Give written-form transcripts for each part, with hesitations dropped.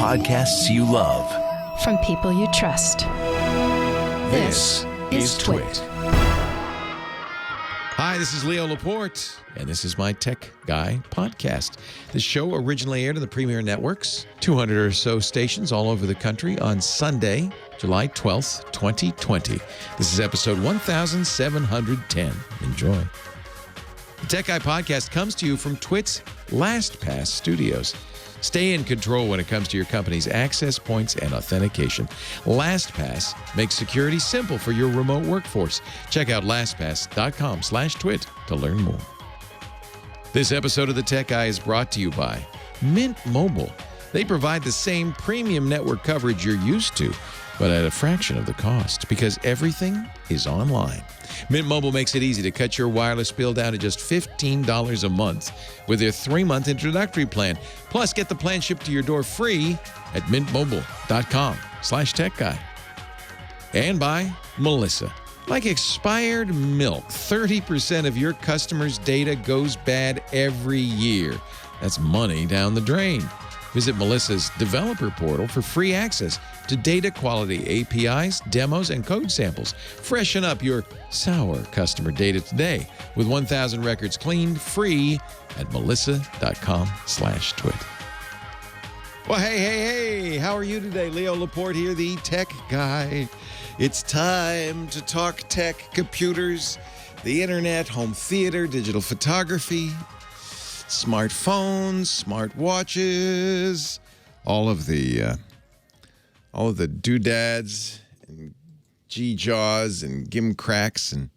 podcasts you love. From people you trust. This is TWiT. Hi, this is Leo Laporte, and this is my Tech Guy podcast. This show originally aired on the Premier Networks, 200 or so stations all over the country on Sunday, July 12th, 2020. This is episode 1710. Enjoy. The Tech Guy podcast comes to you from TWiT's LastPass studios. Stay in control when it comes to your company's access points and authentication. LastPass makes security simple for your remote workforce. Check out lastpass.com/twit to learn more. This episode of The Tech Guy is brought to you by Mint Mobile. They provide the same premium network coverage you're used to, but at a fraction of the cost because everything is online. Mint Mobile makes it easy to cut your wireless bill down to just $15 a month with their 3-month introductory plan. Plus, get the plan shipped to your door free at mintmobile.com/techguy. And by Melissa. Like expired milk, 30% of your customers' data goes bad every year. That's money down the drain. Visit Melissa's developer portal for free access to data quality APIs, demos, and code samples. Freshen up your sour customer data today with 1,000 records cleaned free at melissa.com/twit. Well, hey, how are you today? Leo Laporte here, the Tech Guy. It's time to talk tech, computers, the internet, home theater, digital photography, smartphones, smartwatches, all of the doodads and G-jaws and gimcracks and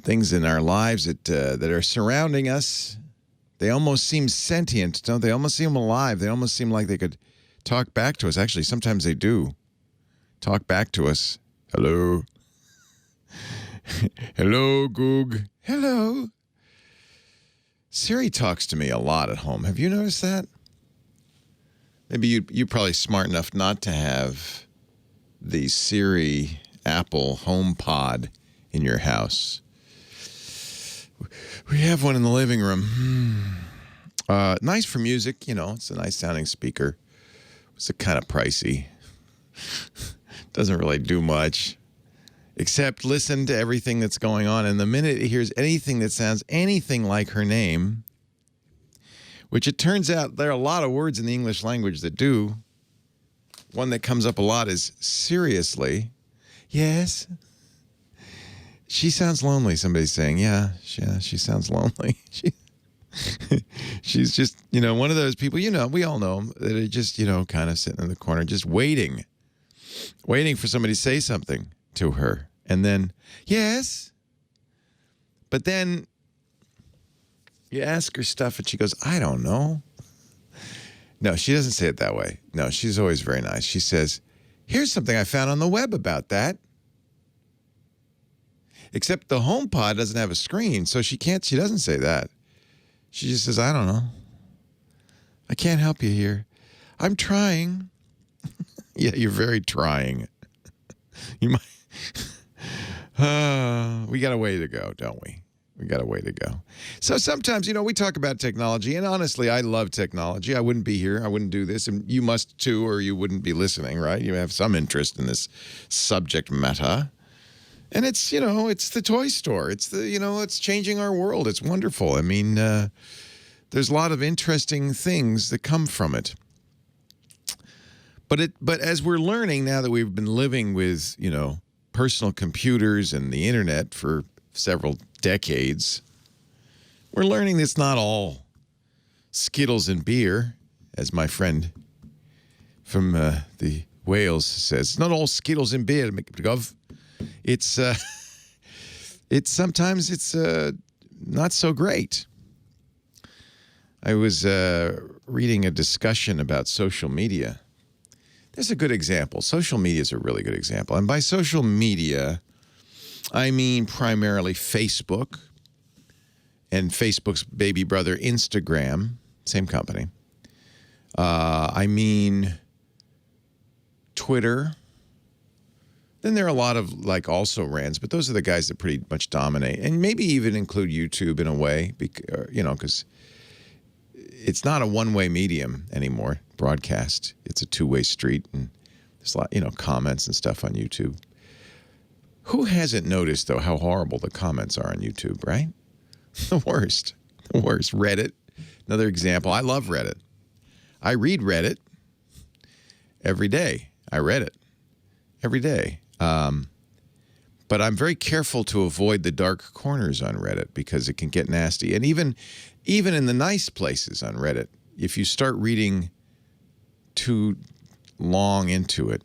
things in our lives that are surrounding us. They almost seem sentient, don't they? Almost seem alive. They almost seem like they could talk back to us. Actually, sometimes they do talk back to us. Hello. Hello, Goog. Hello. Siri talks to me a lot at home. Have you noticed that? Maybe you're probably smart enough not to have the Siri Apple HomePod in your house. We have one in the living room. Nice for music, you know. It's a nice sounding speaker. It's kind of pricey. Doesn't really do much except listen to everything that's going on. And the minute it hears anything that sounds anything like her name, which it turns out there are a lot of words in the English language that do. One that comes up a lot is seriously. Yes. She sounds lonely, somebody's saying. Yeah, she sounds lonely. She's just, one of those people, we all know them, that are just, kind of sitting in the corner, just waiting for somebody to say something to her. And then, yes. But then you ask her stuff and she goes, I don't know. No, she doesn't say it that way. No, she's always very nice. She says, here's something I found on the web about that. Except the HomePod doesn't have a screen, so she doesn't say that. She just says, I don't know. I can't help you here. I'm trying. Yeah, you're very trying. You might. We got a way to go, don't we? We got a way to go. So sometimes, we talk about technology, and honestly, I love technology. I wouldn't be here. I wouldn't do this, and you must too, or you wouldn't be listening, right? You have some interest in this subject matter. And it's, it's the toy store. It's it's changing our world. It's wonderful. I mean, there's a lot of interesting things that come from it. But as we're learning now that we've been living with, personal computers and the internet for several decades, we're learning it's not all Skittles and beer, as my friend from the Wales says. It's not all Skittles and beer, McGov. It's sometimes it's not so great. I was reading a discussion about social media. There's a good example. Social media is a really good example. And by social media, I mean primarily Facebook and Facebook's baby brother, Instagram, same company. I mean Twitter. Then there are a lot of also rans, but those are the guys that pretty much dominate, and maybe even include YouTube in a way, because it's not a one-way medium anymore, broadcast. It's a two-way street, and there's a lot, comments and stuff on YouTube. Who hasn't noticed, though, how horrible the comments are on YouTube, right? The worst. The worst. Reddit, another example. I love Reddit. I read Reddit every day. I read it every day. But I'm very careful to avoid the dark corners on Reddit because it can get nasty. And even in the nice places on Reddit, if you start reading too long into it,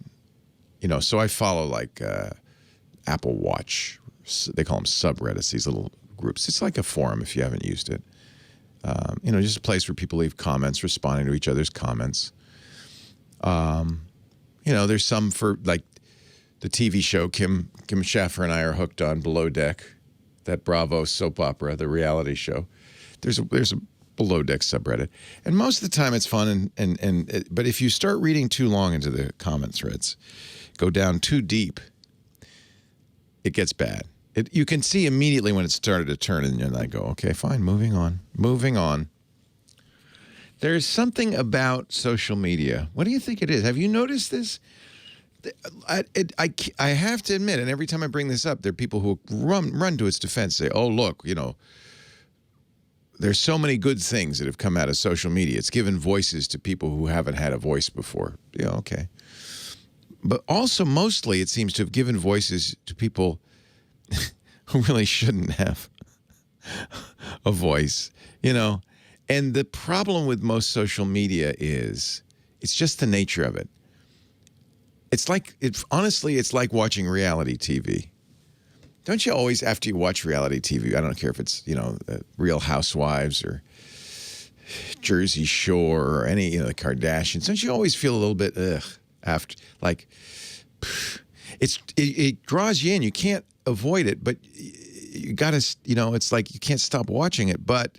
so I follow like Apple Watch. They call them subreddits, these little groups. It's like a forum if you haven't used it. Just a place where people leave comments, responding to each other's comments. There's some for like the TV show Kim Schaffer and I are hooked on, Below Deck, that Bravo soap opera, the reality show. There's a Below Deck subreddit, and most of the time it's fun. But if you start reading too long into the comment threads, go down too deep, it gets bad. You can see immediately when it started to turn, and then I go, okay, fine, moving on. There's something about social media. What do you think it is? Have you noticed this? I have to admit, and every time I bring this up, there are people who run to its defense, say, oh, look, there's so many good things that have come out of social media. It's given voices to people who haven't had a voice before. Okay. But also, mostly, it seems to have given voices to people who really shouldn't have a voice, And the problem with most social media is it's just the nature of it. Honestly, it's like watching reality TV. Don't you always, after you watch reality TV, I don't care if it's, Real Housewives or Jersey Shore or any, the Kardashians, don't you always feel a little bit, after, like, it draws you in. You can't avoid it, but you gotta, it's like you can't stop watching it. But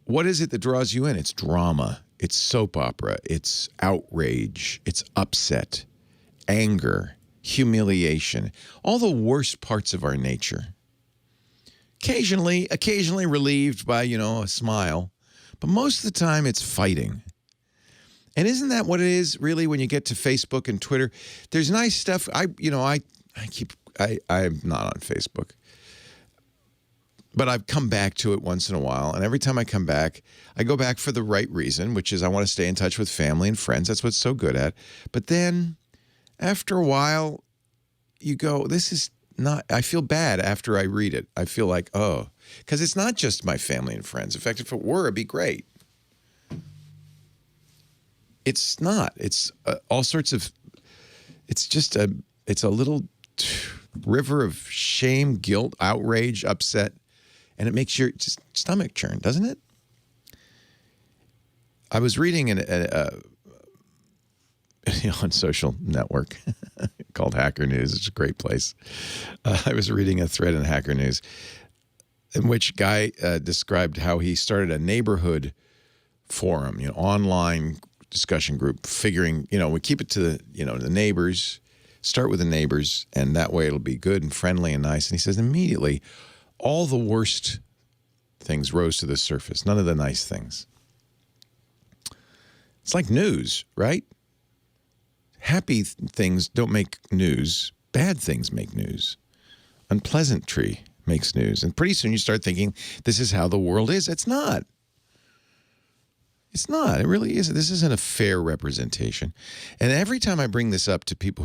what is it that draws you in? It's drama. It's soap opera. It's outrage. It's upset, anger, humiliation, all the worst parts of our nature. Occasionally relieved by, a smile, but most of the time it's fighting. And isn't that what it is really when you get to Facebook and Twitter? There's nice stuff. I'm not on Facebook, but I've come back to it once in a while. And every time I come back, I go back for the right reason, which is I want to stay in touch with family and friends. That's what's so good at. But then after a while, you go, this is not, I feel bad after I read it. I feel like, oh, because it's not just my family and friends. In fact, if it were, it'd be great. It's not. It's all sorts of, it's a little river of shame, guilt, outrage, upset, and it makes your stomach churn, doesn't it? I was reading on social network called Hacker News. It's a great place. I was reading a thread in Hacker News in which a guy described how he started a neighborhood forum, online discussion group, figuring, we keep it to the neighbors, start with the neighbors, and that way it'll be good and friendly and nice. And he says immediately all the worst things rose to the surface, none of the nice things. It's like news, right? Happy things don't make news. Bad things make news. Unpleasantry makes news. And pretty soon you start thinking, this is how the world is. It's not. It's not. It really isn't. This isn't a fair representation. And every time I bring this up to people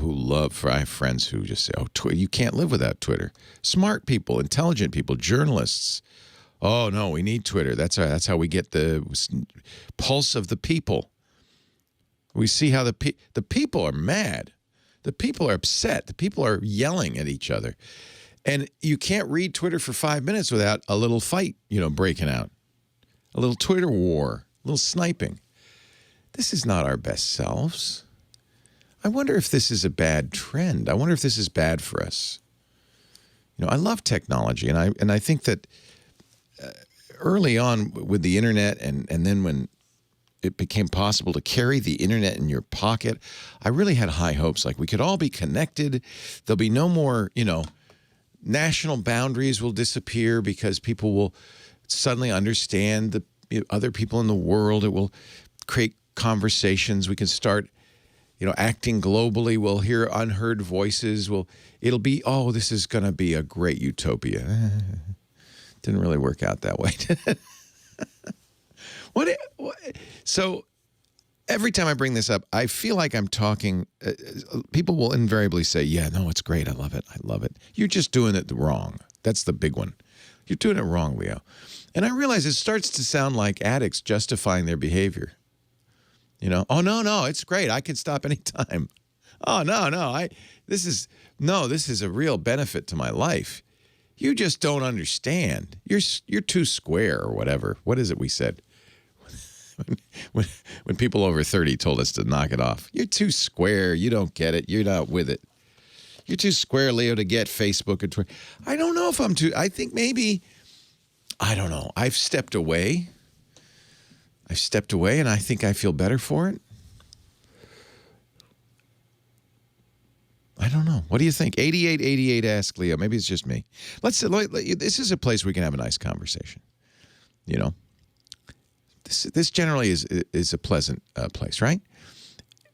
I have friends who just say, oh, you can't live without Twitter. Smart people, intelligent people, journalists. Oh, no, we need Twitter. That's how we get the pulse of the people. We see how the people are mad. The people are upset. The people are yelling at each other. And you can't read Twitter for 5 minutes without a little fight, breaking out. A little Twitter war. A little sniping. This is not our best selves. I wonder if this is a bad trend. I wonder if this is bad for us. I love technology, and I think that early on with the internet, and then when it became possible to carry the internet in your pocket, I really had high hopes. Like we could all be connected. There'll be no more, national boundaries will disappear because people will suddenly understand other people in the world. It will create conversations. We can start, acting globally. We'll hear unheard voices. It'll be, this is going to be a great utopia. Didn't really work out that way. So every time I bring this up, I feel like I'm talking, people will invariably say, yeah, no, it's great. I love it. I love it. You're just doing it wrong. That's the big one. You're doing it wrong, Leo. And I realize it starts to sound like addicts justifying their behavior. Oh, no, it's great. I can stop anytime. Oh, no, this is a real benefit to my life. You just don't understand. You're too square or whatever. What is it we said? When people over 30 told us to knock it off. You're too square. You don't get it. You're not with it. You're too square, Leo, to get Facebook and Twitter. I don't know if I'm too. I think maybe, I don't know. I've stepped away, and I think I feel better for it. I don't know. What do you think? 8888 Ask Leo. Maybe it's just me. This is a place we can have a nice conversation. This generally is a pleasant place, right?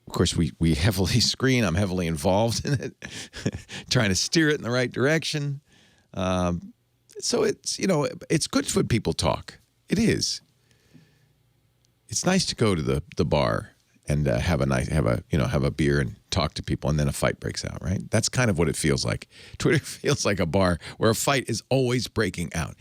Of course, we heavily screen. I'm heavily involved in it, trying to steer it in the right direction. So it's good when people talk. It is. It's nice to go to the bar and have a beer and talk to people, and then a fight breaks out, right? That's kind of what it feels like. Twitter feels like a bar where a fight is always breaking out.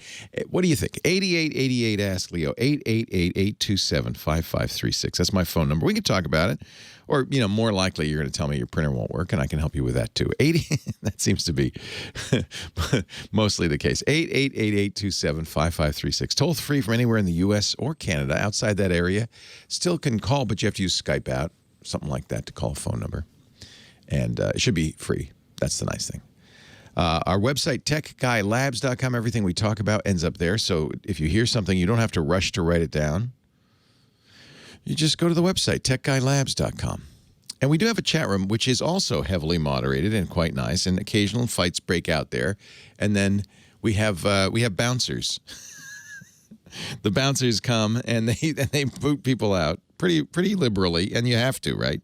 What do you think? 8888 Ask Leo, 888-827-5536. That's my phone number. We can talk about it. Or, more likely you're going to tell me your printer won't work, and I can help you with that too. That seems to be mostly the case. 888-827-5536. Toll free from anywhere in the U.S. or Canada. Outside that area, still can call, but you have to use Skype out, something like that, to call a phone number. And it should be free. That's the nice thing. Our website, techguylabs.com, everything we talk about ends up there. So if you hear something, you don't have to rush to write it down. You just go to the website, techguylabs.com. And we do have a chat room, which is also heavily moderated and quite nice. And occasional fights break out there. And then we have bouncers. The bouncers come and they boot people out pretty liberally, and you have to, right?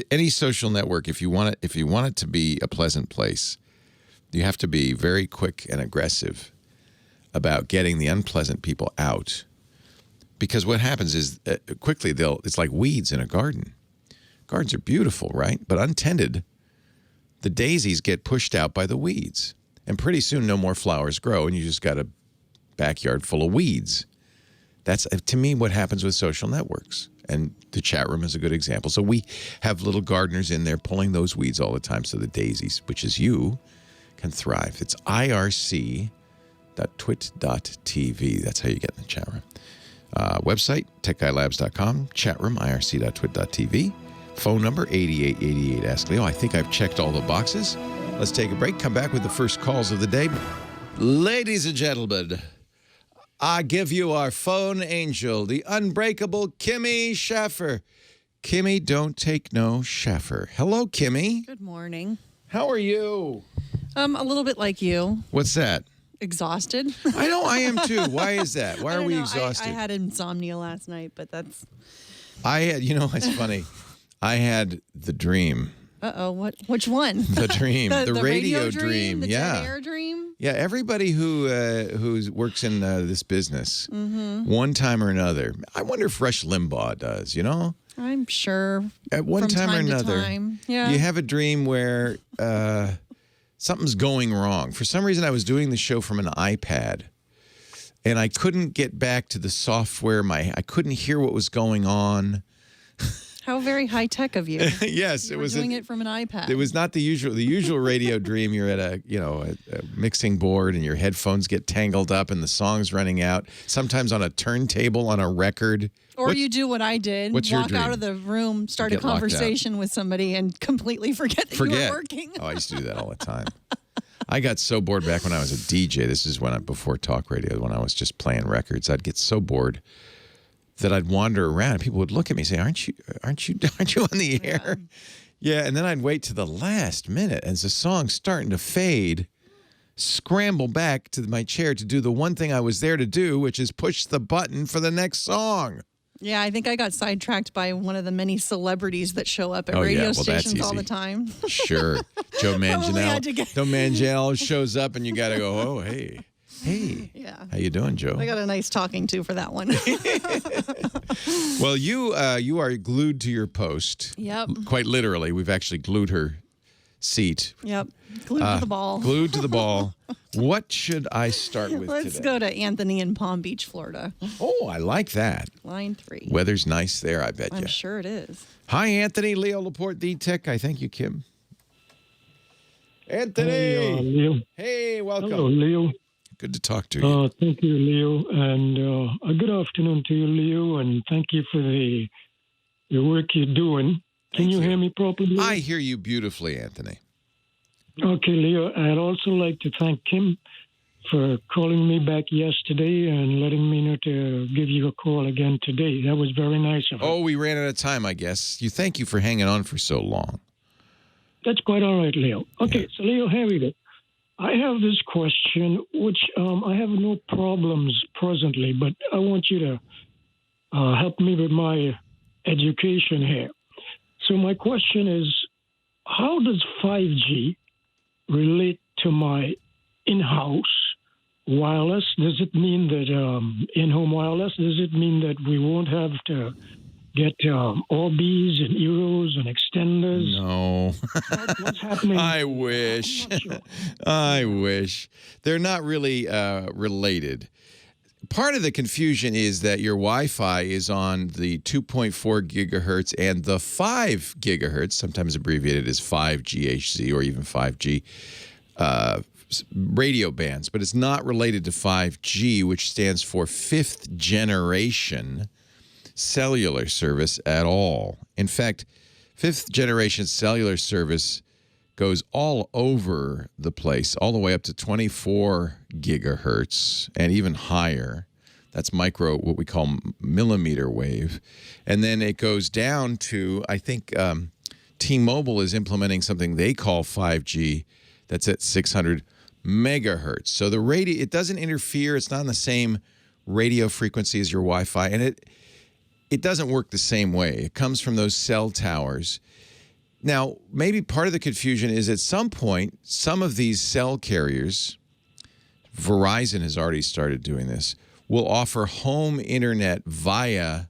Any social network, if you want it to be a pleasant place, you have to be very quick and aggressive about getting the unpleasant people out. Because what happens is quickly it's like weeds in a garden. Gardens are beautiful, right? But untended, the daisies get pushed out by the weeds. And pretty soon no more flowers grow, and you just got a backyard full of weeds. That's, to me, what happens with social networks. And the chat room is a good example. So we have little gardeners in there pulling those weeds all the time so the daisies, which is you, can thrive. It's irc.twit.tv. That's how you get in the chat room. Website, techguylabs.com. Chat room, irc.twit.tv. Phone number, 8888 Ask Leo. I think I've checked all the boxes. Let's take a break. Come back with the first calls of the day. Ladies and gentlemen, I give you our phone angel, the unbreakable Kimmy Schaffer. Kimmy, don't take no Schaffer. Hello, Kimmy. Good morning. How are you? A little bit like you. What's that? Exhausted. I know I am too. Why is that? Why are we exhausted? I had insomnia last night, but that's... it's funny. I had the dream. Uh-oh, which one? The dream. the radio dream. The yeah. air dream? Yeah, everybody who works in this business, one time or another, I wonder if Rush Limbaugh does, I'm sure. At one time or another, yeah. You have a dream where something's going wrong. For some reason, I was doing the show from an iPad, and I couldn't get back to the software. I couldn't hear what was going on. How very high tech of you. Yes, it was doing it from an iPad. It was not the usual radio dream. You're at a mixing board and your headphones get tangled up and the song's running out. Sometimes on a turntable on a record. Or you do what I did. What's your dream? Walk out of the room, start a conversation with somebody, and completely forget you were working. Oh, I used to do that all the time. I got so bored back when I was a DJ. This is before talk radio, when I was just playing records. I'd get so bored that I'd wander around and people would look at me and say, aren't you on the air? Yeah, and then I'd wait to the last minute as the song's starting to fade. scramble back to my chair to do the one thing I was there to do, which is push the button for the next song. Yeah, I think I got sidetracked by one of the many celebrities that show up at radio stations all the time. Sure. Joe Manganiello. Joe Manganiello shows up and you got to go, oh, hey. Hey. Yeah. How you doing, Joe? I got a nice talking to for that one. Well, you are glued to your post. Yep. Quite literally. We've actually glued her seat. Yep. Glued to the ball. Glued to the ball. What should I start with Let's today? go to Anthony in Palm Beach, Florida. Oh, I like that. Line 3. Weather's nice there, I bet you. I'm sure it is. Hi, Anthony. Leo Laporte, the Tech Guy. Thank you, Kim. Anthony. Hey, Leo. Hey, welcome. Hello, Leo. Good to talk to you. Thank you, Leo. And good afternoon to you, Leo. And thank you for the work you're doing. Can you hear me properly? I hear you beautifully, Anthony. Okay, Leo. I'd also like to thank Kim for calling me back yesterday and letting me know to give you a call again today. That was very nice of her. Oh, we ran out of time, I guess. Thank you for hanging on for so long. That's quite all right, Leo. Okay, so Leo, here we go. I have this question, which I have no problems presently, but I want you to help me with my education here. So my question is, how does 5G relate to my in-house wireless? Does it mean that in-home wireless, does it mean that we won't have to get Orbeez and Eros and extenders? No. What's happening? I wish. Sure. I wish. They're not really related. Part of the confusion is that your Wi-Fi is on the 2.4 gigahertz and the 5 gigahertz, sometimes abbreviated as 5GHz or even 5G radio bands, but it's not related to 5G, which stands for fifth generation cellular service at all. In fact, fifth generation cellular service goes all over the place, all the way up to 24 gigahertz and even higher. That's what we call millimeter wave. And then it goes down to, I think T-Mobile is implementing something they call 5G that's at 600 megahertz. So the radio, it doesn't interfere. It's not on the same radio frequency as your Wi-Fi. And it doesn't work the same way. It comes from those cell towers. Now, maybe part of the confusion is at some point, some of these cell carriers, Verizon has already started doing this, will offer home internet via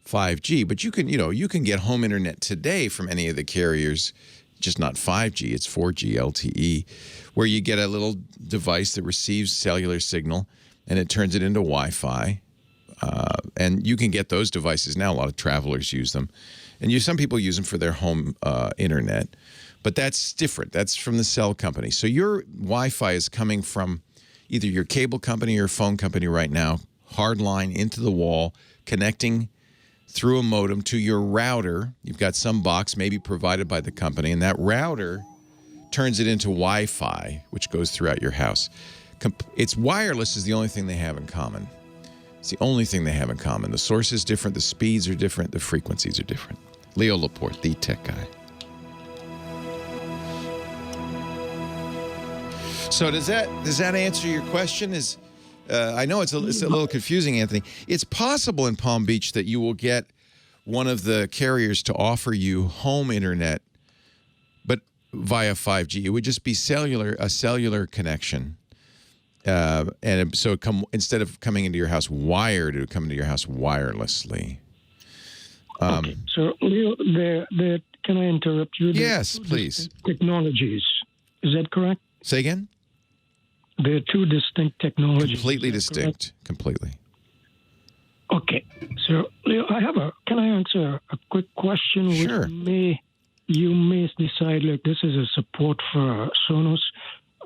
5G. But you can get home internet today from any of the carriers, just not 5G, it's 4G LTE, where you get a little device that receives cellular signal and it turns it into Wi-Fi. And you can get those devices now. A lot of travelers use them. And some people use them for their home internet. But that's different. That's from the cell company. So your Wi-Fi is coming from either your cable company or phone company right now, hard line into the wall, connecting through a modem to your router. You've got some box maybe provided by the company, and that router turns it into Wi-Fi, which goes throughout your house. It's wireless is the only thing they have in common. It's the only thing they have in common. The source is different, the speeds are different, the frequencies are different. Leo Laporte, the Tech Guy. So does that answer your question? I know it's a little confusing, Anthony. It's possible in Palm Beach that you will get one of the carriers to offer you home internet, but via 5G. It would just be a cellular connection. And so instead of coming into your house wired, it would come into your house wirelessly. Okay. So, Leo, can I interrupt you? Yes, please. Technologies. Is that correct? Say again? There are two distinct technologies. Completely distinct. Correct? Completely. Okay. So, Leo, can I answer a quick question? Sure. Which you may decide, like, this is a support for Sonos.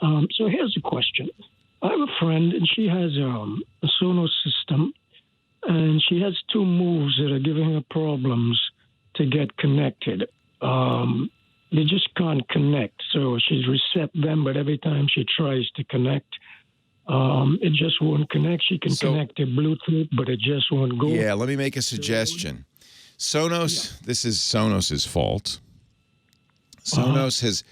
So here's the question. I have a friend, and she has a Sonos system, and she has two moves that are giving her problems to get connected. They just can't connect. So she's reset them, but every time she tries to connect, it just won't connect. She can connect to Bluetooth, but it just won't go. Yeah, let me make a suggestion. Sonos, This is Sonos's fault. Sonos has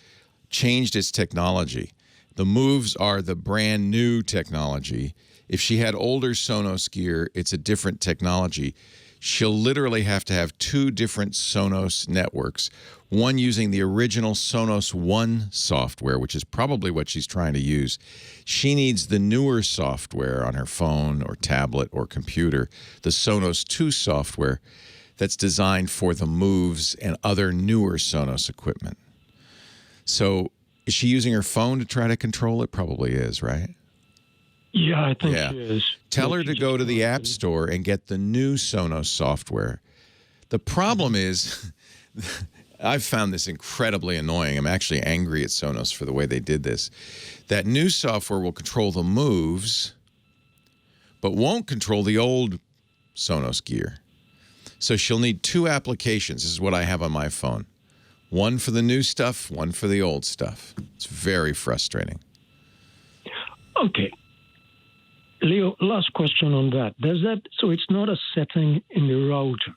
changed its technology. The Moves are the brand new technology. If she had older Sonos gear, it's a different technology. She'll literally have to have 2 different Sonos networks, one using the original Sonos One software, which is probably what she's trying to use. She needs the newer software on her phone or tablet or computer, the Sonos 2 software that's designed for the Moves and other newer Sonos equipment. So is she using her phone to try to control it? Probably is, right? Yeah, I think she is. Tell her to go to the App Store and get the new Sonos software. The problem is, I've found this incredibly annoying. I'm actually angry at Sonos for the way they did this. That new software will control the Moves, but won't control the old Sonos gear. So she'll need 2 applications. This is what I have on my phone. One for the new stuff, one for the old stuff. It's very frustrating. Okay. Leo, last question on that. So it's not a setting in the router.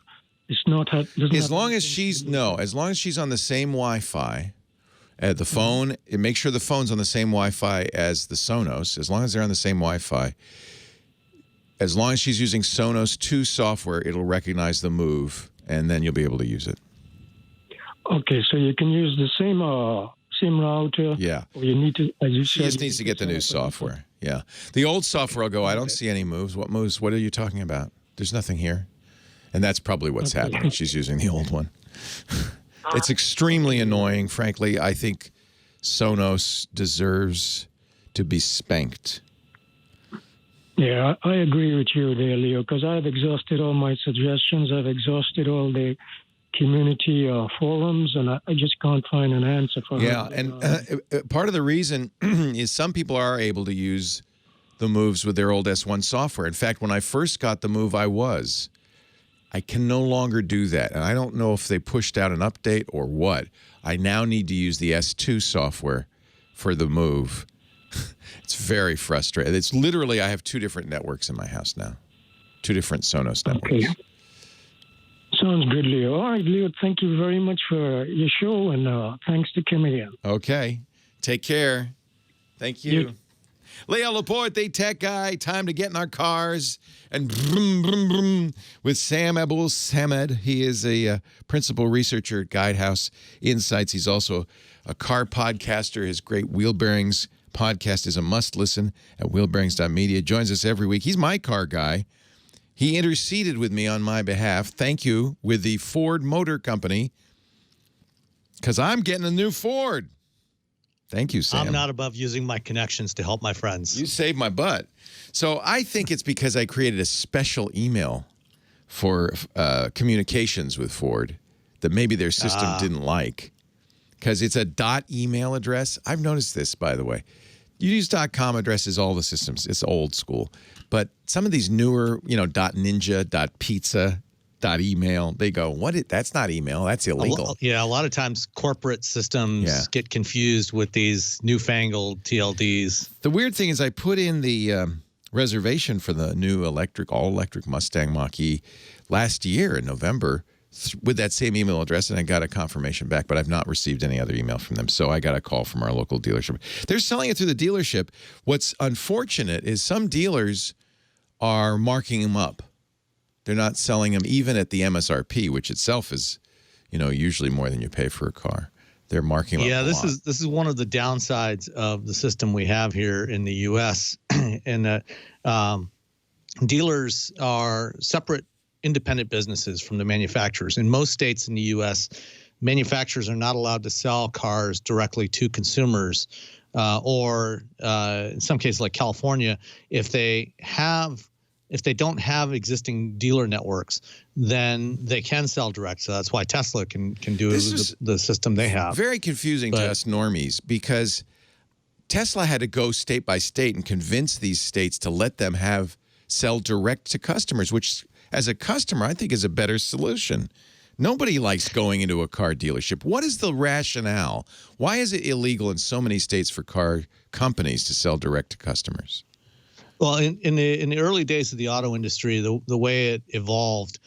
It's not as long as she's on the same Wi-Fi, the phone, make sure the phone's on the same Wi-Fi as the Sonos. As long as they're on the same Wi-Fi, as long as she's using Sonos 2 software, it'll recognize the Move, and then you'll be able to use it. Okay, so you can use the same router. Yeah. Or you need to, as you said, she just needs to get the new software. Yeah. The old software will go, I don't see any moves. What moves? What are you talking about? There's nothing here. And that's probably what's happening. She's using the old one. It's extremely annoying. Frankly, I think Sonos deserves to be spanked. Yeah, I agree with you there, Leo, because I've exhausted all my suggestions. I've exhausted all the community forums, and I just can't find an answer for her. Yeah, and part of the reason is some people are able to use the Moves with their old S1 software. In fact, when I first got the Move, I can no longer do that. And I don't know if they pushed out an update or what. I now need to use the S2 software for the Move. It's very frustrating. It's literally, I have 2 different networks in my house now. 2 different Sonos networks. Okay. Sounds good, Leo. All right, Leo, thank you very much for your show, and thanks to Kim again. Okay. Take care. Thank you. Leo Laporte, the tech guy. Time to get in our cars and brum, brum, brum, with Sam Abuelsamid. He is a principal researcher at Guidehouse Insights. He's also a car podcaster. His great Wheel Bearings podcast is a must-listen at wheelbearings.media. Joins us every week. He's my car guy. He interceded with me on my behalf. Thank you, with the Ford Motor Company, because I'm getting a new Ford. Thank you, Sam. I'm not above using my connections to help my friends. You saved my butt. So I think it's because I created a special email for communications with Ford that maybe their system didn't like, because it's a .email address. I've noticed this, by the way. You use .com addresses, all the systems. It's old school. But some of these newer, .ninja, .pizza, .email, they go, that's not email. That's illegal. A lot of times corporate systems get confused with these newfangled TLDs. The weird thing is I put in the reservation for the new all-electric Mustang Mach-E last year in November with that same email address, and I got a confirmation back, but I've not received any other email from them. So I got a call from our local dealership. They're selling it through the dealership. What's unfortunate is some dealers are marking them up. They're not selling them even at the MSRP, which itself is, usually more than you pay for a car. They're marking them up. Yeah, this is one of the downsides of the system we have here in the U.S. and that dealers are separate, independent businesses from the manufacturers. In most states in the U.S., manufacturers are not allowed to sell cars directly to consumers, or in some cases like California, if they don't have existing dealer networks, then they can sell direct. So that's why Tesla can do the system they have. Very confusing to us normies, because Tesla had to go state by state and convince these states to let them sell direct to customers, which as a customer I think is a better solution. Nobody likes going into a car dealership. What is the rationale? Why is it illegal in so many states for car companies to sell direct to customers? Well, in the early days of the auto industry, the way it evolved,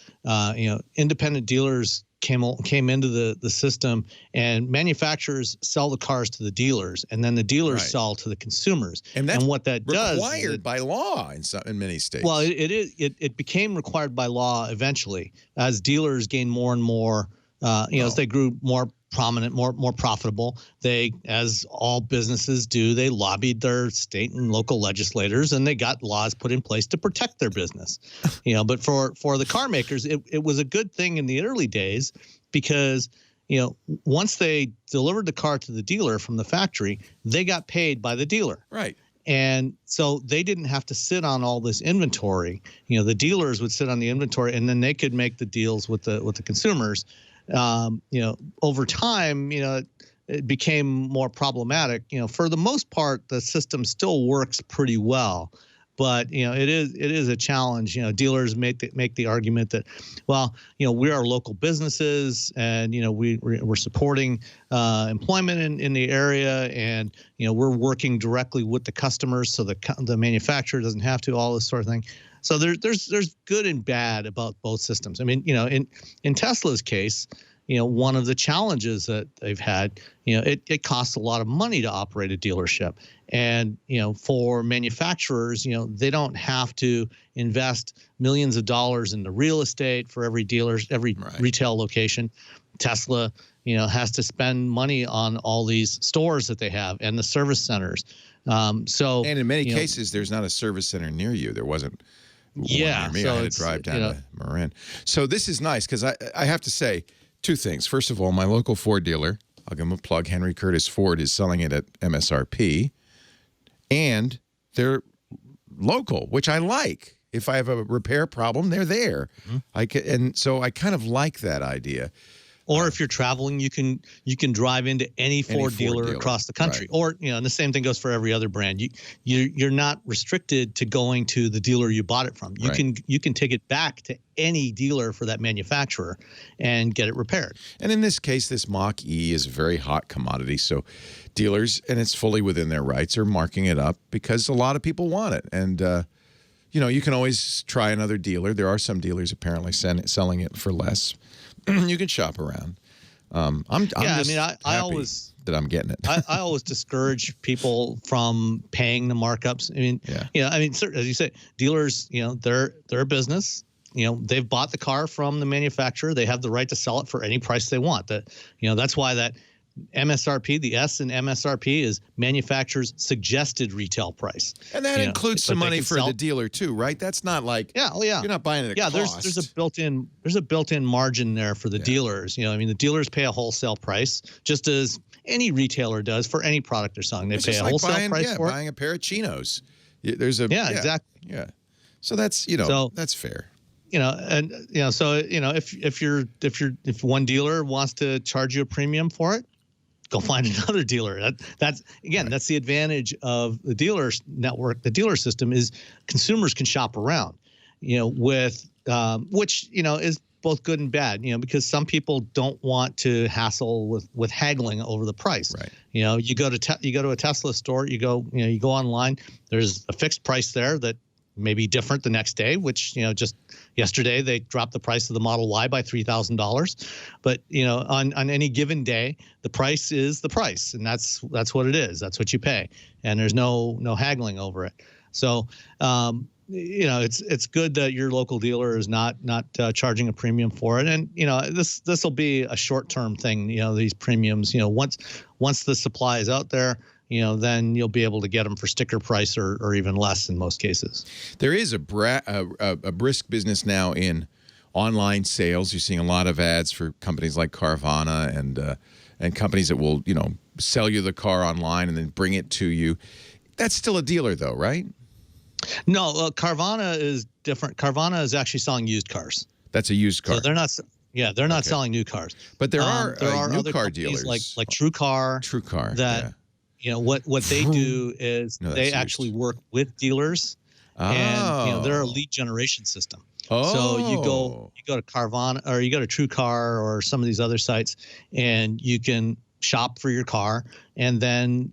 independent dealers came into the system, and manufacturers sell the cars to the dealers, and then the dealers sell to the consumers. And that's what that does required by law in many states. Well, it became required by law eventually as dealers gained more and more, as they grew more prominent, more profitable. They, as all businesses do, they lobbied their state and local legislators, and they got laws put in place to protect their business. But for the car makers, it was a good thing in the early days because once they delivered the car to the dealer from the factory, they got paid by the dealer. Right. And so they didn't have to sit on all this inventory. The dealers would sit on the inventory, and then they could make the deals with the consumers. Over time, it became more problematic. For the most part, the system still works pretty well, but it is a challenge. Dealers make the argument that, well, we are local businesses, and we're supporting employment in the area, and we're working directly with the customers, so the manufacturer doesn't have to, all this sort of thing. So there's good and bad about both systems. I mean, in Tesla's case, one of the challenges that they've had, it costs a lot of money to operate a dealership. And, for manufacturers, they don't have to invest millions of dollars in the real estate for every retail location. Tesla, has to spend money on all these stores that they have and the service centers. And in many cases, there's not a service center near you. There wasn't. Yeah, near me. so I had to drive down to Marin. So this is nice because I have to say two things. First of all, my local Ford dealer, I'll give them a plug, Henry Curtis Ford, is selling it at MSRP, and they're local, which I like. If I have a repair problem, they're there. And so I kind of like that idea. Or if you're traveling, you can drive into any Ford dealer across the country. Right. Or and the same thing goes for every other brand. You're not restricted to going to the dealer you bought it from. You can take it back to any dealer for that manufacturer and get it repaired. And in this case, this Mach-E is a very hot commodity. So dealers, and it's fully within their rights, are marking it up because a lot of people want it. And you can always try another dealer. There are some dealers apparently selling it for less. You can shop around. I'm just I always that I'm getting it. I always discourage people from paying the markups. As you say, dealers, they're a business. They've bought the car from the manufacturer. They have the right to sell it for any price they want. That's why that MSRP, the S in MSRP, is manufacturer's suggested retail price. And that includes some money for the dealer too, right? That's not like you're not buying it at cost. There's a built-in margin there for the dealers. The dealers pay a wholesale price, just as any retailer does for any product they're selling. They pay a wholesale price for buying a pair of chinos. There's a exactly. Yeah. So that's that's fair. If one dealer wants to charge you a premium for it, go find another dealer. That's the advantage of the dealer network. The dealer system is consumers can shop around, with which is both good and bad. Because some people don't want to hassle with haggling over the price. Right. You go to a Tesla store. You go online. There's a fixed price there that may be different the next day, which, just yesterday they dropped the price of the Model Y by $3,000. But, on any given day, the price is the price, and that's what it is. That's what you pay. And there's no haggling over it. So, it's good that your local dealer is not charging a premium for it. And, this will be a short-term thing, these premiums, once the supply is out there, then you'll be able to get them for sticker price or even less in most cases. There is a brisk business now in online sales. You're seeing a lot of ads for companies like Carvana and companies that will, sell you the car online and then bring it to you. That's still a dealer though, right? No, Carvana is different. Carvana is actually selling used cars. That's a used car. So they're not. Yeah, they're not selling new cars. But there are new other car dealers like TrueCar. TrueCar. That what they do is they actually work with dealers, and they're a lead generation system. So you go to Carvana or you go to TrueCar or some of these other sites, and you can shop for your car. And then,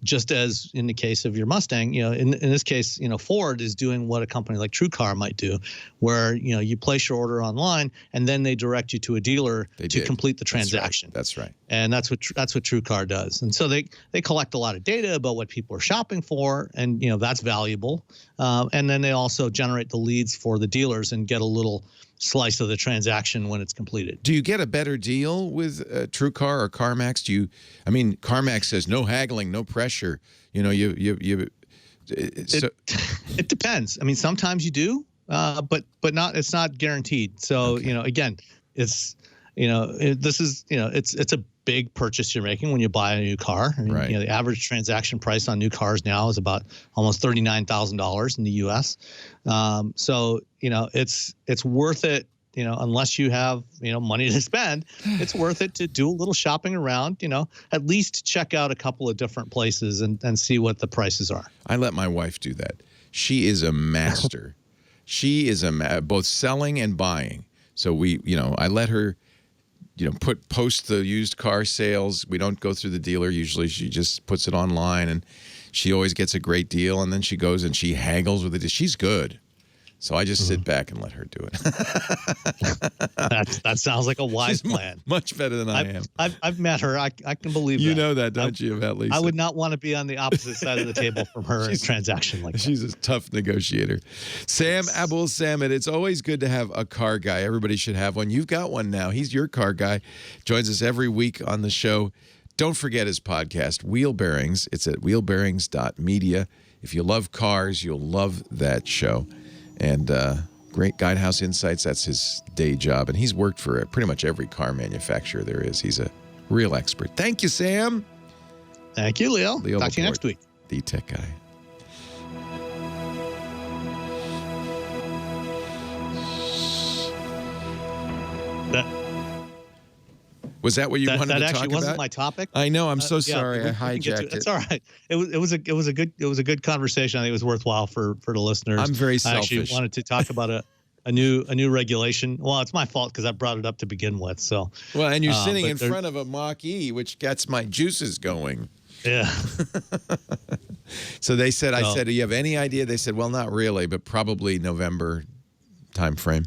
just as in the case of your Mustang, in this case, Ford is doing what a company like TrueCar might do, where, you place your order online and then they direct you to a dealer to complete the transaction. That's right. And that's what TrueCar does. And so they collect a lot of data about what people are shopping for, and, that's valuable. And then they also generate the leads for the dealers and get a little slice of the transaction when it's completed. Do you get a better deal with TrueCar or CarMax? CarMax says no haggling, no pressure. It depends. I mean, sometimes you do, but not. It's not guaranteed. So again, it's it's a big purchase you're making when you buy a new car. I mean, the average transaction price on new cars now is about almost $39,000 in the U.S. So it's worth it. Unless you have money to spend, it's worth it to do a little shopping around. At least check out a couple of different places and see what the prices are. I let my wife do that. She is a master. She is both selling and buying. So I let her. Post the used car sales. We don't go through the dealer. Usually she just puts it online, and she always gets a great deal. And then she goes and she haggles with it. She's good. So I just sit back and let her do it. That sounds like a wise plan. Much better than I am. I've met her. I can believe that. You know that, don't you, about Lisa? I would not want to be on the opposite side of the table from her in a transaction like that. She's a tough negotiator. Sam Abuelsamid, it's always good to have a car guy. Everybody should have one. You've got one now. He's your car guy. Joins us every week on the show. Don't forget his podcast, Wheel Bearings. It's at wheelbearings.media. If you love cars, you'll love that show. And great Guidehouse Insights, that's his day job. And he's worked for pretty much every car manufacturer there is. He's a real expert. Thank you, Sam. Thank you, Leo. Leo Talk Laporte, to you next week. The Tech Guy. Was that what you wanted to talk about? That actually wasn't my topic. I know. I'm so sorry. I hijacked it. It's all right. It was a good conversation. I think it was worthwhile for the listeners. I'm very selfish. I actually wanted to talk about a new regulation. Well, it's my fault because I brought it up to begin with. So and you're sitting in front of a Mach-E, which gets my juices going. Yeah. So they said, I said, do you have any idea? They said, well, not really, but probably November time frame.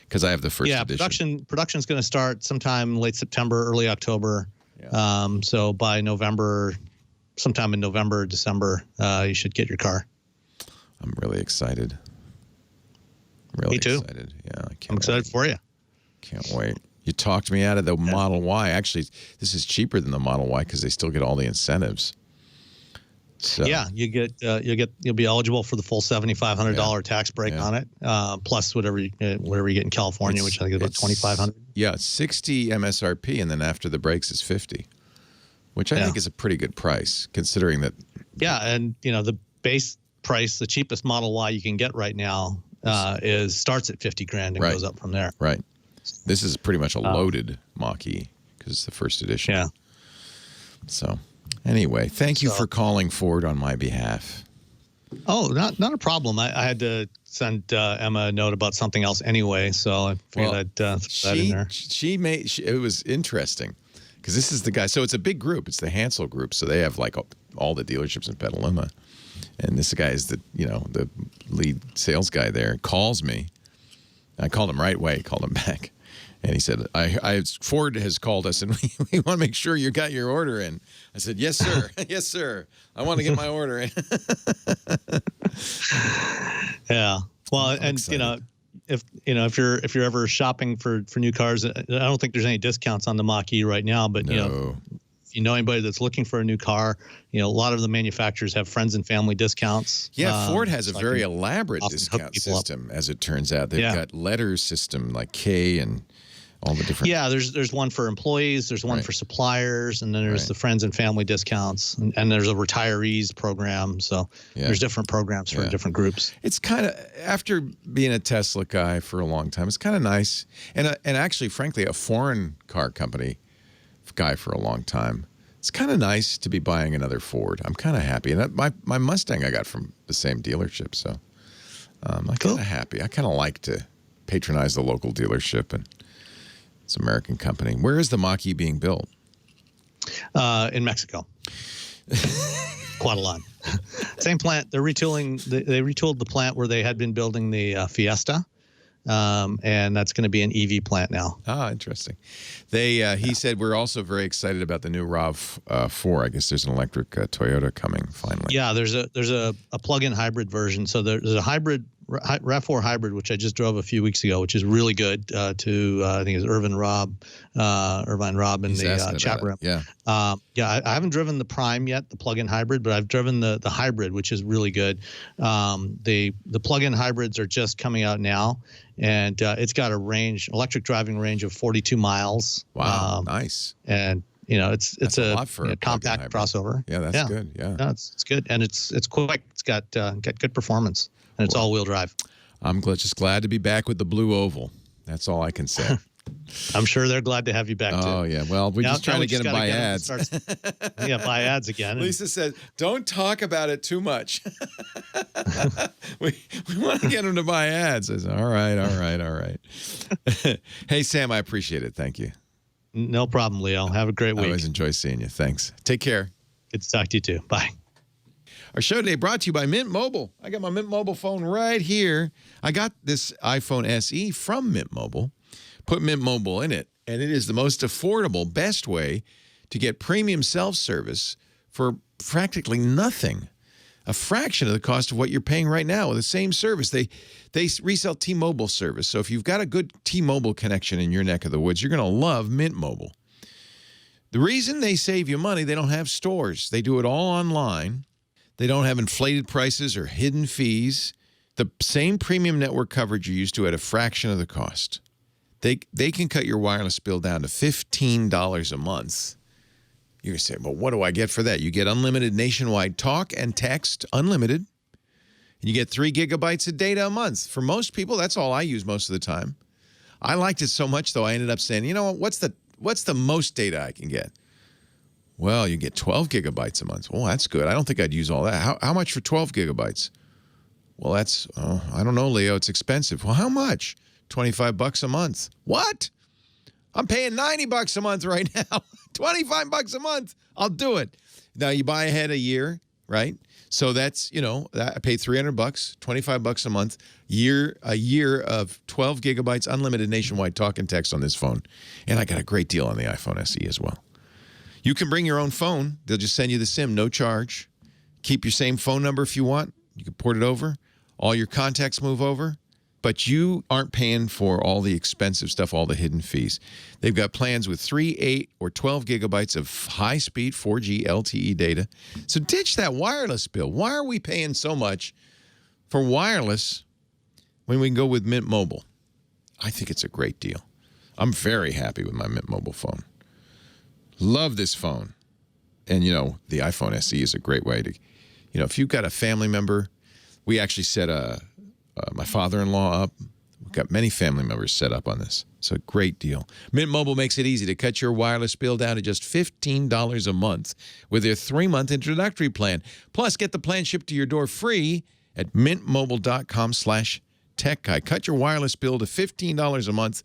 Because I have the first edition. Production's going to start sometime late September, early October. Yeah. So by November, sometime in November, December, you should get your car. I'm really excited. Really Me too. Excited. Yeah, I'm excited for you. Can't wait. You talked me out of the Model Y. Actually, this is cheaper than the Model Y because they still get all the incentives. So. Yeah, you'll be eligible for the full $7,500 tax break on it, plus whatever you get in California, which I think is about $2,500. Yeah, 60 MSRP, and then after the breaks is 50, which I think is a pretty good price considering that. Yeah, and the base price, the cheapest Model Y you can get right now starts at $50,000 and goes up from there. Right. This is pretty much a loaded Mach-E because it's the first edition. Yeah. So. Anyway, thank you for calling Ford on my behalf. Oh, not a problem. I had to send Emma a note about something else anyway, so I figured I'd throw that in there. It was interesting because this is the guy. So it's a big group. It's the Hansel group. So they have like all the dealerships in Petaluma, and this guy is the lead sales guy there. Calls me. I called him right away. Called him back. And he said, Ford has called us, and we want to make sure you got your order in. I said, yes, sir. Yes, sir. I want to get my order in. Yeah. Well, and if you're ever shopping for new cars, I don't think there's any discounts on the Mach-E right now, but if you know anybody that's looking for a new car, a lot of the manufacturers have friends and family discounts. Yeah, Ford has a very elaborate discount system, as it turns out. They've got letter system like K and all the different. Yeah, there's one for employees, there's one for suppliers, and then there's the friends and family discounts, and there's a retirees program. So there's different programs for different groups. It's kind of, after being a Tesla guy for a long time, it's kind of nice, and actually, frankly, a foreign car company guy for a long time. It's kind of nice to be buying another Ford. I'm kind of happy, and my Mustang I got from the same dealership, so I'm kind of happy. I kind of like to patronize the local dealership, and it's an American company. Where is the Mach-E being built? In Mexico. Quite a lot. Same plant. They're retooling. They retooled the plant where they had been building the Fiesta. And that's going to be an EV plant now. Ah, interesting. He said we're also very excited about the new RAV4. I guess there's an electric Toyota coming finally. Yeah, there's a plug-in hybrid version. So there's a hybrid RAV4 hybrid, which I just drove a few weeks ago, which is really good. I think it's Irvine Robb in the chat room. Yeah. I haven't driven the Prime yet, the plug-in hybrid, but I've driven the hybrid, which is really good. The plug-in hybrids are just coming out now, and it's got a electric driving range of 42 miles. Wow, nice. And it's a lot for a compact crossover. Yeah, that's good. Yeah, no, it's good, and it's quick. It's got good performance, and it's all-wheel drive. I'm just glad to be back with the blue oval. That's all I can say. I'm sure they're glad to have you back too. Oh yeah, well we're just trying to get them by ads. Buy ads again. Lisa said, "Don't talk about it too much." we want to get them to buy ads. I said, all right. Hey Sam, I appreciate it. Thank you. No problem, Leo. Have a great week. I always enjoy seeing you. Thanks. Take care. Good to talk to you too. Bye. Our show today brought to you by Mint Mobile. I got my Mint Mobile phone right here. I got this iPhone SE from Mint Mobile. Put Mint Mobile in it, and it is the most affordable, best way to get premium self-service for practically nothing. A fraction of the cost of what you're paying right now with the same service. They resell T-Mobile service. So if you've got a good T-Mobile connection in your neck of the woods, you're going to love Mint Mobile. The reason they save you money, they don't have stores. They do it all online. They don't have inflated prices or hidden fees. The same premium network coverage you're used to at a fraction of the cost. They can cut your wireless bill down to $15 a month. You're going to say, well, what do I get for that? You get unlimited nationwide talk and text, unlimited. And you get 3 gigabytes of data a month. For most people, that's all I use most of the time. I liked it so much, though, I ended up saying, you know what, what's the most data I can get? Well, you get 12 gigabytes a month. Well, that's good. I don't think I'd use all that. How much for 12 gigabytes? Well, I don't know, Leo. It's expensive. Well, how much? $25 a month. What? I'm paying $90 a month right now. $25 a month. I'll do it. Now you buy ahead a year, right? So that's, I pay $300, $25 a month, a year of 12 gigabytes, unlimited nationwide talk and text on this phone. And I got a great deal on the iPhone SE as well. You can bring your own phone. They'll just send you the SIM, no charge. Keep your same phone number if you want. You can port it over. All your contacts move over. But you aren't paying for all the expensive stuff, all the hidden fees. They've got plans with 3, 8, or 12 gigabytes of high-speed 4G LTE data. So ditch that wireless bill. Why are we paying so much for wireless when we can go with Mint Mobile? I think it's a great deal. I'm very happy with my Mint Mobile phone. Love this phone. And, the iPhone SE is a great way to, if you've got a family member, we actually set my father-in-law up. We've got many family members set up on this. It's a great deal. Mint Mobile makes it easy to cut your wireless bill down to just $15 a month with their 3-month introductory plan. Plus, get the plan shipped to your door free at mintmobile.com/techguy. Cut your wireless bill to $15 a month.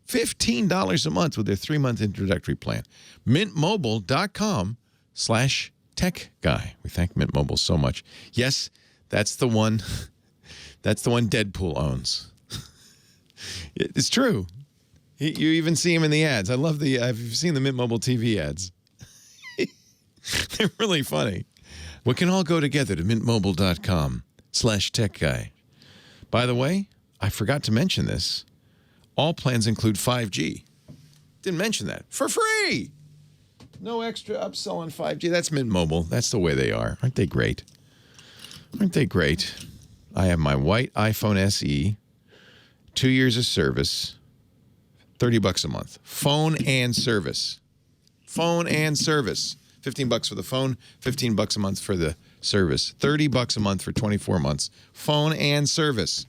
$15 a month with their 3-month introductory plan. mintmobile.com/techguy. We thank Mint Mobile so much. Yes, that's the one. That's the one Deadpool owns. It's true. You even see him in the ads. I love I've seen the Mint Mobile TV ads. They're really funny. We can all go together to mintmobile.com/techguy. By the way, I forgot to mention this. All plans include 5G. Didn't mention that. For free. No extra upsell on 5G. That's Mint Mobile. That's the way they are. Aren't they great? Aren't they great? I have my white iPhone SE, 2 years of service, $30 a month. Phone and service. Phone and service. $15 for the phone, $15 a month for the service. $30 a month for 24 months. Phone and service.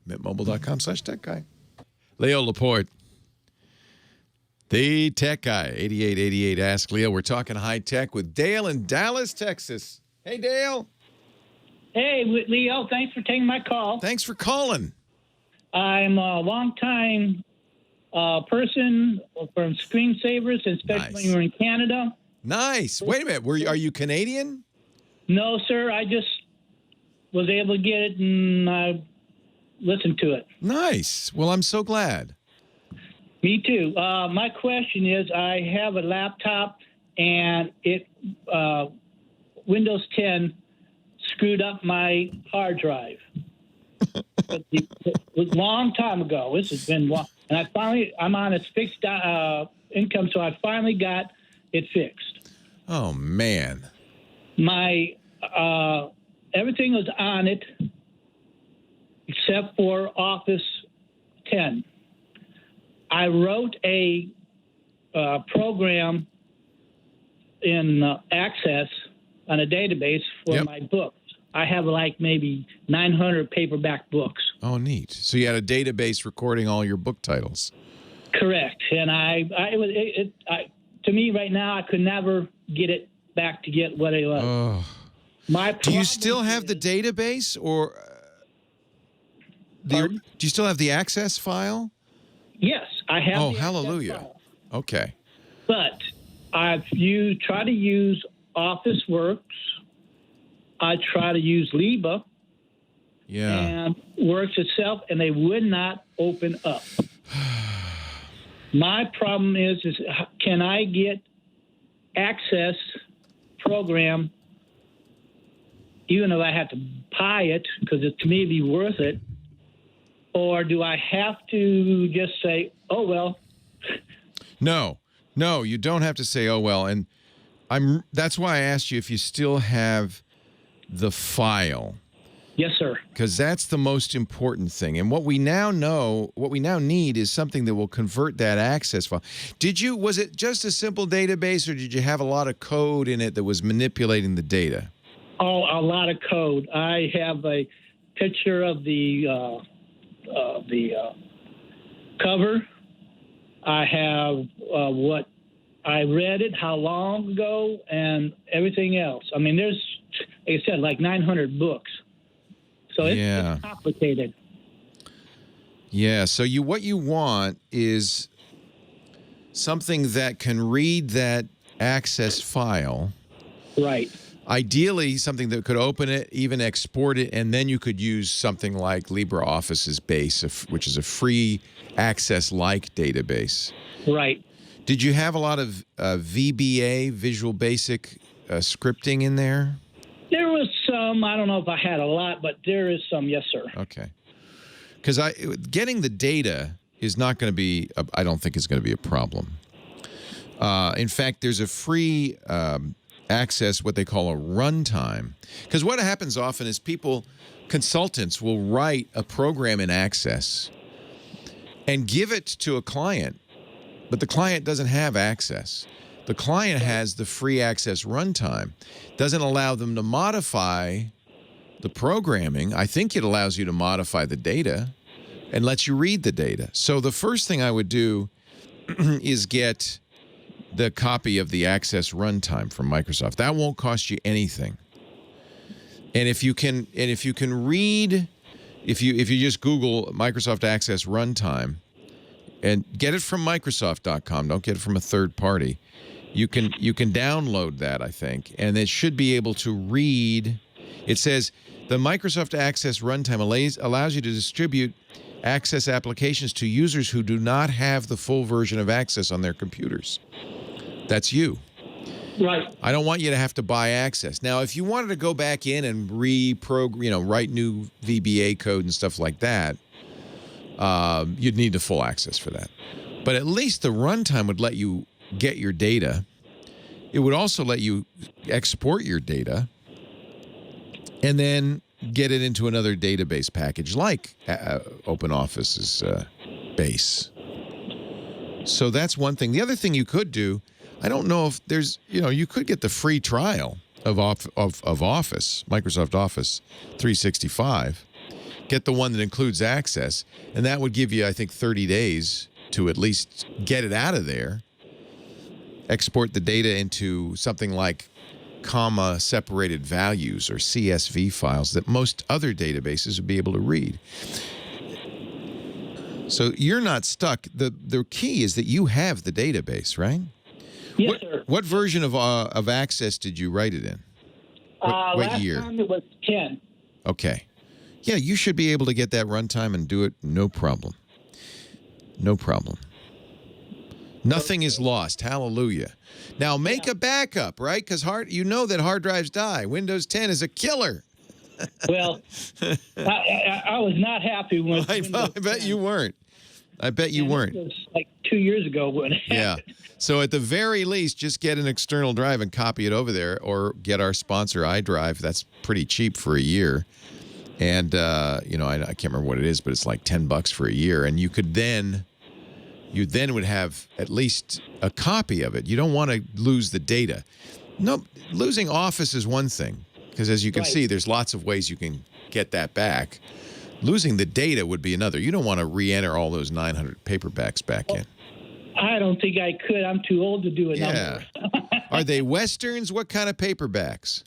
mintmobile.com/techguy. Leo Laporte, the tech guy, 8888 Ask Leo. We're talking high tech with Dale in Dallas, Texas. Hey, Dale. Hey, Leo. Thanks for taking my call. Thanks for calling. I'm a long-time person from Screensavers, especially when you're in Canada. Nice. Wait a minute. Are you Canadian? No, sir. I just was able to get it and I listened to it. Nice. Well, I'm so glad. Me too. My question is, I have a laptop and it Windows 10 screwed up my hard drive. It was a long time ago. This has been long. And I'm on a fixed income, so I finally got it fixed. Oh, man. My everything was on it except for Office 10. I wrote a program in Access on a database for my books. I have like maybe 900 paperback books. Oh, neat. So you had a database recording all your book titles. Correct. And to me right now, I could never get it back to get what I was. Oh. Do you still have the database or do you still have the Access file? Yes, I have. Oh, hallelujah. File. Okay. But you try to use Office Works. I try to use Libre and Works itself, and they would not open up. My problem is can I get Access program, even if I have to buy it, because to me it'd be worth it, or do I have to just say, oh, well? No, you don't have to say, oh, well. And that's why I asked you if you still have the file. Yes, sir. Because that's the most important thing. And what we now need is something that will convert that Access file. Was it just a simple database, or did you have a lot of code in it that was manipulating the data? Oh, a lot of code. I have a picture of the cover. I have what I read it, how long ago, and everything else. I mean, there's, like I said, like 900 books. So it's complicated. Yeah, so what you want is something that can read that Access file. Right. Ideally, something that could open it, even export it, and then you could use something like LibreOffice's base, which is a free Access-like database. Right. Did you have a lot of VBA, Visual Basic scripting in there? There was some. I don't know if I had a lot, but there is some. Yes, sir. Okay. Because getting the data is not going to be, I don't think it's going to be a problem. In fact, there's a free Access, what they call a runtime. Because what happens often is consultants will write a program in Access and give it to a client, but the client doesn't have Access. The client has the free Access runtime. Doesn't allow them to modify the programming. I think it allows you to modify the data and lets you read the data. So the first thing I would do is get the copy of the Access runtime from Microsoft. That won't cost you anything. And if you can read, if you just Google Microsoft Access runtime and get it from Microsoft.com, don't get it from a third party. You can download that, I think, and it should be able to read. It says the Microsoft Access runtime allows you to distribute Access applications to users who do not have the full version of Access on their computers. That's you. Right. I don't want you to have to buy Access. Now, if you wanted to go back in and write new VBA code and stuff like that, you'd need the full Access for that. But at least the runtime would let you get your data. It would also let you export your data and then get it into another database package like OpenOffice's base. So that's one thing. The other thing you could do, I don't know if there's, you could get the free trial of Office, Microsoft Office 365, get the one that includes Access, and that would give you, I think, 30 days to at least get it out of there. Export the data into something like comma-separated values or CSV files that most other databases would be able to read. So you're not stuck. The key is that you have the database, right? Yes, sir. What version of Access did you write it in? What last year? time it was 10. Okay. Yeah, you should be able to get that runtime and do it no problem. No problem. Nothing is lost. Hallelujah. Now make a backup, right? Because you know that hard drives die. Windows 10 is a killer. Well, I was not happy when I bet you weren't. I bet you weren't. It was like 2 years ago when it happened. So at the very least, just get an external drive and copy it over there, or get our sponsor iDrive. That's pretty cheap for a year. And, I can't remember what it is, but it's like $10 for a year. And you then would have at least a copy of it. You don't want to lose the data. No, losing Office is one thing, because as you can see, there's lots of ways you can get that back. Losing the data would be another. You don't want to re-enter all those 900 paperbacks back in. I don't think I could. I'm too old to do it. Yeah. Are they Westerns? What kind of paperbacks?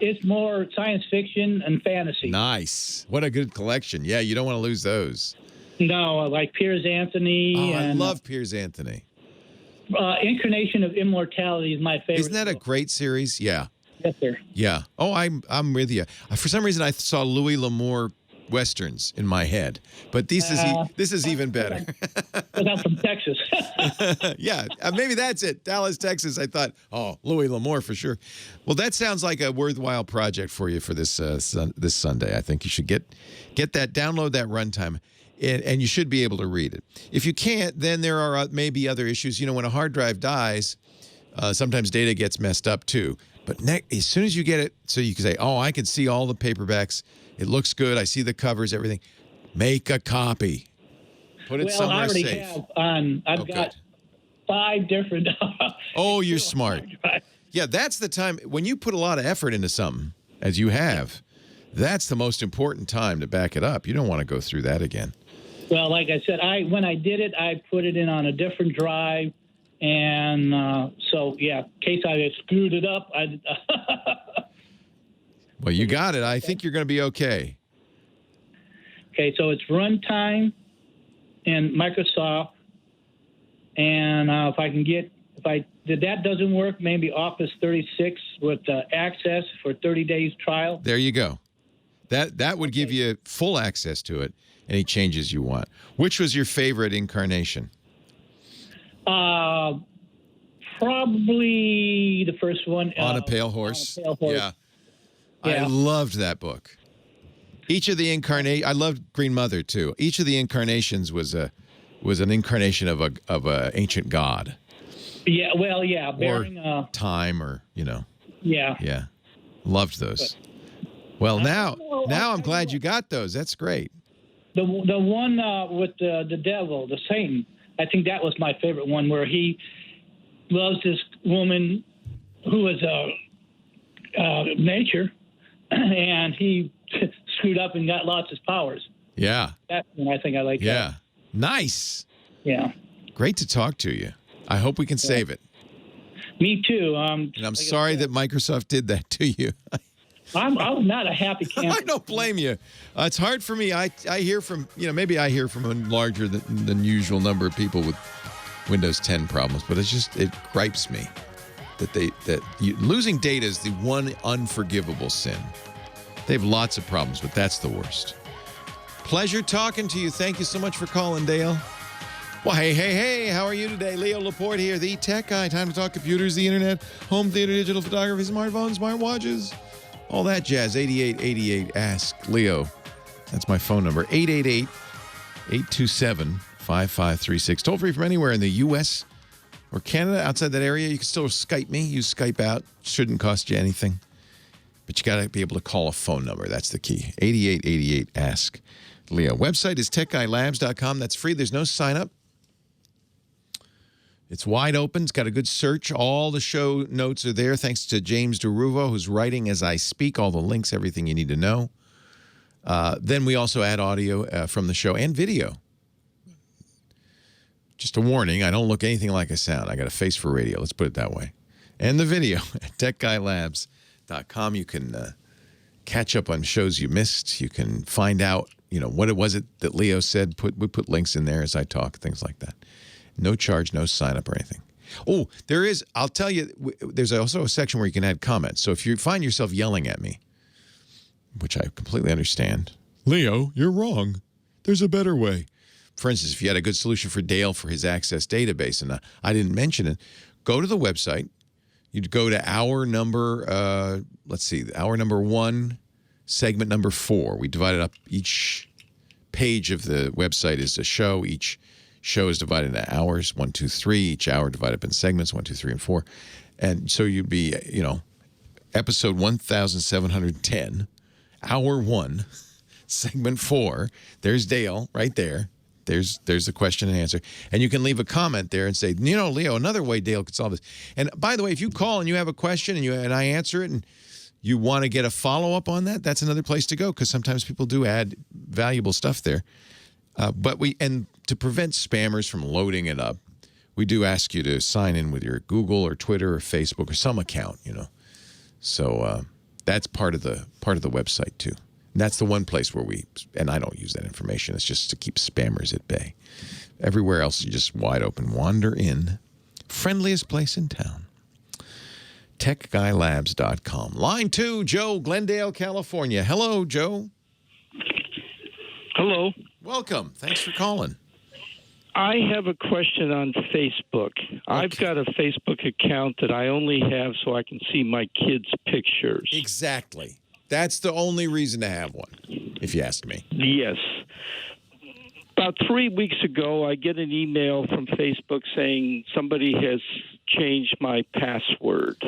It's more science fiction and fantasy. Nice. What a good collection. Yeah, you don't want to lose those. No, like Piers Anthony. Oh, I and, love Piers Anthony. Incarnation of Immortality is my favorite. Isn't that a great series? Yeah. Yes, sir. Yeah. Oh, I'm with you. For some reason, I saw Louis L'Amour Westerns in my head, but this is even better. I'm from Texas. Yeah, maybe that's it. Dallas, Texas. I thought, Louis L'Amour for sure. Well, that sounds like a worthwhile project for you for this this Sunday. I think you should get that, download that runtime, and you should be able to read it. If you can't, then there are maybe other issues. When a hard drive dies, sometimes data gets messed up too. But as soon as you get it, so you can say, I can see all the paperbacks. It looks good. I see the covers, everything. Make a copy. Put it somewhere safe. I've got 5 different. You're smart. Yeah, that's the time when you put a lot of effort into something, as you have. That's the most important time to back it up. You don't want to go through that again. Well, like I said, when I did it, I put it in on a different drive. And in case I screwed it up, Well, you got it. I think you're going to be okay. Okay, so it's runtime and Microsoft. And if that doesn't work, maybe Office 36 with access for 30 days trial. There you go. That would give you full access to it, any changes you want. Which was your favorite incarnation? Probably the first one. On a Pale Horse. On a Pale Horse. Yeah. I loved that book. Each of the I loved Green Mother too. Each of the incarnations was an incarnation of a ancient god. Yeah. Well, yeah. Or time, or Yeah. Yeah. Loved those. Well, now I'm glad you got those. That's great. The one with the devil, the Satan. I think that was my favorite one, where he loves this woman who is nature, and he screwed up and got lots of powers. Yeah. That one, I think I like. Yeah. Nice. Yeah. Great to talk to you. I hope we can save it. Me too. And I'm sorry that Microsoft did that to you. I'm not a happy camper. I don't blame you. It's hard for me. I hear from, maybe I hear from a larger than usual number of people with Windows 10 problems, but it gripes me that losing data is the one unforgivable sin. They have lots of problems, but that's the worst. Pleasure talking to you. Thank you so much for calling, Dale. Well, hey, how are you today? Leo Laporte here, the tech guy. Time to talk computers, the internet, home theater, digital photography, smartphones, smartwatches, all that jazz. 8888 Ask Leo. That's my phone number. 888-827-5536. Toll free from anywhere in the U.S. or Canada. Outside that area, you can still Skype me. Use Skype out. Shouldn't cost you anything. But you got to be able to call a phone number. That's the key. 8888 Ask Leo. Website is techguylabs.com. That's free. There's no sign up. It's wide open. It's got a good search. All the show notes are there. Thanks to James DeRuvo, who's writing as I speak. All the links, everything you need to know. Then we also add audio from the show and video. Just a warning, I don't look anything like I sound. I got a face for radio. Let's put it that way. And the video at techguylabs.com. You can catch up on shows you missed. You can find out what was it that Leo said? We put links in there as I talk, things like that. No charge, no sign up or anything. Oh, there is. I'll tell you, there's also a section where you can add comments. So if you find yourself yelling at me, which I completely understand, Leo, you're wrong. There's a better way. For instance, if you had a good solution for Dale for his Access database, and I didn't mention it, go to the website. You'd go to hour number, hour number 1, segment number 4. We divided up each page of the website is a show. Each show is divided into hours, 1, 2, 3. Each hour divided up in segments, 1, 2, 3, and 4. And so you'd be, episode 1710, hour 1, segment 4. There's Dale right there. There's the question and answer. And you can leave a comment there and say, Leo, another way Dale could solve this. And by the way, if you call and you have a question and I answer it and you want to get a follow-up on that, that's another place to go because sometimes people do add valuable stuff there. But to prevent spammers from loading it up, we do ask you to sign in with your Google or Twitter or Facebook or some account, So that's part of the website too. And that's the one place where and I don't use that information. It's just to keep spammers at bay. Everywhere else, you just wide open. Wander in. Friendliest place in town. TechGuyLabs.com. Line 2, Joe, Glendale, California. Hello, Joe. Hello. Welcome. Thanks for calling. I have a question on Facebook. Okay. I've got a Facebook account that I only have so I can see my kids' pictures. Exactly. That's the only reason to have one, if you ask me. Yes. About 3 weeks ago, I get an email from Facebook saying somebody has changed my password.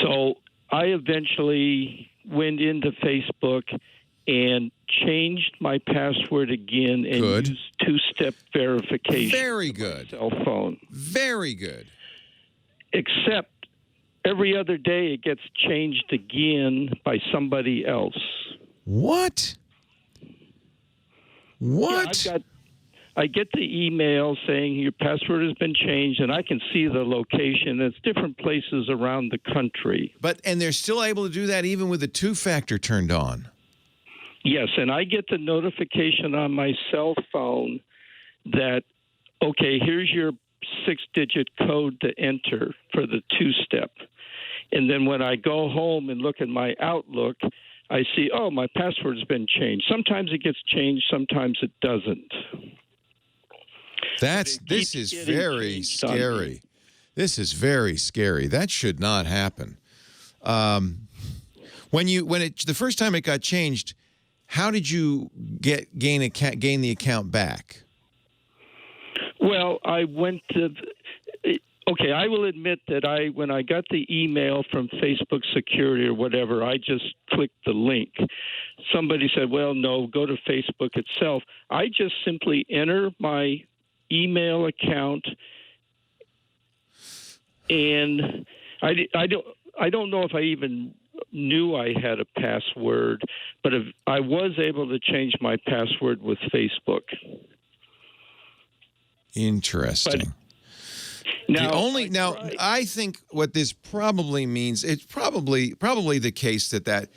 So I eventually went into Facebook and changed my password again and used two-step verification. Very good. Cell phone. Very good. Except every other day it gets changed again by somebody else. What? What? Yeah, I get the email saying your password has been changed, and I can see the location. It's different places around the country. And they're still able to do that even with the two-factor turned on? Yes, and I get the notification on my cell phone that, okay, here's your 6-digit code to enter for the two-step. And then when I go home and look at my Outlook, I see, my password's been changed. Sometimes it gets changed, sometimes it doesn't. This is very scary. This is very scary. That should not happen. The first time it got changed, how did you gain the account back? Well, I went to. Okay, I will admit that when I got the email from Facebook Security or whatever, I just clicked the link. Somebody said, "Well, no, go to Facebook itself." I just simply enter my email account, and I don't know if I even knew I had a password, but I was able to change my password with Facebook. Interesting. I think what this probably means, it's probably the case that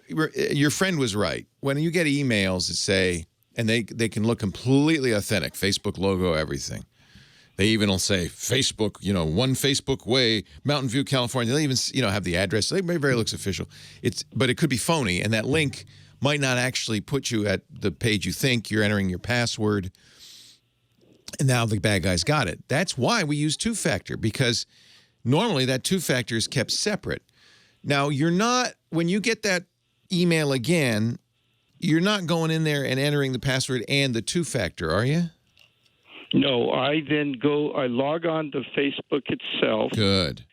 your friend was right. When you get emails that say, and they can look completely authentic, Facebook logo, everything. They even will say Facebook, One Facebook Way, Mountain View, California. They even, have the address. It very looks official. But it could be phony, and that link might not actually put you at the page you think. You're entering your password, and now the bad guys got it. That's why we use two-factor, because normally that two-factor is kept separate. Now, when you get that email again, you're not going in there and entering the password and the two-factor, are you? No, I log on to Facebook itself. Good.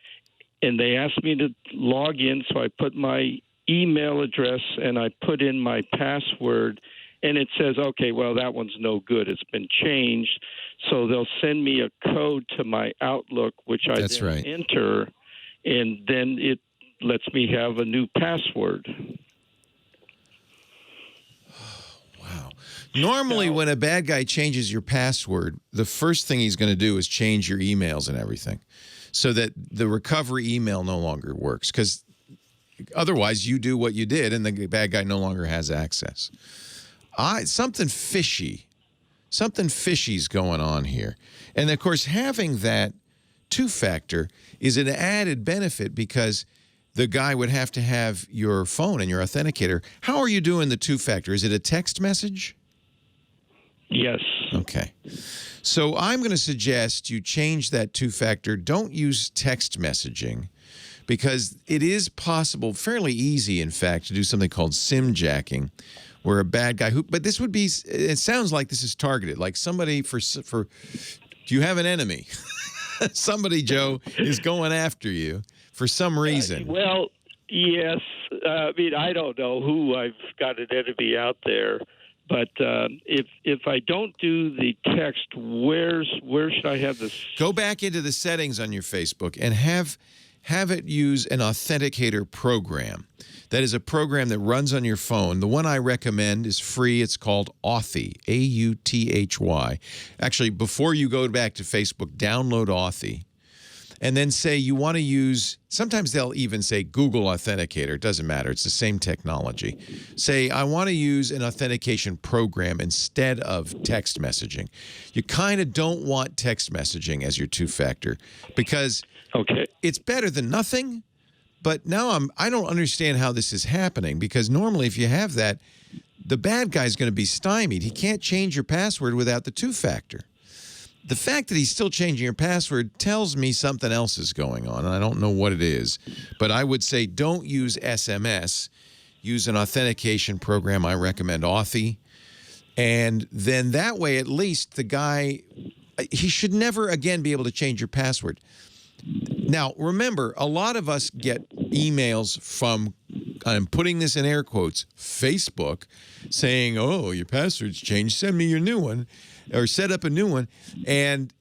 And they asked me to log in, so I put my email address and I put in my password, and it says, okay, well, that one's no good. It's been changed. So they'll send me a code to my Outlook, which I enter, and then it lets me have a new password. Wow. Normally, when a bad guy changes your password, the first thing he's going to do is change your emails and everything so that the recovery email no longer works, because otherwise you do what you did and the bad guy no longer has access. something fishy. Something fishy's going on here. And, of course, having that two-factor is an added benefit because the guy would have to have your phone and your authenticator. How are you doing the two-factor? Is it a text message? Yes. Okay. So I'm going to suggest you change that two-factor. Don't use text messaging because it is possible, fairly easy, in fact, to do something called SIM jacking, where a bad guy but this would be, it sounds like this is targeted, like somebody do you have an enemy? Somebody, Joe, is going after you for some reason. Well, yes. I mean, I don't know who I've got an enemy out there, but if I don't do the text, where should I have this? Go back into the settings on your Facebook and have it use an authenticator program. That is a program that runs on your phone. The one I recommend is free. It's called Authy, A-U-T-H-Y. Actually, before you go back to Facebook, download Authy. And then say you want to use, sometimes they'll even say Google Authenticator. It doesn't matter. It's the same technology. Say, I want to use an authentication program instead of text messaging. You kind of don't want text messaging as your two-factor because it's better than nothing. But now I don't understand how this is happening because normally if you have that, the bad guy's going to be stymied. He can't change your password without the two-factor. The fact that he's still changing your password tells me something else is going on, and I don't know what it is. But I would say don't use SMS. Use an authentication program. I recommend Authy. And then that way, at least, the guy, he should never again be able to change your password. Now, remember, a lot of us get emails from, I'm putting this in air quotes, Facebook, saying, oh, your password's changed, send me your new one, or set up a new one, and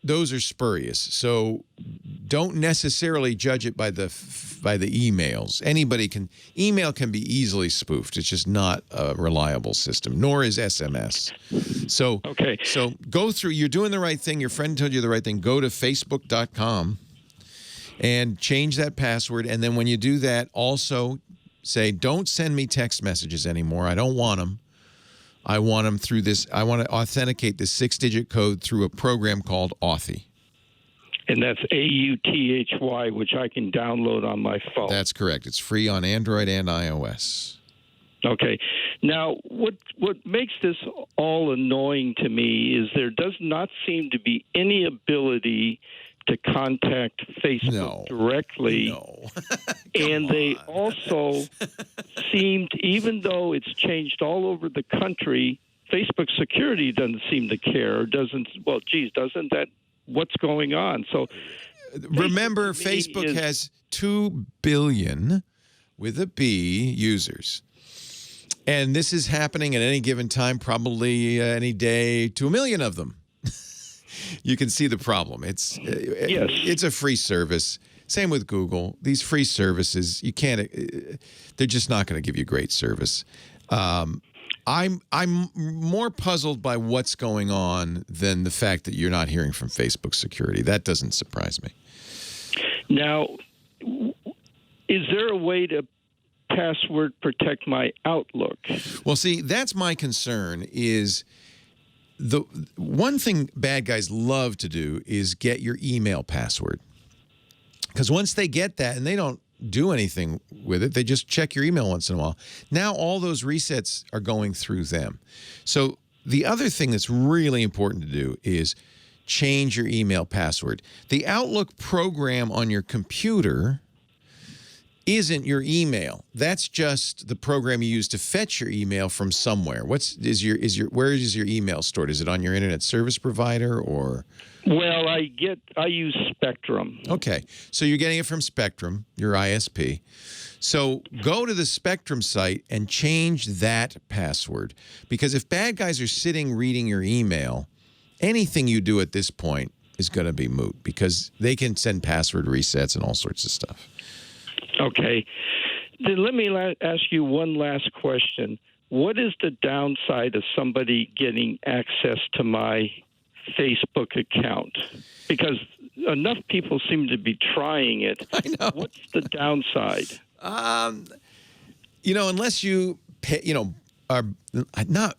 those are spurious. So don't necessarily judge it by the emails. Email can be easily spoofed. It's just not a reliable system, nor is SMS. So go through, you're doing the right thing. Your friend told you the right thing. Go to facebook.com and change that password. And then when you do that, also say, don't send me text messages anymore. I don't want them. I want them through this. I want to authenticate this 6-digit code through a program called Authy. And that's A-U-T-H-Y, which I can download on my phone. That's correct. It's free on Android and iOS. Okay. Now, what makes this all annoying to me is there does not seem to be any ability to contact Facebook directly. No. And they also seemed, even though it's changed all over the country, Facebook security doesn't seem to care. Doesn't that, what's going on? So remember, Facebook has 2 billion with a B users. And this is happening at any given time, probably any day, to 1 million of them. You can see the problem. It's a free service. Same with Google. These free services, you can't. They're just not going to give you great service. I'm more puzzled by what's going on than the fact that you're not hearing from Facebook security. That doesn't surprise me. Now, is there a way to password protect my Outlook? Well, see, that's my concern is the one thing bad guys love to do is get your email password. Because once they get that and they don't do anything with it, they just check your email once in a while. Now all those resets are going through them. So the other thing that's really important to do is change your email password. The Outlook program on your computer isn't your email. That's just the program you use to fetch your email from somewhere. Where is your email stored? Is it on your internet service provider or? Well, I use Spectrum. Okay. So you're getting it from Spectrum, your ISP. So go to the Spectrum site and change that password. Because if bad guys are sitting reading your email, anything you do at this point is going to be moot because they can send password resets and all sorts of stuff. Okay. Then let me ask you one last question. What is the downside of somebody getting access to my Facebook account? Because enough people seem to be trying it. I know. What's the downside? Unless you pay, are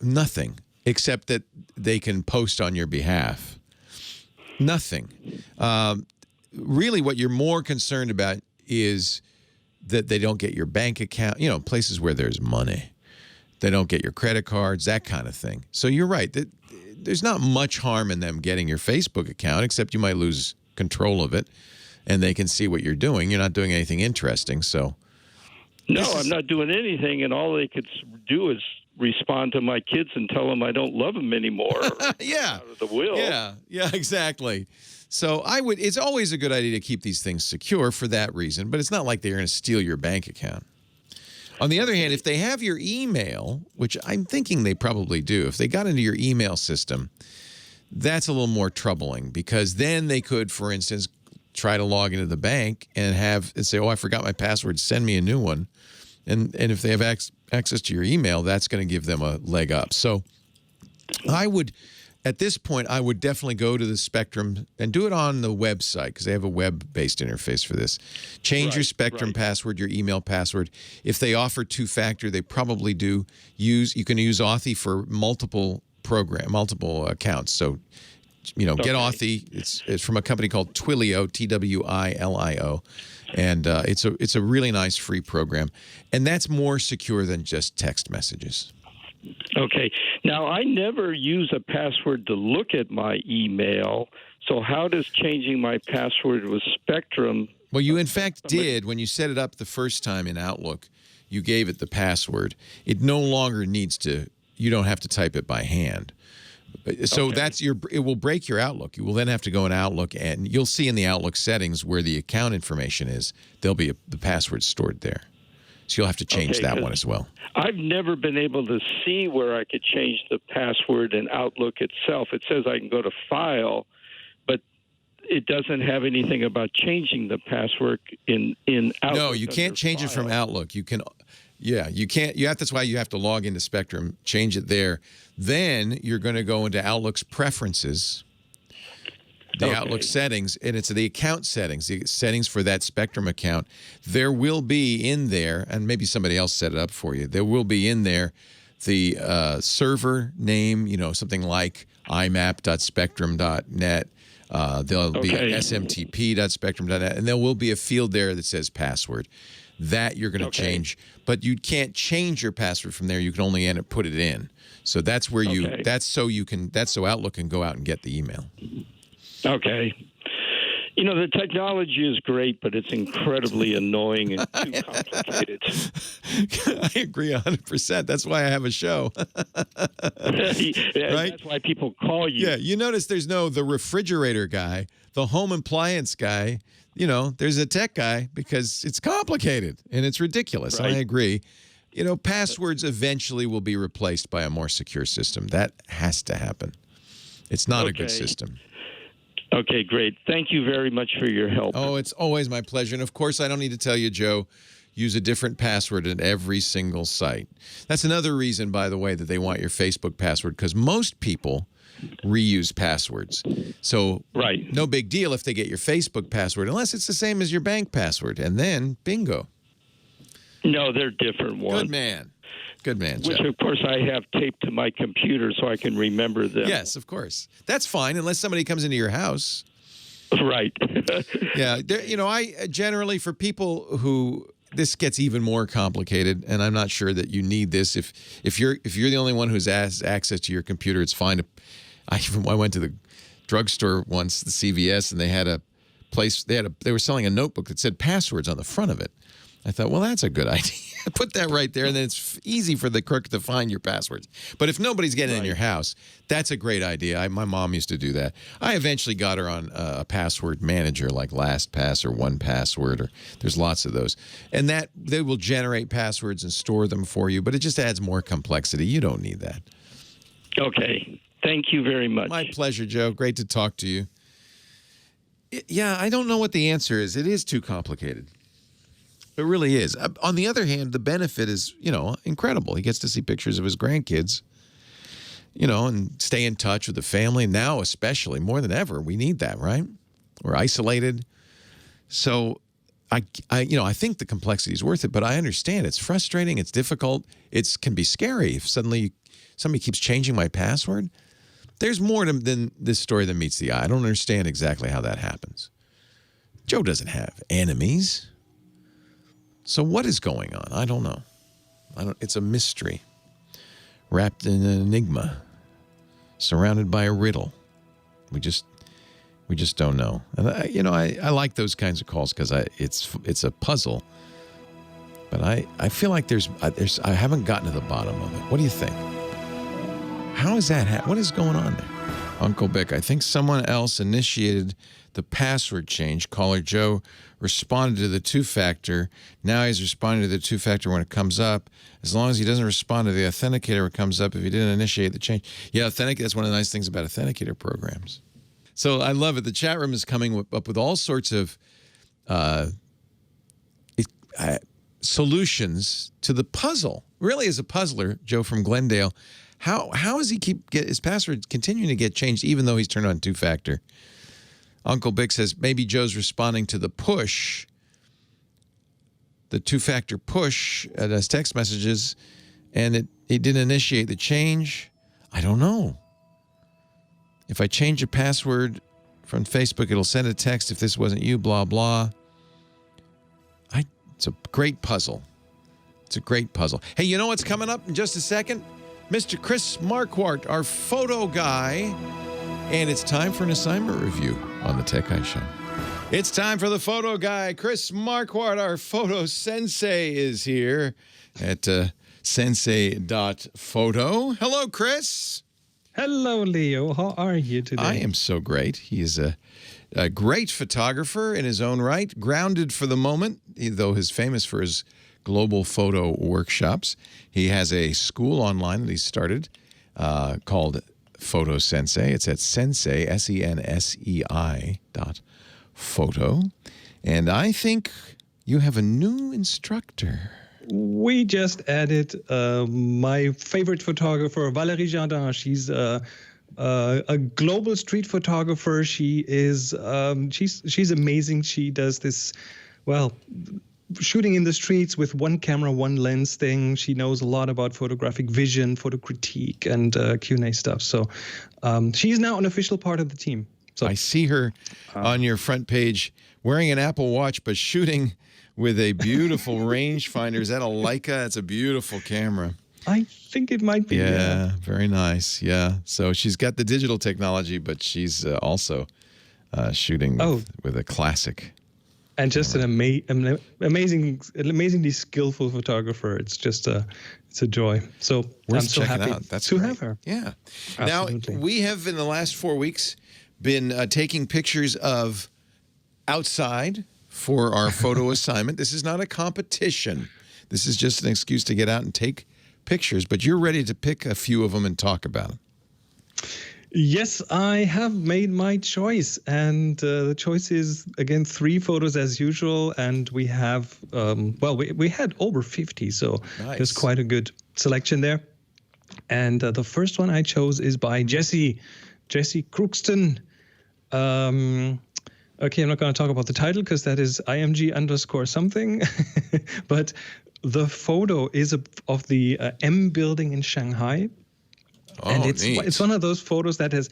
nothing except that they can post on your behalf. Nothing. Really, what you're more concerned about is that they don't get your bank account, places where there's money. They don't get your credit cards, that kind of thing. So you're right. There's not much harm in them getting your Facebook account, except you might lose control of it, and they can see what you're doing. You're not doing anything interesting, so. No, I'm not doing anything, and all they could do is respond to my kids and tell them I don't love them anymore. Yeah. Out of the will. Yeah, exactly. So it's always a good idea to keep these things secure for that reason, but it's not like they're going to steal your bank account. On the other hand, if they have your email, which I'm thinking they probably do, if they got into your email system, that's a little more troubling, because then they could, for instance, try to log into the bank and say, oh, I forgot my password, send me a new one. And if they have access to your email, that's going to give them a leg up. So at this point, I would definitely go to the Spectrum and do it on the website, because they have a web-based interface for this. Change your Spectrum password, your email password. If they offer two-factor, they probably do. You can use Authy for multiple accounts. So, get Authy. It's from a company called Twilio, Twilio, and it's a really nice free program, and that's more secure than just text messages. Okay. Now, I never use a password to look at my email, so how does changing my password with Spectrum... Well, you in fact did when you set it up the first time in Outlook. You gave it the password. It no longer needs to... You don't have to type it by hand. So it will break your Outlook. You will then have to go in Outlook, and you'll see in the Outlook settings where the account information is, there'll be the password stored there. So you'll have to change that one as well. I've never been able to see where I could change the password in Outlook itself. It says I can go to File, but it doesn't have anything about changing the password in Outlook. No, you can't change it from Outlook. You can... Yeah, you can't. That's why you have to log into Spectrum, change it there. Then you're going to go into Outlook's preferences, the Outlook settings, and it's the account settings, the settings for that Spectrum account. There will be in there, and maybe somebody else set it up for you, there will be in there the server name, something like imap.spectrum.net. There'll be smtp.spectrum.net, and there will be a field there that says password. That you're going to change, but you can't change your password from there. You can only put it in. So that's where that's so Outlook can go out and get the email. Okay. The technology is great, but it's incredibly annoying and too complicated. I agree 100%. That's why I have a show. Right? That's why people call you. Yeah, you notice there's the refrigerator guy, the home appliance guy. There's a tech guy, because it's complicated and it's ridiculous. Right. I agree. Passwords eventually will be replaced by a more secure system. That has to happen. It's not a good system. Okay, great. Thank you very much for your help. Oh, it's always my pleasure. And, of course, I don't need to tell you, Joe, use a different password at every single site. That's another reason, by the way, that they want your Facebook password, because most people reuse passwords. So no big deal if they get your Facebook password, unless it's the same as your bank password. And then, bingo. No, they're different ones. Good man, Which, Joe. of course, I have taped to my computer so I can remember them. Yes, of course. That's fine, unless somebody comes into your house. Right. Yeah. I generally, for people who... This gets even more complicated, and I'm not sure that you need this. If you're the only one who has access to your computer, it's fine. I went to the drugstore once, the CVS, and they had a place. They were selling a notebook that said passwords on the front of it. I thought, well, that's a good idea. Put that right there, and then it's easy for the crook to find your passwords. But if nobody's getting in your house, that's a great idea. My mom used to do that. I eventually got her on a password manager like LastPass or 1Password, or there's lots of those. And that they will generate passwords and store them for you, but it just adds more complexity. You don't need that. Okay. Thank you very much. My pleasure, Joe. Great to talk to you. Yeah, I don't know what the answer is. It is too complicated. It really is. On the other hand, the benefit is, incredible. He gets to see pictures of his grandkids, and stay in touch with the family. Now, especially, more than ever, we need that, right? We're isolated. So I think the complexity is worth it, but I understand it's frustrating, it's difficult, it can be scary if suddenly somebody keeps changing my password. There's more than this story that meets the eye. I don't understand exactly how that happens. Joe doesn't have enemies. So what is going on? I don't know. It's a mystery wrapped in an enigma, surrounded by a riddle. We just don't know. And I like those kinds of calls because it's a puzzle. But I feel like I haven't gotten to the bottom of it. What do you think? How is that? What is going on there? Uncle Bick, I think someone else initiated the password change. Caller Joe responded to the two-factor. Now he's responding to the two-factor when it comes up. As long as he doesn't respond to the authenticator when it comes up, if he didn't initiate the change. Yeah, that's one of the nice things about authenticator programs. So I love it. The chat room is coming up with all sorts of solutions to the puzzle. Really, as a puzzler, Joe from Glendale, how does he get his password continuing to get changed even though he's turned on two-factor? Uncle Bick says maybe Joe's responding to the push, the two-factor push at his text messages, and he didn't initiate the change. I don't know. If I change a password from Facebook, it'll send a text if this wasn't you, blah, blah. It's a great puzzle. It's a great puzzle. Hey, you know what's coming up in just a second? Mr. Chris Marquardt, our photo guy. And it's time for an assignment review on the Tech Guy Show. It's time for the photo guy. Chris Marquardt, our photo sensei, is here at sensei.photo. Hello, Chris. Hello, Leo. How are you today? I am so great. He is a great photographer in his own right, grounded for the moment, though he's famous for his global photo workshops. He has a school online that he started called Photo Sensei. It's at sensei, SENSEI.photo. And I think you have a new instructor. We just added my favorite photographer, Valérie Jardin. She's a global street photographer. She is she's amazing. She does this, shooting in the streets with one camera, one lens thing. She knows a lot about photographic vision, photo critique, and Q&A stuff. So she's now an official part of the team. So I see her on your front page wearing an Apple Watch, but shooting with a beautiful rangefinder. Is that a Leica? It's a beautiful camera. I think it might be. Yeah, very nice. Yeah. So she's got the digital technology, but she's also shooting with a classic. And just an amazingly skillful photographer. It's just it's a joy. So I'm so happy to have her. Yeah. Absolutely. Now, we have in the last 4 weeks been taking pictures of outside for our photo assignment. This is not a competition. This is just an excuse to get out and take pictures. But you're ready to pick a few of them and talk about them. Yes, I have made my choice, and the choice is, again, 3 photos as usual, and we have, we had over 50, so there's quite a good selection there. And the first one I chose is by Jesse Crookston. Okay, I'm not going to talk about the title because that is IMG_something, but the photo is of the M building in Shanghai. And it's one of those photos that has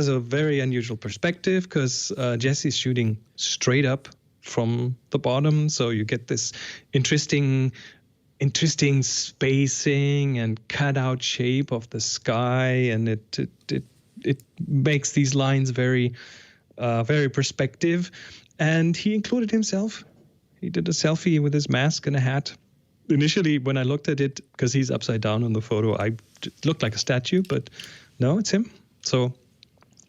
a very unusual perspective because Jesse's shooting straight up from the bottom, so you get this interesting spacing and cutout shape of the sky, and it makes these lines very perspective. And he included himself. He did a selfie with his mask and a hat. Initially, when I looked at it, because he's upside down in the photo, it looked like a statue, but no, it's him. So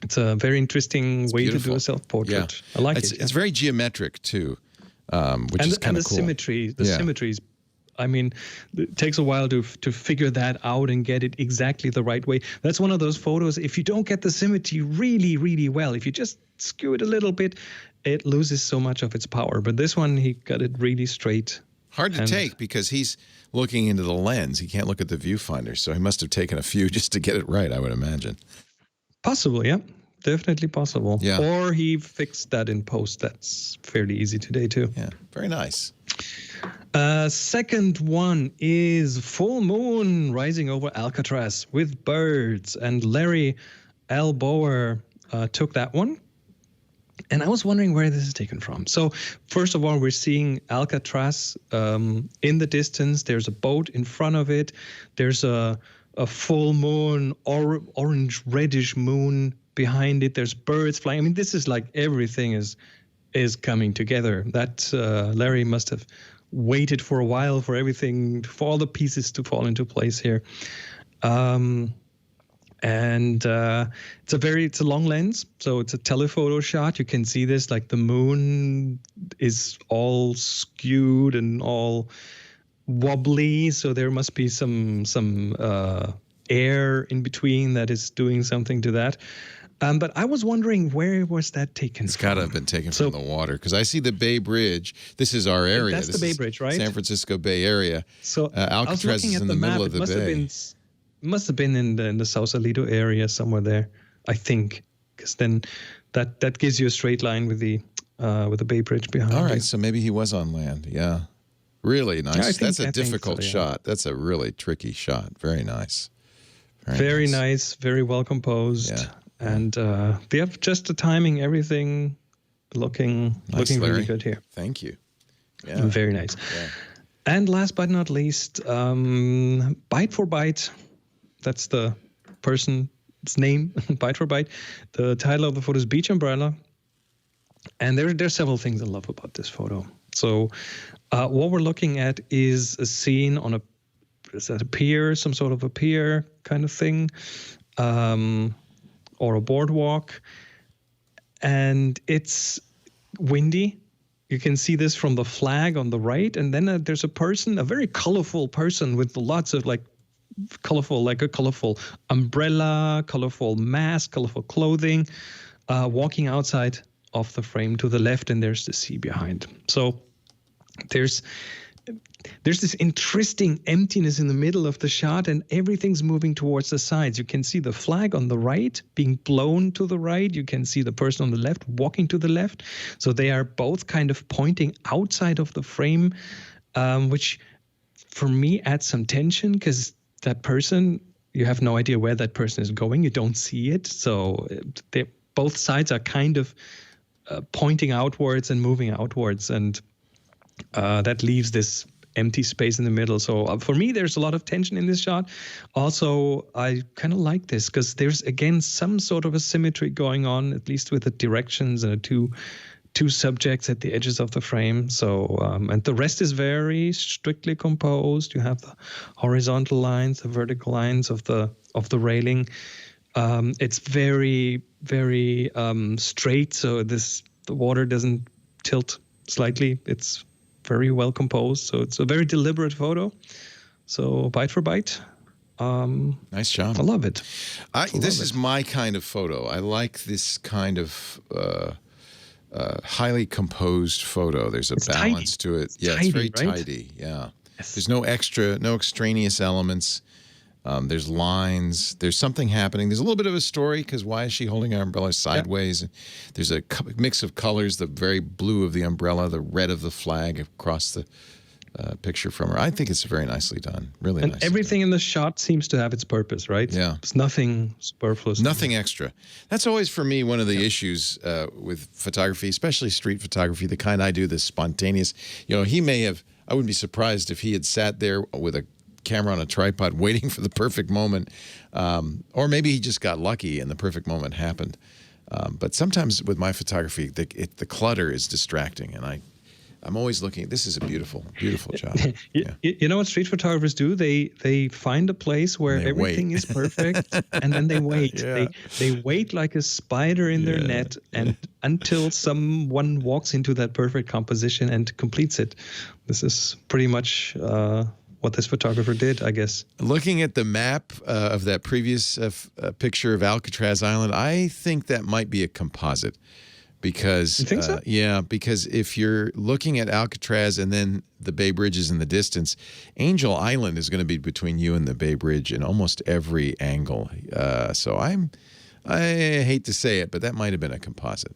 it's a very interesting way to do a self-portrait. Yeah. I like it. It's very geometric, too, which is kind of cool. Symmetry, the symmetries, I mean, it takes a while to figure that out and get it exactly the right way. That's one of those photos, if you don't get the symmetry really, really well, if you just skew it a little bit, it loses so much of its power. But this one, he got it really straight. Hard to take because he's looking into the lens. He can't look at the viewfinder, so he must have taken a few just to get it right, I would imagine. Possibly, yeah. definitely possible. Yeah. Or he fixed that in post. That's fairly easy today too. Yeah, very nice. Second one is full moon rising over Alcatraz with birds, and Larry L. Bower took that one. And I was wondering where this is taken from. So first of all, we're seeing Alcatraz in the distance. There's a boat in front of it. There's a full moon, orange reddish moon behind it. There's birds flying. I mean, this is like everything is coming together. That Larry must have waited for a while for everything, for all the pieces to fall into place here. And it's a long lens, so it's a telephoto shot. You can see this, like the moon is all skewed and all wobbly, so there must be some air in between that is doing something to that. But I was wondering, where was that taken It's from? got to have been taken from the water, because I see the Bay Bridge. This is our area. That's the Bay Bridge, right? San Francisco Bay Area. So Alcatraz is in the middle of the bay. Must have been in the Sausalito area somewhere there, I think, because then that gives you a straight line with the Bay Bridge behind. All right, you. so maybe he was on land. Yeah, really nice. Yeah, That's a difficult so, yeah. shot. That's a really tricky shot. Very nice. Very nice. Very well composed. Yeah. And they have just the timing, everything looking really good here. Thank you. Yeah. Very nice. Yeah. And last but not least, Byte for Byte. That's the person's name, Byte for Byte. The title of the photo is Beach Umbrella. And there's several things I love about this photo. So what we're looking at is a scene on is that a pier, some sort of a pier kind of thing, or a boardwalk. And it's windy. You can see this from the flag on the right. And then there's a person, a very colorful person with lots of a colorful umbrella, colorful mask, colorful clothing, walking outside of the frame to the left, and there's the sea behind. So there's this interesting emptiness in the middle of the shot, and everything's moving towards the sides. You can see the flag on the right being blown to the right. You can see the person on the left walking to the left. So they are both kind of pointing outside of the frame, which for me adds some tension, because that person, you have no idea where that person is going. You don't see it. So both sides are kind of pointing outwards and moving outwards. And that leaves this empty space in the middle. So for me, there's a lot of tension in this shot. Also, I kind of like this because there's, again, some sort of a symmetry going on, at least with the directions and the two subjects at the edges of the frame. So, and the rest is very strictly composed. You have the horizontal lines, the vertical lines of the railing. It's very, very straight. So the water doesn't tilt slightly. It's very well composed. So it's a very deliberate photo. So Byte for Byte. Nice job. I love it. This is my kind of photo. I like this kind of highly composed photo. There's a balance to it. Yeah, it's very tidy. Yeah. Yes. There's no extraneous elements. There's lines. There's something happening. There's a little bit of a story, because why is she holding her umbrella sideways? Yeah. There's a mix of colors, the very blue of the umbrella, the red of the flag across the picture from her. I think it's very nicely done. Really nice. And everything in the shot seems to have its purpose, right? Yeah. There's nothing superfluous. Nothing extra. That's always, for me, one of the issues with photography, especially street photography, the kind I do, the spontaneous. You know, I wouldn't be surprised if he had sat there with a camera on a tripod waiting for the perfect moment, or maybe he just got lucky and the perfect moment happened. But sometimes with my photography, the clutter is distracting, and I'm always looking. This is a beautiful, beautiful job. You know what street photographers do? They find a place where everything is perfect, and then they wait. Yeah. They wait like a spider in their net, and until someone walks into that perfect composition and completes it. This is pretty much what this photographer did, I guess. Looking at the map of that previous picture of Alcatraz Island, I think that might be a composite. Because, you think so? Yeah, because if you're looking at Alcatraz and then the Bay Bridge is in the distance, Angel Island is going to be between you and the Bay Bridge in almost every angle. So I'm I hate to say it, but that might have been a composite.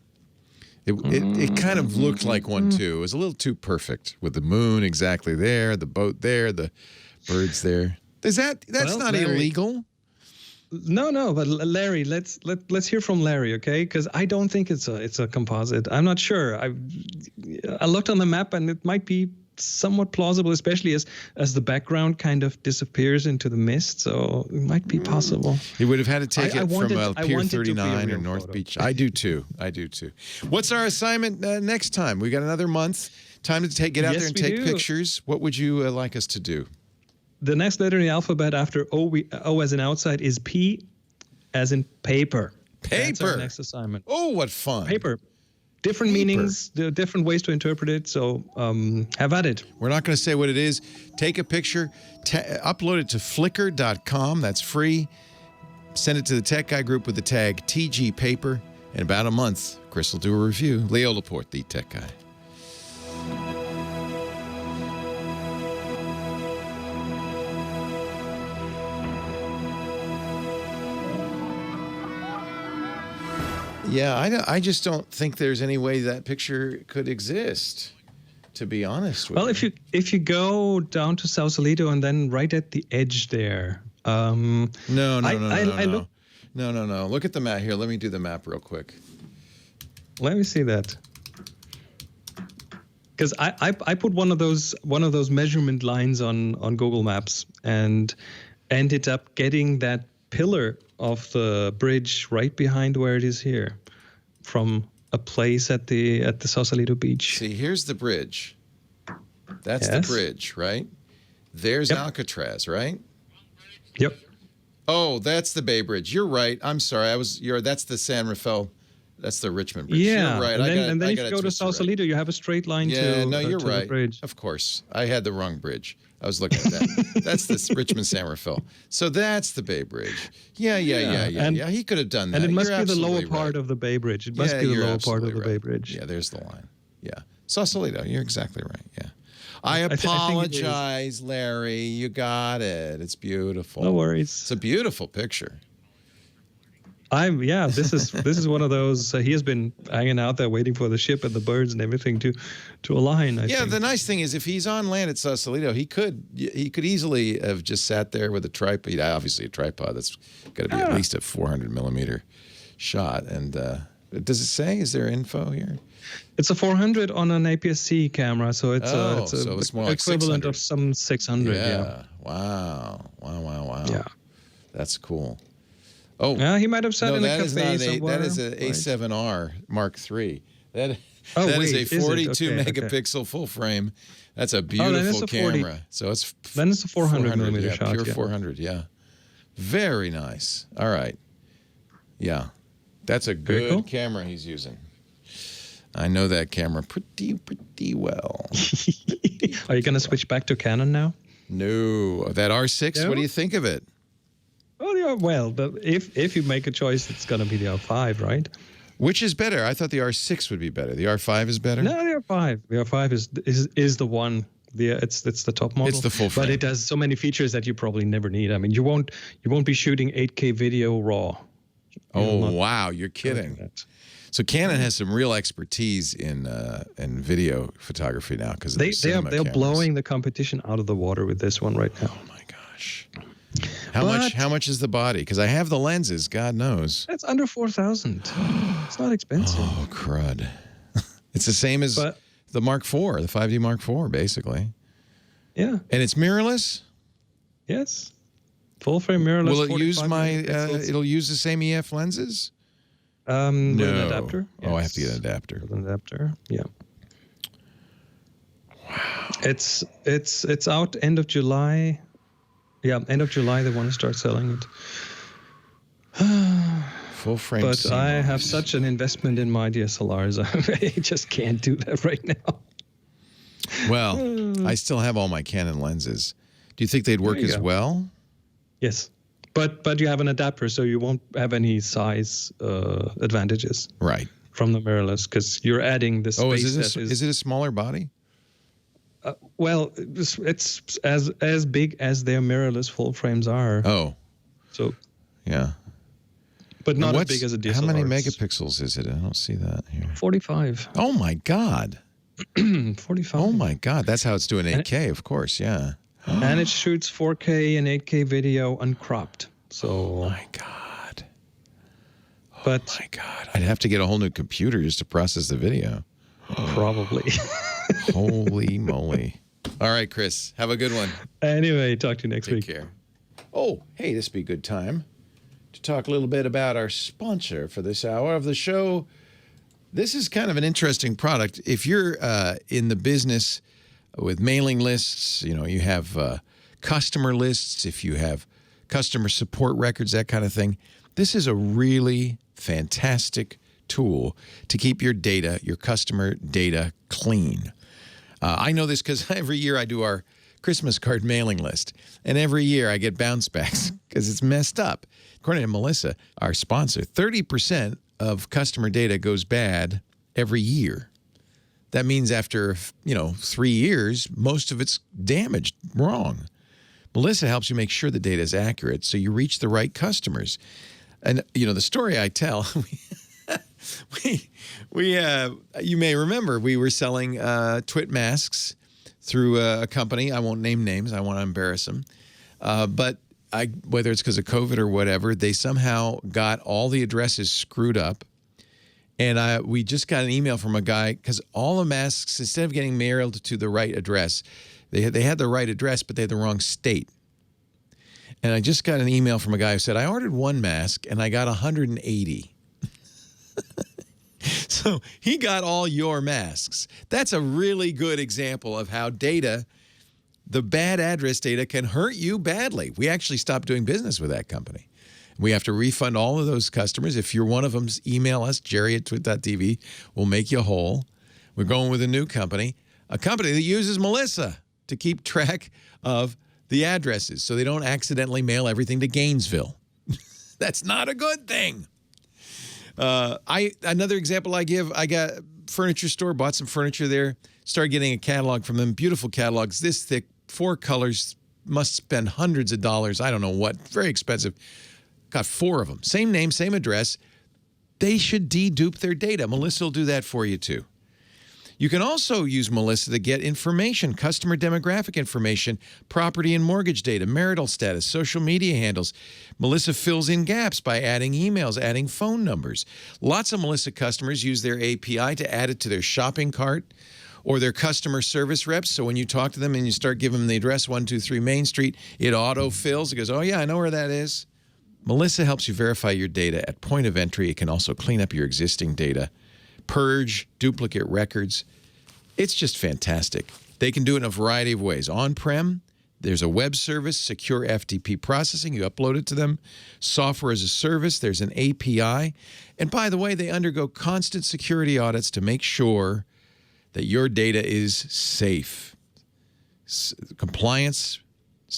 It kind of looked like one, too. It was a little too perfect with the moon exactly there, the boat there, the birds there. That's not Larry, illegal? No, but Larry, let's hear from Larry, okay? Because I don't think it's a composite. I'm not sure. I looked on the map, and it might be somewhat plausible, especially as the background kind of disappears into the mist. So it might be possible. He would have had to take it from Pier 39 or North photo. Beach. I do too. What's our assignment next time? We got another month. Time to get out there and take pictures. What would you like us to do? The next letter in the alphabet after O as in outside is P as in paper. That's our next assignment. Oh, what fun. Paper. Different meanings, different ways to interpret it. So have at it. We're not going to say what it is. Take a picture, upload it to flickr.com. That's free. Send it to the Tech Guy group with the tag TG Paper. In about a month, Chris will do a review. Leo Laporte, the Tech Guy. Yeah, I just don't think there's any way that picture could exist, to be honest with you. Well, if you go down to Sausalito and then right at the edge there. No. Look at the map here. Let me do the map real quick. Let me see that. Because I put one of those measurement lines on Google Maps and ended up getting that pillar of the bridge right behind where it is here, from a place at the Sausalito Beach. See, here's the bridge. That's the bridge, right? There's Alcatraz, right? Yep. Oh, that's the Bay Bridge. You're right. I'm sorry. That's the San Rafael. That's the Richmond Bridge. Yeah. You're right. And then if you go to Sausalito, you have a straight line to you're right. the bridge. Of course. I had the wrong bridge. I was looking at that. That's the Richmond San Rafael. So that's the Bay Bridge. Yeah. He could have done that. And it must be the lower part of the Bay Bridge. It must be the lower part of the Bay Bridge. Yeah, there's the line. Yeah. Sausalito, you're exactly right. Yeah. I apologize, Larry. You got it. It's beautiful. No worries. It's a beautiful picture. This is one of those. He has been hanging out there waiting for the ship and the birds and everything to align. I think. The nice thing is if he's on land at Sausalito, he could easily have just sat there with a tripod. Obviously, a tripod that's got to be at least a 400 millimeter shot. And does it say? Is there info here? It's a 400 on an APS-C camera, so it's more like equivalent 600. of some 600. Yeah. Wow. Yeah. That's cool. Oh, he might have sat in a cafe somewhere. That is an A7R Mark III. That is a 42 megapixel full frame. That's a beautiful camera. So it's then it's a 400 millimeter shot. Pure 400. Yeah, very nice. All right. Yeah, that's a good camera he's using. I know that camera pretty well. Are you going to switch back to Canon now? No, that R6. No? What do you think of it? Oh, yeah, well, if you make a choice, it's going to be the R5, right? Which is better? I thought the R6 would be better. The R5 is better? No, the R5. The R5 is the one. It's the top model. It's the full frame. But it has so many features that you probably never need. I mean, you won't be shooting 8K video raw. Oh, wow. You're kidding. So Canon has some real expertise in video photography now because they're blowing the competition out of the water with this one right now. Oh, my gosh. How much is the body? Because I have the lenses. God knows. It's under 4,000. It's not expensive. Oh crud! It's the same as the Mark IV, the 5D Mark IV, basically. Yeah. And it's mirrorless. Yes. Full frame mirrorless. Will it use it'll use the same EF lenses? No. With an adapter. Yes. Oh, I have to get an adapter. With an adapter. Yeah. Wow. It's out end of July. Yeah, end of July they want to start selling it. Full frame. But I have such an investment in my DSLRs, I just can't do that right now. Well, I still have all my Canon lenses. Do you think they'd work as well? Yes, but you have an adapter, so you won't have any size advantages. Right. From the mirrorless, because you're adding the space. Oh, is it a smaller body? Well, it's as big as their mirrorless full frames are. Oh. So. Yeah. but not as big as a DSLR. How many megapixels is it? I don't see that here. 45. Oh my God. 45. Oh my God. That's how it's doing 8K, of course. Yeah. And it shoots 4K and 8K video uncropped. So. Oh my God. But oh my God. I'd have to get a whole new computer just to process the video. Probably. Holy moly. All right, Chris. Have a good one. Anyway, talk to you next week. Take care. Oh, hey, this would be a good time to talk a little bit about our sponsor for this hour of the show. This is kind of an interesting product. If you're in the business with mailing lists, you know, you have customer lists, if you have customer support records, that kind of thing, this is a really fantastic tool to keep your data, your customer data, clean. I know this because every year I do our Christmas card mailing list, and every year I get bounce backs because it's messed up. According to Melissa, our sponsor, 30% of customer data goes bad every year. That means after, 3 years, most of it's damaged, wrong. Melissa helps you make sure the data is accurate so you reach the right customers. And, the story I tell, you may remember we were selling TWiT masks through a company. I won't name names. I want to embarrass them. But whether it's because of COVID or whatever, they somehow got all the addresses screwed up. And we just got an email from a guy because all the masks, instead of getting mailed to the right address, they had the right address, but they had the wrong state. And I just got an email from a guy who said, I ordered one mask and I got 180. So he got all your masks. That's a really good example of how data, the bad address data, can hurt you badly. We actually stopped doing business with that company. We have to refund all of those customers. If you're one of them, email us, jerry@twit.tv. We'll make you whole. We're going with a new company, a company that uses Melissa to keep track of the addresses so they don't accidentally mail everything to Gainesville. That's not a good thing. Another example I give, I got a furniture store, bought some furniture there, started getting a catalog from them, beautiful catalogs, this thick, 4 colors, must spend hundreds of dollars, I don't know what, very expensive. Got 4 of them, same name, same address. They should dedupe their data. Melissa will do that for you too. You can also use Melissa to get information, customer demographic information, property and mortgage data, marital status, social media handles. Melissa fills in gaps by adding emails, adding phone numbers. Lots of Melissa customers use their API to add it to their shopping cart or their customer service reps. So when you talk to them and you start giving them the address, 123 Main Street, it auto-fills. It goes, oh, yeah, I know where that is. Melissa helps you verify your data at point of entry. It can also clean up your existing data, purge duplicate records. It's just fantastic. They can do it in a variety of ways. On-prem, there's a web service, secure FTP processing. You upload it to them. Software as a service, there's an API. And by the way, they undergo constant security audits to make sure that your data is safe. Compliance,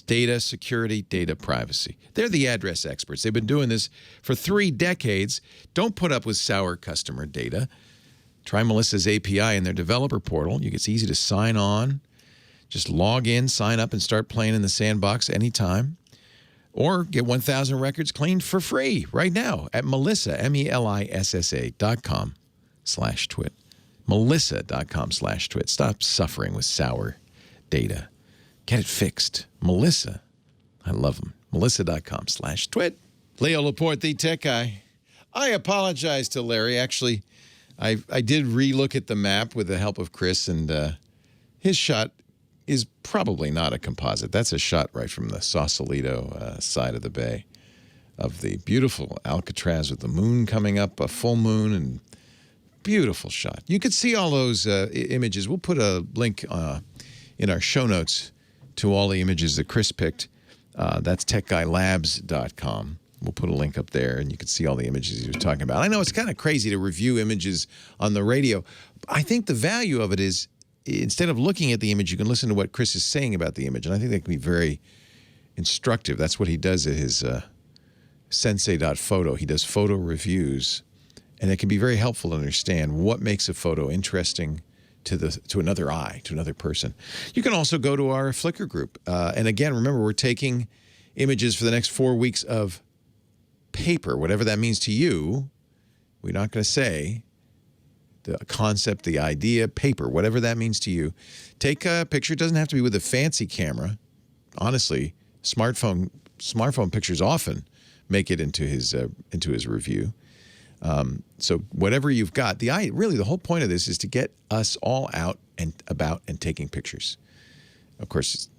data security, data privacy. They're the address experts. They've been doing this for 3 decades. Don't put up with sour customer data. Try Melissa's API in their developer portal. It's easy to sign on. Just log in, sign up, and start playing in the sandbox anytime. Or get 1,000 records cleaned for free right now at Melissa, melissa.com/twit. Melissa.com/twit. Stop suffering with sour data. Get it fixed. Melissa. I love them. Melissa.com/twit. Leo Laporte, the tech guy. I apologize to Larry. Actually, I did re-look at the map with the help of Chris, and his shot is probably not a composite. That's a shot right from the Sausalito side of the bay of the beautiful Alcatraz with the moon coming up, a full moon, and beautiful shot. You could see all those images. We'll put a link in our show notes to all the images that Chris picked. That's techguylabs.com. We'll put a link up there, and you can see all the images he was talking about. I know it's kind of crazy to review images on the radio. I think the value of it is, instead of looking at the image, you can listen to what Chris is saying about the image, and I think that can be very instructive. That's what he does at his sensei.photo. He does photo reviews, and it can be very helpful to understand what makes a photo interesting to another eye, to another person. You can also go to our Flickr group. And again, remember, we're taking images for the next 4 weeks of paper, whatever that means to you. We're not going to say the concept, the idea, paper, whatever that means to you. Take a picture. It doesn't have to be with a fancy camera. Honestly, smartphone pictures often make it into his review. So whatever you've got, really the whole point of this is to get us all out and about and taking pictures. Of course,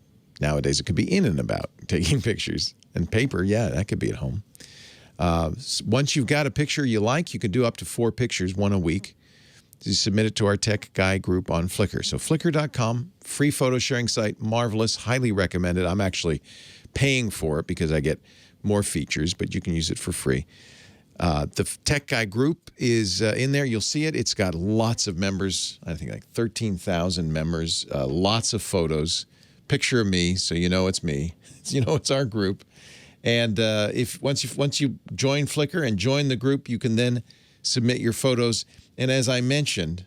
nowadays it could be in and about taking pictures. And paper, yeah, that could be at home. Once you've got a picture you like, you can do up to 4 pictures, 1 a week. You submit it to our Tech Guy group on Flickr. So Flickr.com, free photo sharing site, marvelous, highly recommended. I'm actually paying for it because I get more features, but you can use it for free. The Tech Guy group is in there. You'll see it. It's got lots of members, I think like 13,000 members, lots of photos, picture of me, so you know it's me. You know it's our group. And once you join Flickr and join the group, you can then submit your photos. And as I mentioned,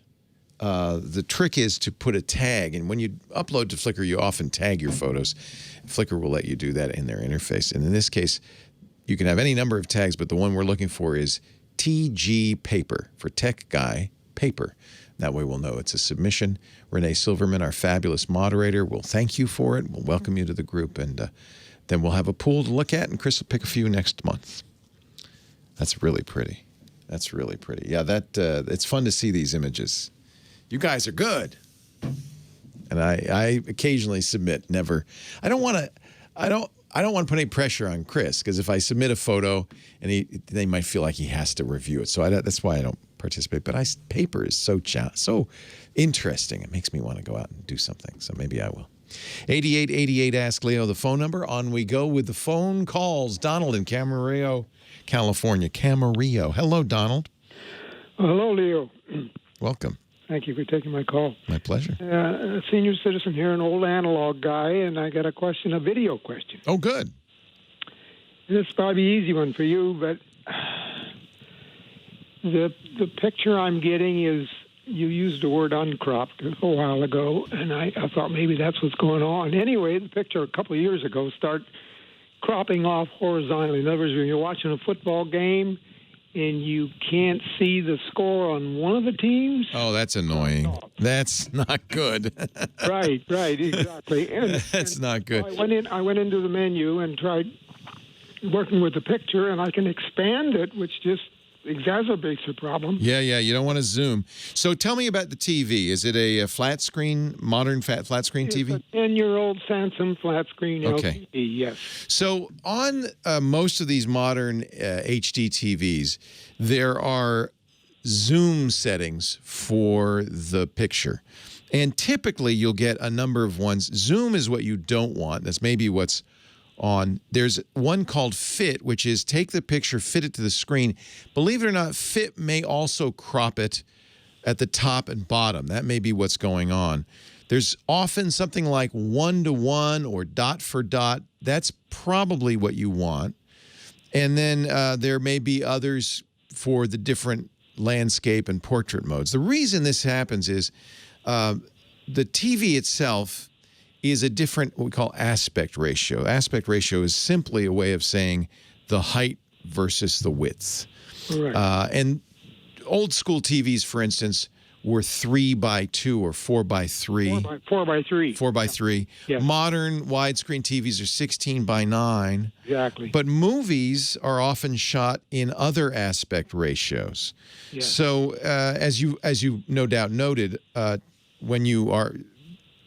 the trick is to put a tag. And when you upload to Flickr, you often tag your photos. Flickr will let you do that in their interface. And in this case, you can have any number of tags, but the one we're looking for is TG Paper, for Tech Guy Paper. That way we'll know it's a submission. Renee Silverman, our fabulous moderator, will thank you for it. We'll welcome you to the group, and then we'll have a pool to look at, and Chris will pick a few next month. That's really pretty. That's really pretty. Yeah, it's fun to see these images. You guys are good. And I occasionally submit. Never. I don't want to put any pressure on Chris, because if I submit a photo, and they might feel like he has to review it. So that's why I don't participate. But paper is so interesting. It makes me want to go out and do something. So maybe I will. 8888 Ask Leo, the phone number. On we go with the phone calls. Donald in Camarillo, California. Camarillo. Hello, Donald. Hello, Leo. Welcome. Thank you for taking my call. My pleasure. A senior citizen here, an old analog guy, and I got a video question. Oh, good. This is probably an easy one for you, but the picture I'm getting is, you used the word uncropped a while ago, and I thought maybe that's what's going on. Anyway, the picture a couple of years ago started cropping off horizontally. In other words, when you're watching a football game and you can't see the score on one of the teams. Oh, that's annoying. That's not good. Right, exactly. That's not good. I went into the menu and tried working with the picture, and I can expand it, which just exacerbates the problem. Yeah, you don't want to zoom. So tell me about the TV. Is it a flat screen, modern flat screen TV? It's a 10-year-old Samsung flat screen LCD, yes. So on most of these modern HD TVs, there are zoom settings for the picture. And typically you'll get a number of ones. Zoom is what you don't want. That's maybe what's on. There's one called Fit, which is take the picture, fit it to the screen. Believe it or not, Fit may also crop it at the top and bottom. That may be what's going on. There's often something like 1:1 or dot for dot. That's probably what you want. And then there may be others for the different landscape and portrait modes. The reason this happens is the TV itself is a different, what we call aspect ratio. Aspect ratio is simply a way of saying the height versus the width. Right. And old school TVs, for instance, were 3:2 or 4:3. 4:3. 4:3. Yes. Modern widescreen TVs are 16:9. Exactly. But movies are often shot in other aspect ratios. Yes. So as you no doubt noted, when you are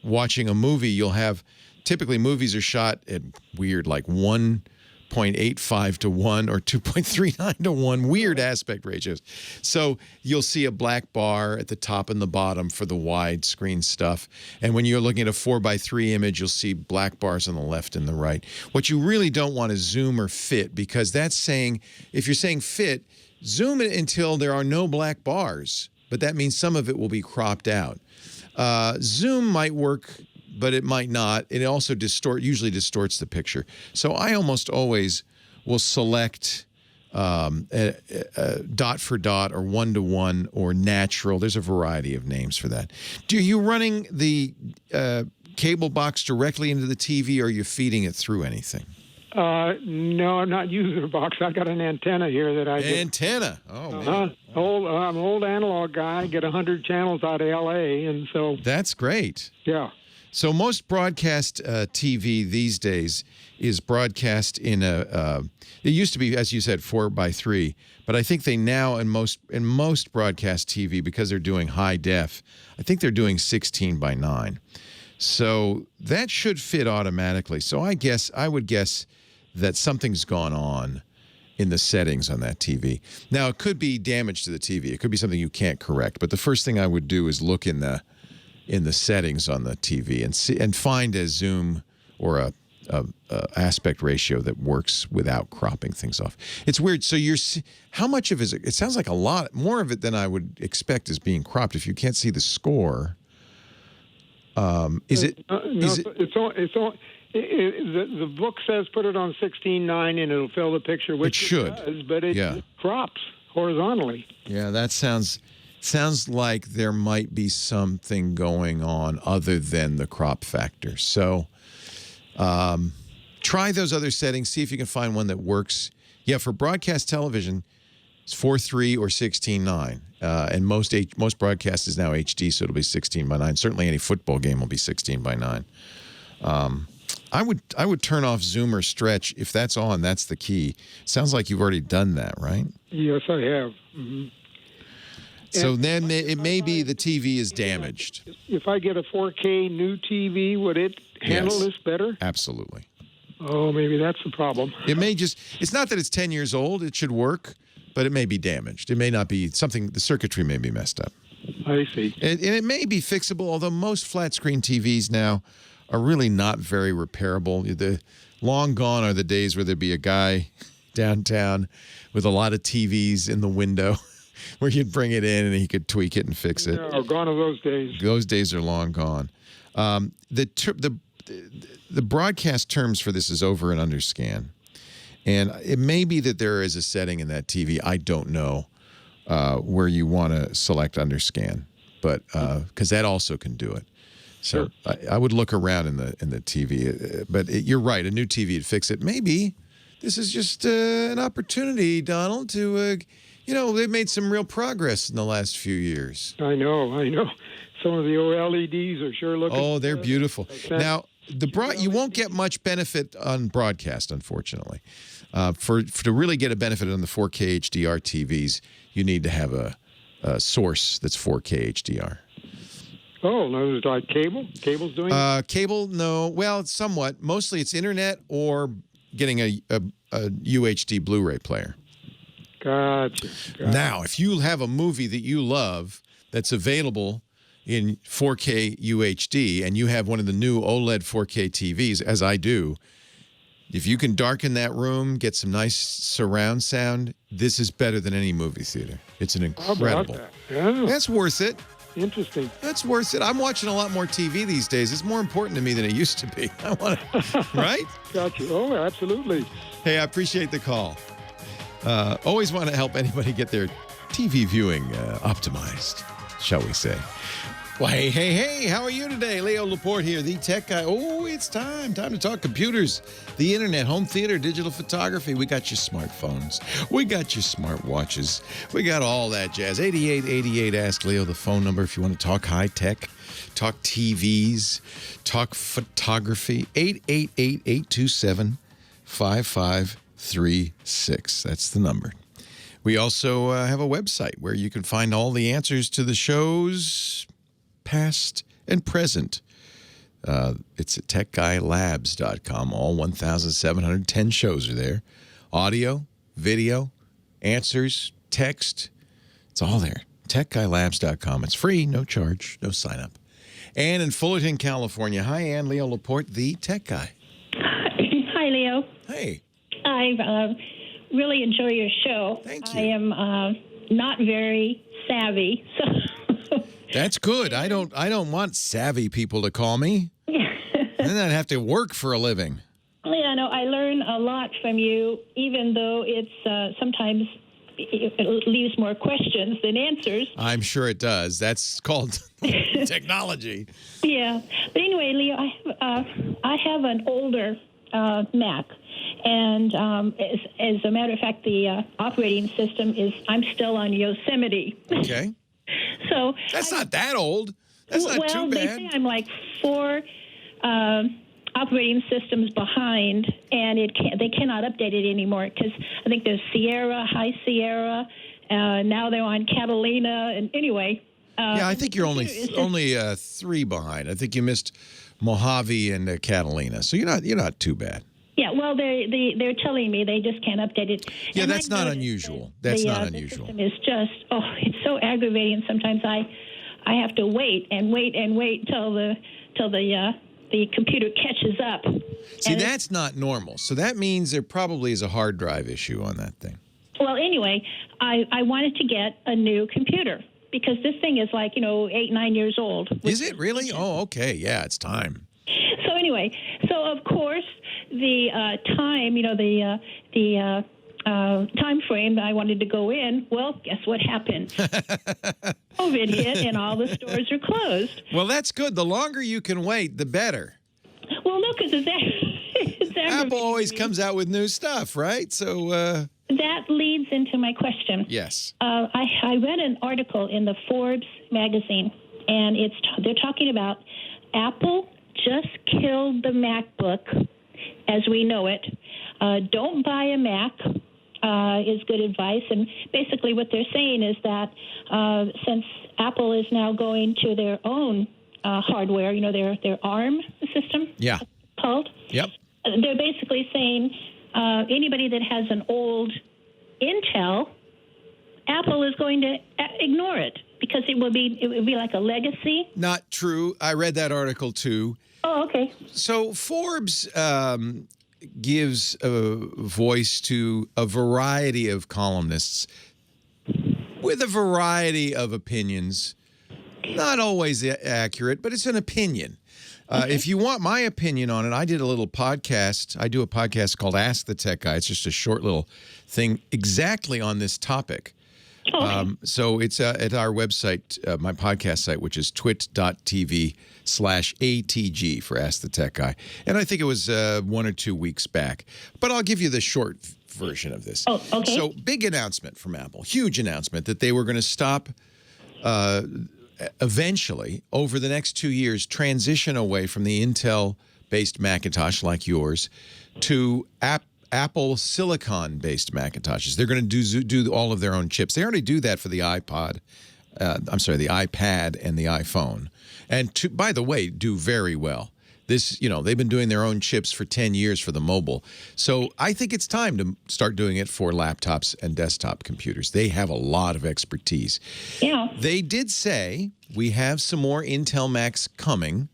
watching a movie, you'll have, typically movies are shot at weird, like 1.85 to 1 or 2.39 to 1, weird aspect ratios. So you'll see a black bar at the top and the bottom for the widescreen stuff. And when you're looking at a 4:3 image, you'll see black bars on the left and the right. What you really don't want is zoom or fit, because that's saying, if you're saying fit, zoom it until there are no black bars, but that means some of it will be cropped out. Zoom might work, but it might not. It also usually distorts the picture. So I almost always will select dot for dot or 1:1 or natural. There's a variety of names for that. Do you running the cable box directly into the TV, or are you feeding it through anything? No, I'm not using a box. I got an antenna here that I Antenna? Oh, man. I'm an old analog guy. I get 100 channels out of L.A., and so... That's great. Yeah. So most broadcast TV these days is broadcast in it used to be, as you said, 4:3, but I think they now in most broadcast TV, because they're doing high def, I think they're doing 16:9. So that should fit automatically. So I would guess that something's gone on in the settings on that TV. Now, it could be damage to the TV. It could be something you can't correct. But the first thing I would do is look in the settings on the TV and find a zoom or a aspect ratio that works without cropping things off. It's weird. So how much of it sounds like a lot more of it than I would expect is being cropped. If you can't see the score, is it? The book says put it on 16:9 and it'll fill the picture, which it should. Does, but it crops horizontally. Yeah, that sounds like there might be something going on other than the crop factor. So try those other settings. See if you can find one that works. Yeah, for broadcast television, it's 4:3 or 16:9. And most broadcast is now HD, so it'll be 16:9. Certainly any football game will be 16:9. I would turn off zoom or stretch. If that's on, that's the key. Sounds like you've already done that, right? Yes, I have. Mm-hmm. So then it may be the TV is damaged. If I get a 4K new TV, would it handle this better? Absolutely. Oh, maybe that's the problem. It's not that it's 10 years old. It should work, but it may be damaged. It may not be something, the circuitry may be messed up. I see. And it may be fixable, although most flat screen TVs now are really not very repairable. The long gone are the days where there'd be a guy downtown with a lot of TVs in the window where you'd bring it in and he could tweak it and fix it. Yeah, gone are those days. Those days are long gone. The broadcast terms for this is over and under scan. And it may be that there is a setting in that TV, I don't know, where you want to select under scan, but because that also can do it. So sure. I would look around in the TV, but you're right. A new TV would fix it. Maybe this is just an opportunity, Donald, to they've made some real progress in the last few years. I know. Some of the OLEDs are sure looking. Oh, they're beautiful. Now you won't get much benefit on broadcast, unfortunately. To really get a benefit on the 4K HDR TVs, you need to have a source that's 4K HDR. Oh, no, it's like cable? Cable's doing it? Cable, no. Well, somewhat. Mostly it's internet or getting a UHD Blu-ray player. Gotcha. Now, if you have a movie that you love that's available in 4K UHD and you have one of the new OLED 4K TVs, as I do, if you can darken that room, get some nice surround sound, this is better than any movie theater. It's an incredible. How about that? Yeah. That's worth it. Interesting. That's worth it. I'm watching a lot more TV these days. It's more important to me than it used to be. I want to, right? Gotcha. Oh, absolutely. Hey, I appreciate the call. Always want to help anybody get their TV viewing optimized, shall we say. Well, hey, how are you today? Leo Laporte here, the tech guy. Oh, it's time to talk computers, the internet, home theater, digital photography. We got your smartphones. We got your smartwatches. We got all that jazz. 8888, ask Leo the phone number if you want to talk high tech, talk TVs, talk photography. 888-827-5536. That's the number. We also have a website where you can find all the answers to the shows, past and present. It's at techguylabs.com. All 1,710 shows are there. Audio, video, answers, text. It's all there. techguylabs.com. It's free, no charge, no sign up. Ann in Fullerton, California. Hi, Ann. Leo Laporte, the tech guy. Hi, Leo. Hey. I really enjoy your show. Thank you. I am not very savvy, so... That's good. I don't want savvy people to call me. Then I'd have to work for a living. Yeah, no, I learn a lot from you, even though it's sometimes it leaves more questions than answers. I'm sure it does. That's called technology. Yeah. But anyway, Leo, I have an older Mac, And as a matter of fact, the operating system is, I'm still on Yosemite. Okay. So that's not that old. That's not too bad. Well, they say I'm like 4 operating systems behind, and they cannot update it anymore because I think there's Sierra, High Sierra, now they're on Catalina, and anyway. I think you're only 3 behind. I think you missed Mojave and Catalina, so you're not too bad. Yeah, well, they're telling me they just can't update it. Yeah, and that's not unusual. That's not unusual. The system is just it's so aggravating. Sometimes I have to wait and wait and wait till the computer catches up. See, that's not normal. So that means there probably is a hard drive issue on that thing. Well, anyway, I wanted to get a new computer because this thing is like 8, 9 years old. Is it really? Oh, okay. Yeah, it's time. So anyway, of course the time, the time frame I wanted to go in. Well, guess what happened? COVID hit, and all the stores are closed. Well, that's good. The longer you can wait, the better. Well, no, because Apple always comes out with new stuff, right? So that leads into my question. Yes. I read an article in the Forbes magazine, and they're talking about Apple just killed the MacBook as we know it. Don't buy a Mac is good advice. And basically what they're saying is that since Apple is now going to their own hardware, their ARM system, yeah, called. Yep. They're basically saying anybody that has an old Intel, Apple is going to ignore it because it would be like a legacy. Not true. I read that article too. Oh, okay. So Forbes gives a voice to a variety of columnists with a variety of opinions. Not always accurate, but it's an opinion. If you want my opinion on it, I did a little podcast. I do a podcast called Ask the Tech Guy. It's just a short little thing exactly on this topic. Okay. So it's at our website, my podcast site, which is twit.tv/ATG for Ask the Tech Guy. And I think it was 1 or 2 weeks back. But I'll give you the short version of this. Oh, okay. So big announcement from Apple, huge announcement that they were going to stop eventually, over the next 2 years, transition away from the Intel-based Macintosh like yours to Apple Silicon-based Macintoshes. They're going to do all of their own chips. They already do that for the iPad and the iPhone. And by the way, do very well. They've been doing their own chips for 10 years for the mobile. So I think it's time to start doing it for laptops and desktop computers. They have a lot of expertise. Yeah. They did say we have some more Intel Macs coming.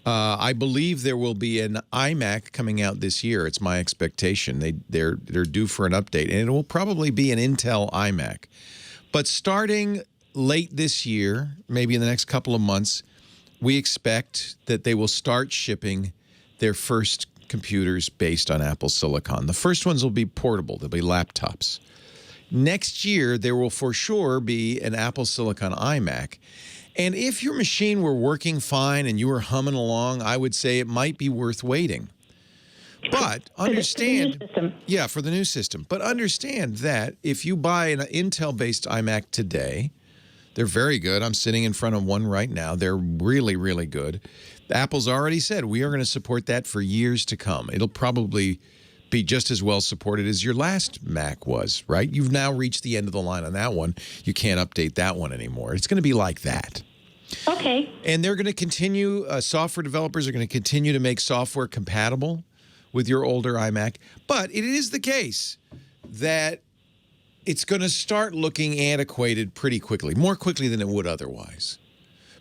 I believe there will be an iMac coming out this year. It's my expectation. They're due for an update, and it will probably be an Intel iMac. But starting late this year, maybe in the next couple of months, we expect that they will start shipping their first computers based on Apple Silicon. The first ones will be portable. They'll be laptops. Next year, there will for sure be an Apple Silicon iMac. And if your machine were working fine and you were humming along, I would say it might be worth waiting. But understand, for the new system. But understand that if you buy an Intel-based iMac today, they're very good. I'm sitting in front of one right now. They're really, really good. Apple's already said we are going to support that for years to come. It'll probably be just as well supported as your last Mac was, right? You've now reached the end of the line on that one. You can't update that one anymore. It's going to be like that. Okay. And they're going to continue, software developers are going to continue to make software compatible with your older iMac. But it is the case that it's going to start looking antiquated pretty quickly, more quickly than it would otherwise,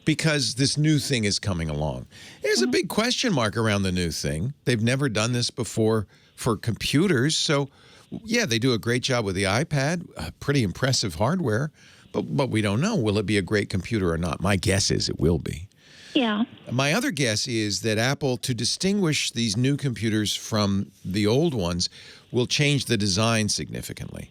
because this new thing is coming along. There's a big question mark around the new thing. They've never done this before for computers. So, yeah, they do a great job with the iPad, pretty impressive hardware, but we don't know. Will it be a great computer or not? My guess is it will be. Yeah. My other guess is that Apple, to distinguish these new computers from the old ones, will change the design significantly.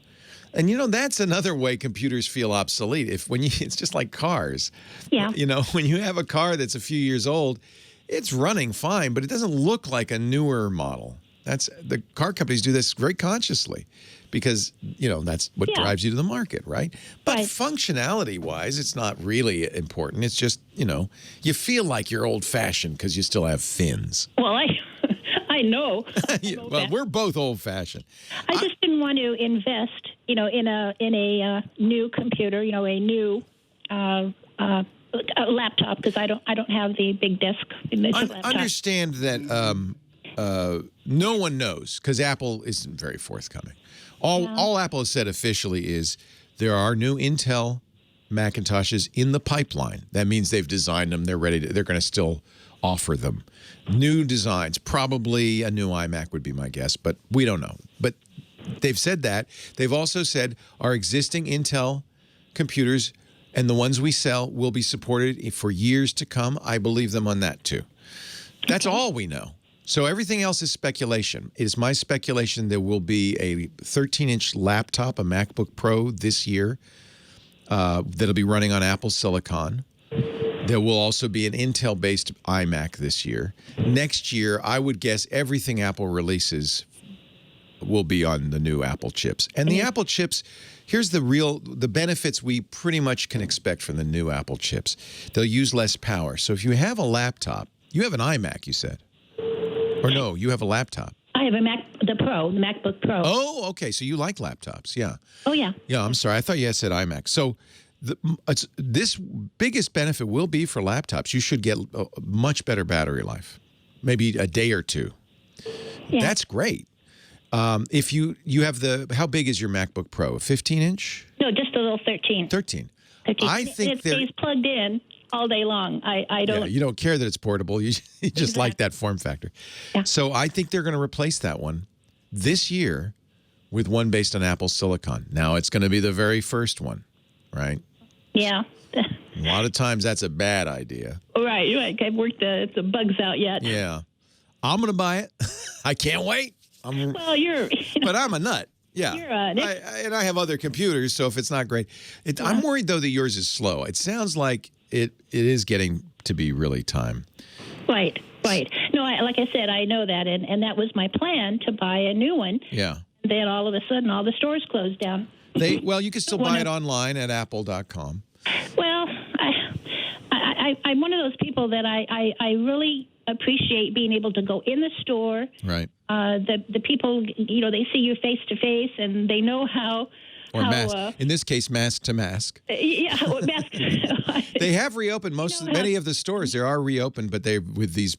And, that's another way computers feel obsolete. It's just like cars. Yeah. When you have a car that's a few years old, it's running fine, but it doesn't look like a newer model. The car companies do this very consciously because, that's what drives you to the market, right? But functionality-wise, it's not really important. It's just, you feel like you're old-fashioned because you still have fins. Well, I know. Well, we're both old-fashioned. I just didn't want to invest, in a new computer, a new a laptop, because I don't have the big desk. Understand that no one knows because Apple isn't very forthcoming. All Apple has said officially is there are new Intel Macintoshes in the pipeline. That means they've designed them. They're ready. They're going to still offer them. New designs, probably a new iMac would be my guess, but we don't know. But they've said that. They've also said our existing Intel computers and the ones we sell will be supported for years to come. I believe them on that too. That's all we know. So everything else is speculation. It is my speculation there will be a 13-inch laptop, a MacBook Pro this year that'll be running on Apple Silicon. There will also be an Intel-based iMac this year. Next year, I would guess everything Apple releases will be on the new Apple chips. And the Apple chips, here's the benefits we pretty much can expect from the new Apple chips. They'll use less power. So if you have a laptop, you have an iMac, you said. Or no, you have a laptop. I have a the MacBook Pro. Oh, okay. So you like laptops, yeah. Oh, yeah. Yeah, I'm sorry. I thought you had said iMac. So this biggest benefit will be for laptops. You should get a much better battery life, maybe a day or two. Yeah. That's great. If you have how big is your MacBook Pro? A 15-inch? No, just a little 13. 13. I think it stays plugged in all day long. I don't. Yeah, you don't care that it's portable. You just like that form factor. Yeah. So I think they're going to replace that one this year with one based on Apple Silicon. Now it's going to be the very first one, right? Yeah. A lot of times that's a bad idea. Right. I've worked the bugs out yet. Yeah. I'm going to buy it. I can't wait. Well, but I'm a nut. Yeah. And I have other computers, so if it's not great. I'm worried, though, that yours is slow. It sounds like it is getting to be really time. Right. No, like I said, I know that, and that was my plan, to buy a new one. Yeah. Then all of a sudden, all the stores closed down. Well, you can still buy it online at apple.com. Well, I'm one of those people that I really appreciate being able to go in the store. Right. The people, they see you face to face, and they know how. Or mask. In this case, mask to mask. Yeah, mask. They have reopened many of the stores. They are reopened, but they with these,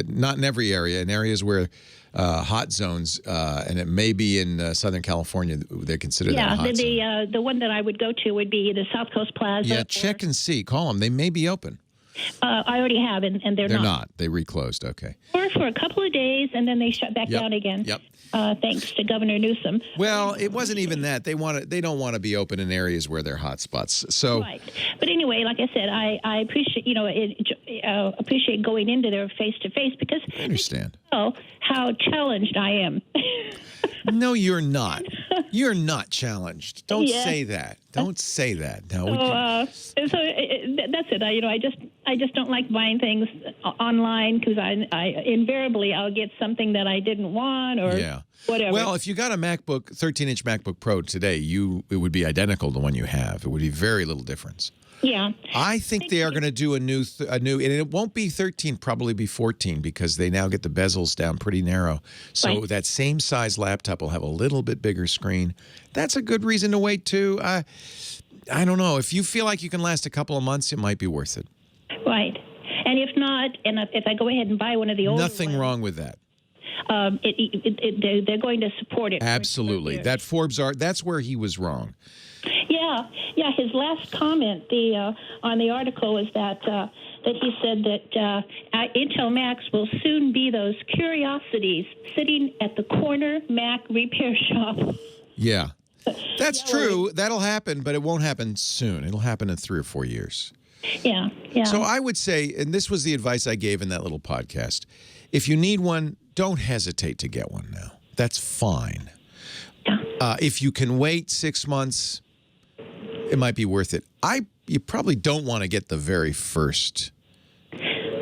not in every area. In areas where hot zones, and it may be in Southern California, they consider that a hot zone. The one that I would go to would be the South Coast Plaza. Yeah, check and see. Call them. They may be open. I already have, and they're not. They're not. They reclosed. Okay. Or for a couple of days, and then they shut back down again. Yep. Thanks to Governor Newsom. Well, it wasn't even that. They don't want to be open in areas where they're hot spots. So. Right. But anyway, like I said, I appreciate appreciate going into there face to face, because I understand. How challenged I am. No, you're not. You're not challenged. Don't say that. Don't say that. No. So that's it. I just don't like buying things online, because I invariably I'll get something that I didn't want or whatever. Well, if you got a 13-inch MacBook Pro today, it would be identical to the one you have. It would be very little difference. Yeah. I think they are going to do a new, and it won't be 13, probably be 14, because they now get the bezels down pretty narrow. So that same size laptop will have a little bit bigger screen. That's a good reason to wait too. I don't know. If you feel like you can last a couple of months, it might be worth it. Right. And if not, and if I go ahead and buy one of the older Nothing wrong with that. They're going to support it. Absolutely. That that's where he was wrong. Yeah. His last comment on the article was that he said that Intel Macs will soon be those curiosities sitting at the corner Mac repair shop. Yeah, that's true. That'll happen, but it won't happen soon. It'll happen in 3 or 4 years. Yeah. So I would say, and this was the advice I gave in that little podcast, if you need one, don't hesitate to get one now. That's fine. Yeah. If you can wait 6 months, it might be worth it. You probably don't want to get the very first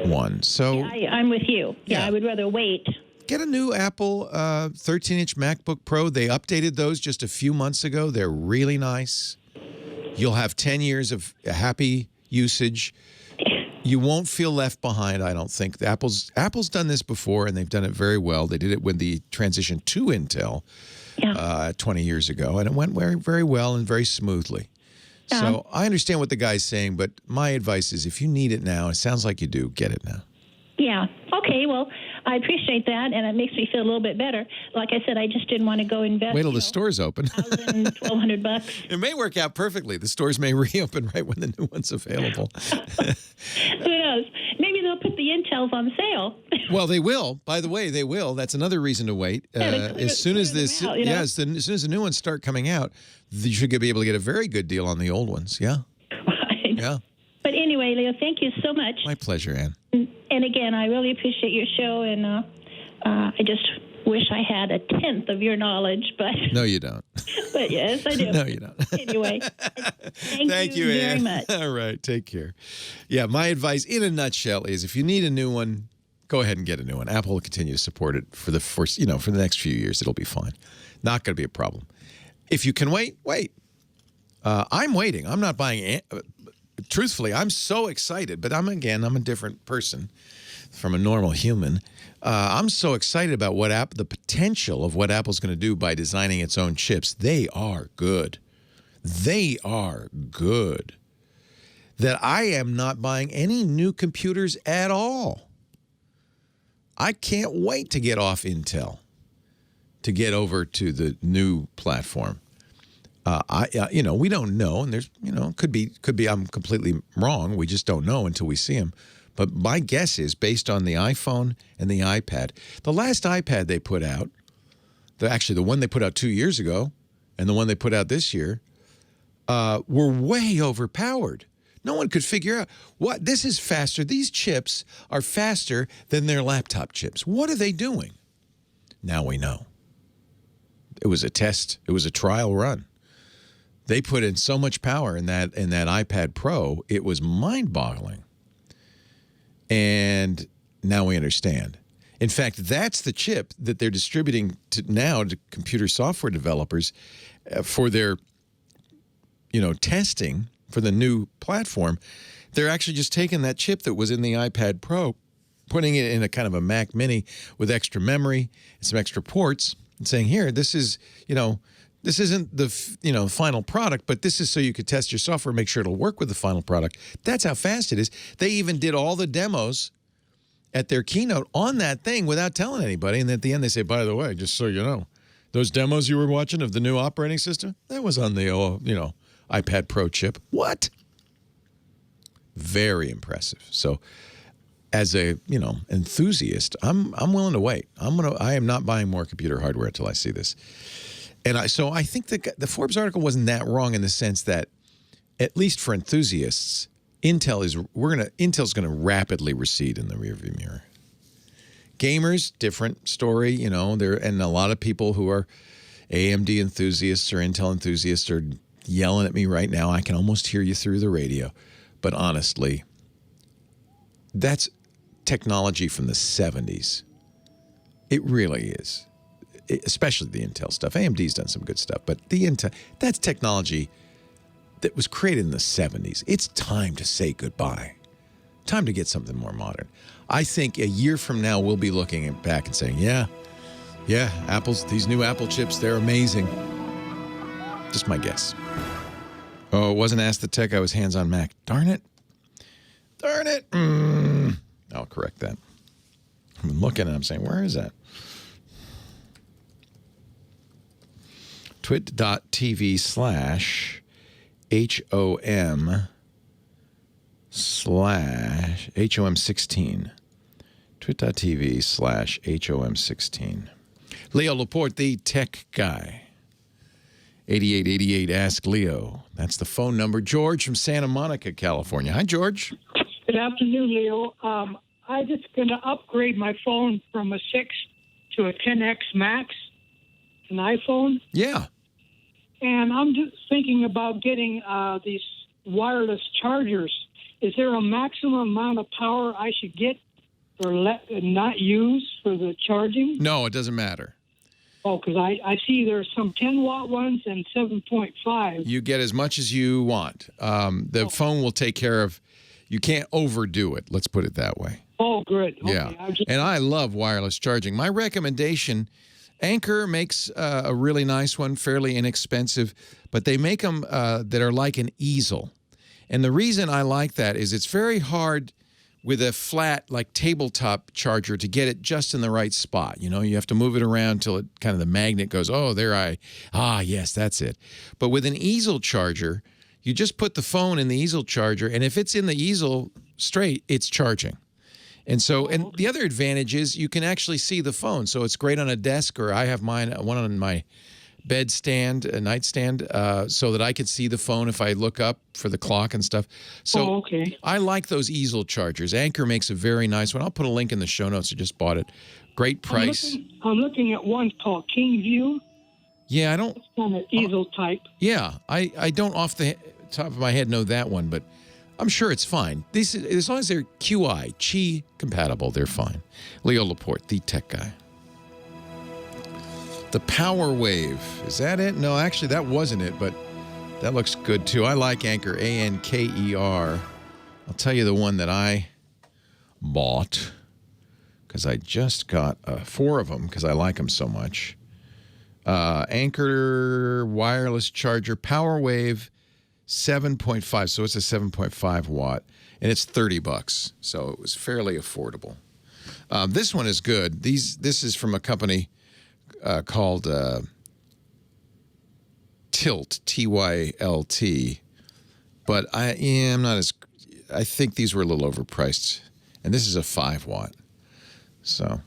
one. So I'm with you. Yeah, I would rather wait. get a new Apple 13-inch MacBook Pro. They updated those just a few months ago. They're really nice. You'll have 10 years of happy usage. You won't feel left behind, I don't think. Apple's done this before, and they've done it very well. They did it when the transition to Intel 20 years ago, and it went very, very well and very smoothly. So I understand what the guy's saying, but my advice is if you need it now, it sounds like you do, get it now. Yeah. Okay. Well, I appreciate that, and it makes me feel a little bit better. Like I said, I just didn't want to go invest. Wait till the store's open. $1,200. It may work out perfectly. The stores may reopen right when the new one's available. Who knows? Maybe they'll put the Intels on sale. Well, they will. By the way, they will. That's another reason to wait. As soon as as soon as the new ones start coming out, you should be able to get a very good deal on the old ones. Yeah. Right. Yeah. But anyway, Leo, thank you so much. My pleasure, Ann. And again, I really appreciate your show, and I just wish I had a tenth of your knowledge, but no, you don't. But yes, I do. No, you don't. Anyway, thank you very Ann. much. All right, take care. Yeah, my advice in a nutshell is if you need a new one, go ahead and get a new one. Apple will continue to support it for the next few years. It'll be fine. Not going to be a problem. If you can wait. I'm waiting. I'm not buying. Truthfully, I'm so excited, but I'm a different person from a normal human. I'm so excited about the potential of what Apple's going to do by designing its own chips. They are good. They are good. That I am not buying any new computers at all. I can't wait to get off Intel, to get over to the new platform. We don't know, and there's, could be I'm completely wrong. We just don't know until we see them. But my guess is based on the iPhone and the iPad. The last iPad they put out, the one they put out 2 years ago, and the one they put out this year, were way overpowered. No one could figure out what this is faster. These chips are faster than their laptop chips. What are they doing? Now we know. It was a test. It was a trial run. They put in so much power in that iPad Pro, it was mind-boggling. And now we understand. In fact, that's the chip that they're distributing to computer software developers for their, testing for the new platform. They're actually just taking that chip that was in the iPad Pro, putting it in a kind of a Mac Mini with extra memory and some extra ports, and saying, here, this is, this isn't the final product, but this is so you could test your software, make sure it'll work with the final product. That's how fast it is. They even did all the demos at their keynote on that thing without telling anybody. And at the end, they say, by the way, just so you know, those demos you were watching of the new operating system, that was on the iPad Pro chip. What? Very impressive. So as a enthusiast, I'm willing to wait. I am not buying more computer hardware until I see this. And I think the Forbes article wasn't that wrong in the sense that, at least for enthusiasts, Intel's going to rapidly recede in the rearview mirror. Gamers, different story, and a lot of people who are AMD enthusiasts or Intel enthusiasts are yelling at me right now. I can almost hear you through the radio. But honestly, that's technology from the 70s. It really is. Especially the Intel stuff. AMD's done some good stuff, but the Intel, that's technology that was created in the 70s. It's time to say goodbye. Time to get something more modern. I think a year from now, we'll be looking back and saying, yeah, these new Apple chips, they're amazing. Just my guess. Oh, it wasn't Ask the Tech. I was Hands on Mac. Darn it. I'll correct that. I'm looking and I'm saying, where is that? twit.tv/HOM16. twit.tv/HOM16. Leo Laporte, the tech guy. 8888 Ask Leo. That's the phone number. George from Santa Monica, California. Hi, George. Good afternoon, Leo. I'm just going to upgrade my phone from a 6 to a 10X Max, an iPhone. Yeah. And I'm just thinking about getting these wireless chargers. Is there a maximum amount of power I should get not used for the charging? No, it doesn't matter. Oh, because I see there's some 10-watt ones and 7.5. You get as much as you want. The phone will take care of. You can't overdo it. Let's put it that way. Oh, good. Okay, yeah, and I love wireless charging. My recommendation, Anker makes a really nice one, fairly inexpensive, but they make them that are like an easel. And the reason I like that is it's very hard with a flat, like tabletop charger to get it just in the right spot. You know, you have to move it around till it kind of the magnet goes, oh, yes, that's it. But with an easel charger, you just put the phone in the easel charger, and if it's in the easel straight, it's charging. And so, and the other advantage is you can actually see the phone. So it's great on a desk, or I have mine, one on my bedstand, a nightstand, so that I can see the phone if I look up for the clock and stuff. So I like those easel chargers. Anker makes a very nice one. I'll put a link in the show notes. I just bought it. Great price. I'm looking at one called Kingview. Yeah, I don't. It's kind of easel type. Yeah, I don't off the top of my head know that one, but I'm sure it's fine. These, as long as they're Qi compatible, they're fine. Leo Laporte, the tech guy. The Power Wave. Is that it? No, actually, that wasn't it, but that looks good, too. I like Anker, Anker. I'll tell you the one that I bought, because I just got 4 of them, because I like them so much. Anker wireless charger, Power Wave 7.5. So it's a 7.5 watt, and it's $30. So it was fairly affordable. This one is good. This is from a company called Tilt, T-Y-L-T. But I'm not as. I think these were a little overpriced, and this is a 5 watt. So,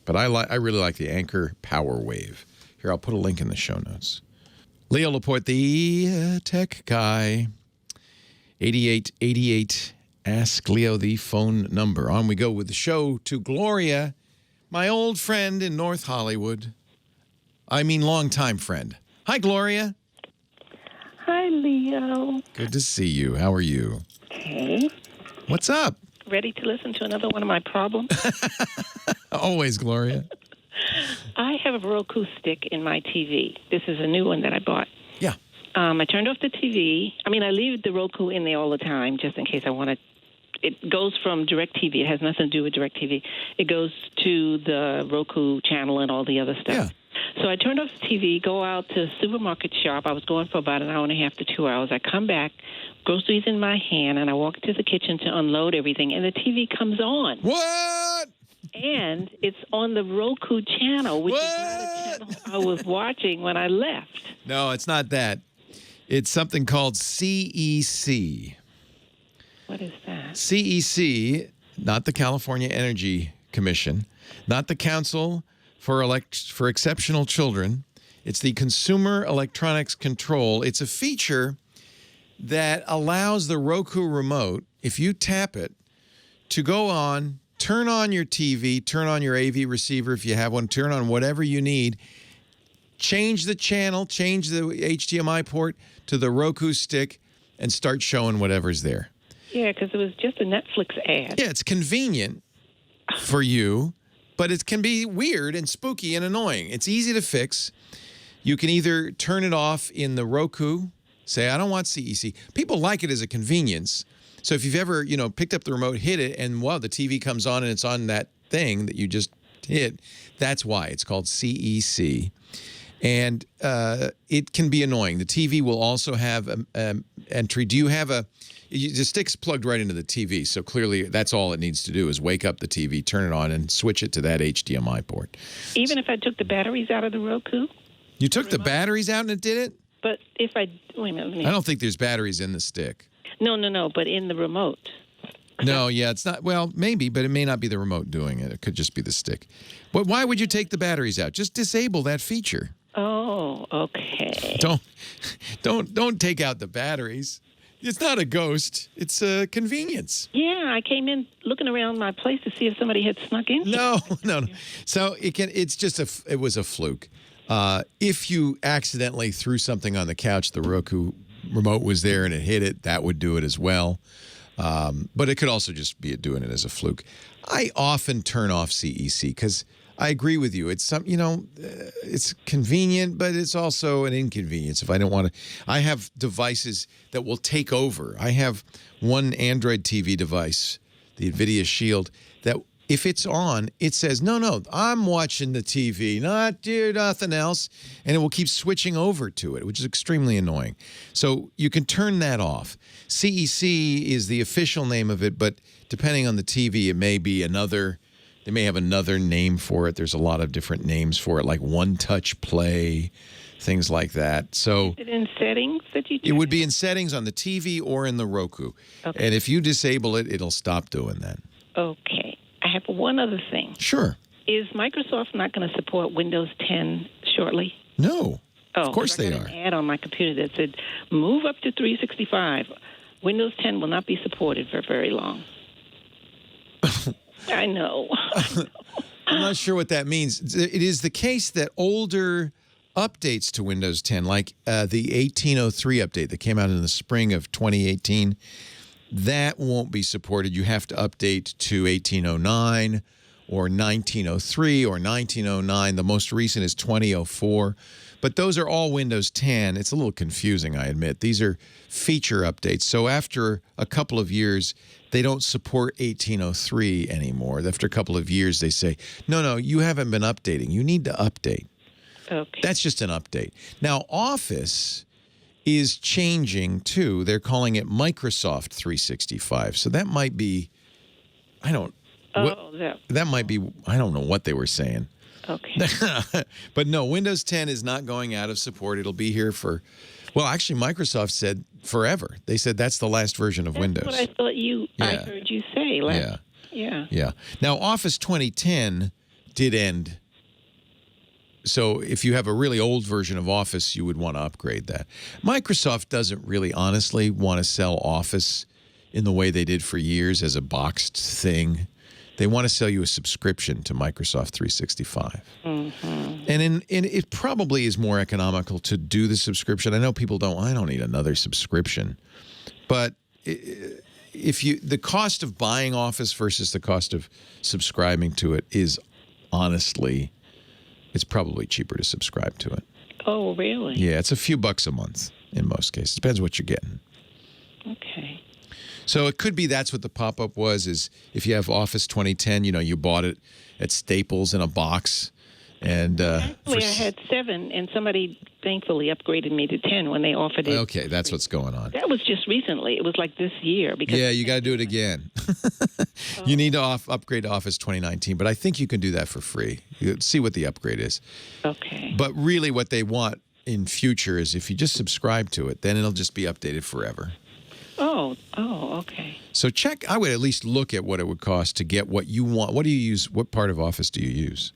but I really like the Anker Power Wave. Here, I'll put a link in the show notes. Leo Laporte, the tech guy. 8888. Ask Leo the phone number. On we go with the show to Gloria, my old friend in North Hollywood. I mean, longtime friend. Hi, Gloria. Hi, Leo. Good to see you. How are you? Okay. What's up? Ready to listen to another one of my problems? Always, Gloria. I have a Roku stick in my TV. This is a new one that I bought. Yeah. I turned off the TV. I mean, I leave the Roku in there all the time just in case I want to. It goes from DirecTV. It has nothing to do with DirecTV. It goes to the Roku channel and all the other stuff. Yeah. So I turned off the TV, go out to the supermarket shop. I was going for about an hour and a half to 2 hours. I come back, groceries in my hand, and I walk into the kitchen to unload everything, and the TV comes on. What? And it's on the Roku channel, which is not a channel I was watching when I left. No, it's not that. It's something called CEC. What is that? CEC, not the California Energy Commission, not the Council for Exceptional Children. It's the Consumer Electronics Control. It's a feature that allows the Roku remote, if you tap it, to go on, turn on your TV, turn on your AV receiver if you have one, turn on whatever you need, change the channel, change the HDMI port to the Roku stick, and start showing whatever's there. Yeah, because it was just a Netflix ad. Yeah, it's convenient for you, but it can be weird and spooky and annoying. It's easy to fix. You can either turn it off in the Roku, say, I don't want CEC. People like it as a convenience. So if you've ever, picked up the remote, hit it, and, wow, the TV comes on and it's on that thing that you just hit, that's why. It's called CEC. And it can be annoying. The TV will also have entry. Do you have the stick's plugged right into the TV, so clearly that's all it needs to do is wake up the TV, turn it on, and switch it to that HDMI port. Even if I took the batteries out of the Roku? You took the batteries out and it did it? But if wait a minute. I don't think there's batteries in the stick. No, but in the remote. No, yeah, it's not. Well, maybe, but it may not be the remote doing it. It could just be the stick. But why would you take the batteries out? Just disable that feature. Oh, okay. Don't take out the batteries. It's not a ghost. It's a convenience. Yeah, I came in looking around my place to see if somebody had snuck in. No. So it was a fluke. If you accidentally threw something on the couch, the Roku remote was there and it hit it, that would do it as well. But it could also just be doing it as a fluke. I often turn off CEC because I agree with you. It's it's convenient, but it's also an inconvenience if I don't want to. I have devices that will take over. I have one Android TV device, the NVIDIA Shield, that if it's on, it says, no, I'm watching the TV, nothing else. And it will keep switching over to it, which is extremely annoying. So you can turn that off. CEC is the official name of it, but depending on the TV, it may be another. They may have another name for it. There's a lot of different names for it, like One Touch Play, things like that. So is it in settings that you do? It would be in settings on the TV or in the Roku. Okay. And if you disable it, it'll stop doing that. Okay. I have one other thing. Sure. Is Microsoft not going to support Windows 10 shortly? No. Oh, of course they are. I got an ad on my computer that said, move up to 365. Windows 10 will not be supported for very long. I know. I'm not sure what that means. It is the case that older updates to Windows 10, like the 1803 update that came out in the spring of 2018, that won't be supported. You have to update to 1809 or 1903 or 1909. The most recent is 2004. But those are all Windows 10. It's a little confusing, I admit. These are feature updates. So after a couple of years, they don't support 1803 anymore. After a couple of years, they say, no, you haven't been updating. You need to update. Okay. That's just an update. Now, Office is changing, too. They're calling it Microsoft 365. So that might be, I don't know what they were saying. Okay. But no, Windows 10 is not going out of support. It'll be here for, well, actually, Microsoft said forever. They said that's the last version of Windows. That's what I thought I heard you say. Yeah. Now, Office 2010 did end. So if you have a really old version of Office, you would want to upgrade that. Microsoft doesn't really honestly want to sell Office in the way they did for years as a boxed thing. They want to sell you a subscription to Microsoft 365. Mm-hmm. And it probably is more economical to do the subscription. I know people I don't need another subscription. But the cost of buying Office versus the cost of subscribing to it is honestly, it's probably cheaper to subscribe to it. Oh, really? Yeah, it's a few bucks a month in most cases. Depends what you're getting. Okay. So it could be that's what the pop-up was, is if you have Office 2010, you bought it at Staples in a box. And actually, I had 7, and somebody thankfully upgraded me to 10 when they offered it. Okay, that's what's going on. That was just recently. It was like this year. Because you got to do it again. You need to upgrade to Office 2019, but I think you can do that for free. You see what the upgrade is. Okay. But really what they want in future is if you just subscribe to it, then it'll just be updated forever. Oh, okay. So I would at least look at what it would cost to get what you want. What do you use? What part of Office do you use?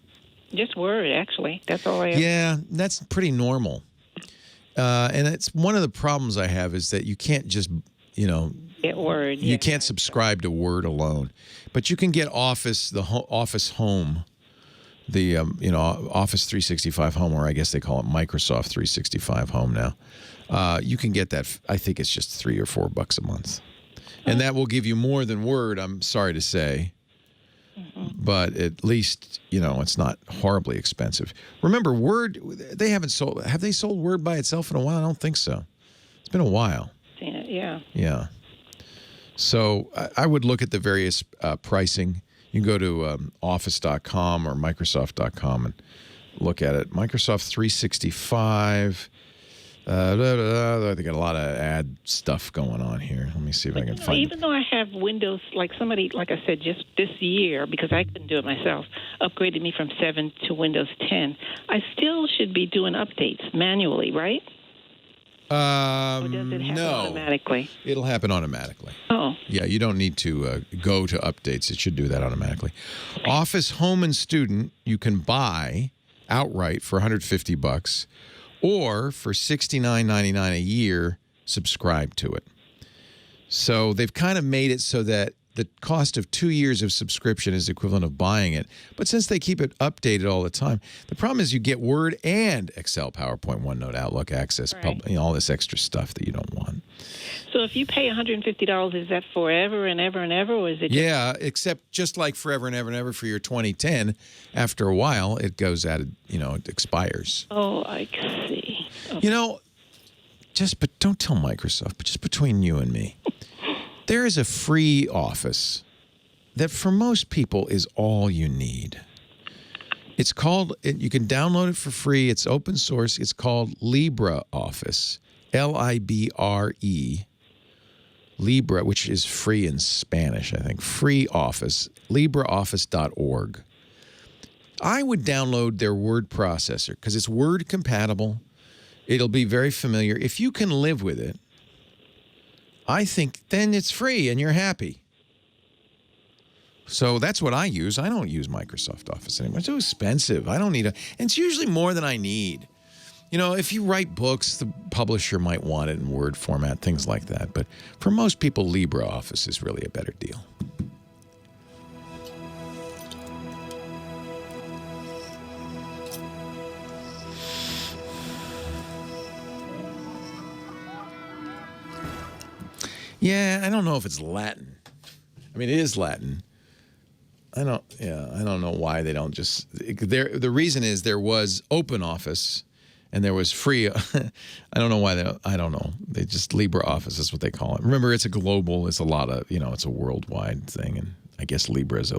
Just Word, actually. That's all I have. Yeah, that's pretty normal. And it's one of the problems I have is that you can't just, get Word. You can't subscribe to Word alone. But you can get Office, the Office Home, the, Office 365 Home, or I guess they call it Microsoft 365 Home now. You can get that. I think it's just $3 or $4 a month. And that will give you more than Word, I'm sorry to say. Mm-hmm. But at least, it's not horribly expensive. Remember, Word, have they sold Word by itself in a while? I don't think so. It's been a while. Seen it, yeah. Yeah. So I would look at the various pricing. You can go to office.com or microsoft.com and look at it. Microsoft 365. They got a lot of ad stuff going on here. Let me see if I can find it. Even though I have Windows, like somebody, like I said, just this year, because I couldn't do it myself, upgraded me from 7 to Windows 10, I still should be doing updates manually, right? Or does it happen automatically? It'll happen automatically. Oh. Yeah, you don't need to go to updates. It should do that automatically. Office Home and Student, you can buy outright for $150. Or for $69.99 a year, subscribe to it. So they've kind of made it so that the cost of 2 years of subscription is equivalent of buying it. But since they keep it updated all the time, the problem is you get Word and Excel, PowerPoint, OneNote, Outlook, Access, all this extra stuff that you don't want. So if you pay $150, is that forever and ever and ever, or is it? Yeah, except just like forever and ever and ever for your 2010, after a while it goes out of, it expires. Oh, I see. Okay. But don't tell Microsoft, but just between you and me, there is a free Office that for most people is all you need. It's called, you can download it for free. It's open source. It's called Libre Office, Libre, Libre, which is free in Spanish, I think. Free Office, LibreOffice.org. I would download their word processor because it's word compatible. It'll be very familiar. If you can live with it, I think then it's free and you're happy. So that's what I use. I don't use Microsoft Office anymore. It's too expensive. I don't need and it's usually more than I need. If you write books, the publisher might want it in Word format, things like that. But for most people, LibreOffice is really a better deal. Yeah, I don't know if it's Latin. I mean, it is Latin. I don't know why they don't just. The reason is there was Open Office, and there was free. I don't know why I don't know. They just LibreOffice is what they call it. Remember, it's a global. It's a lot of it's a worldwide thing, and I guess Libre is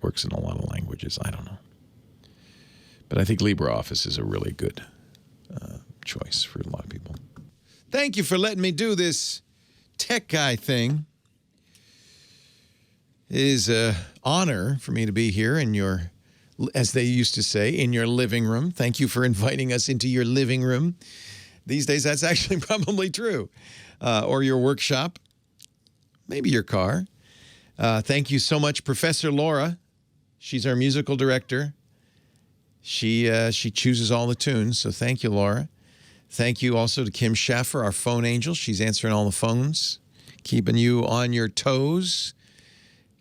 works in a lot of languages. I don't know, but I think LibreOffice is a really good choice for a lot of people. Thank you for letting me do this tech guy thing. It is an honor for me to be here in your, as they used to say, in your living room. Thank you for inviting us into your living room. These days, that's actually probably true. Or your workshop, maybe your car. Thank you so much, Professor Laura. She's our musical director. She chooses all the tunes, so thank you, Laura. Thank you also to Kim Schaffer, our phone angel. She's answering all the phones, keeping you on your toes,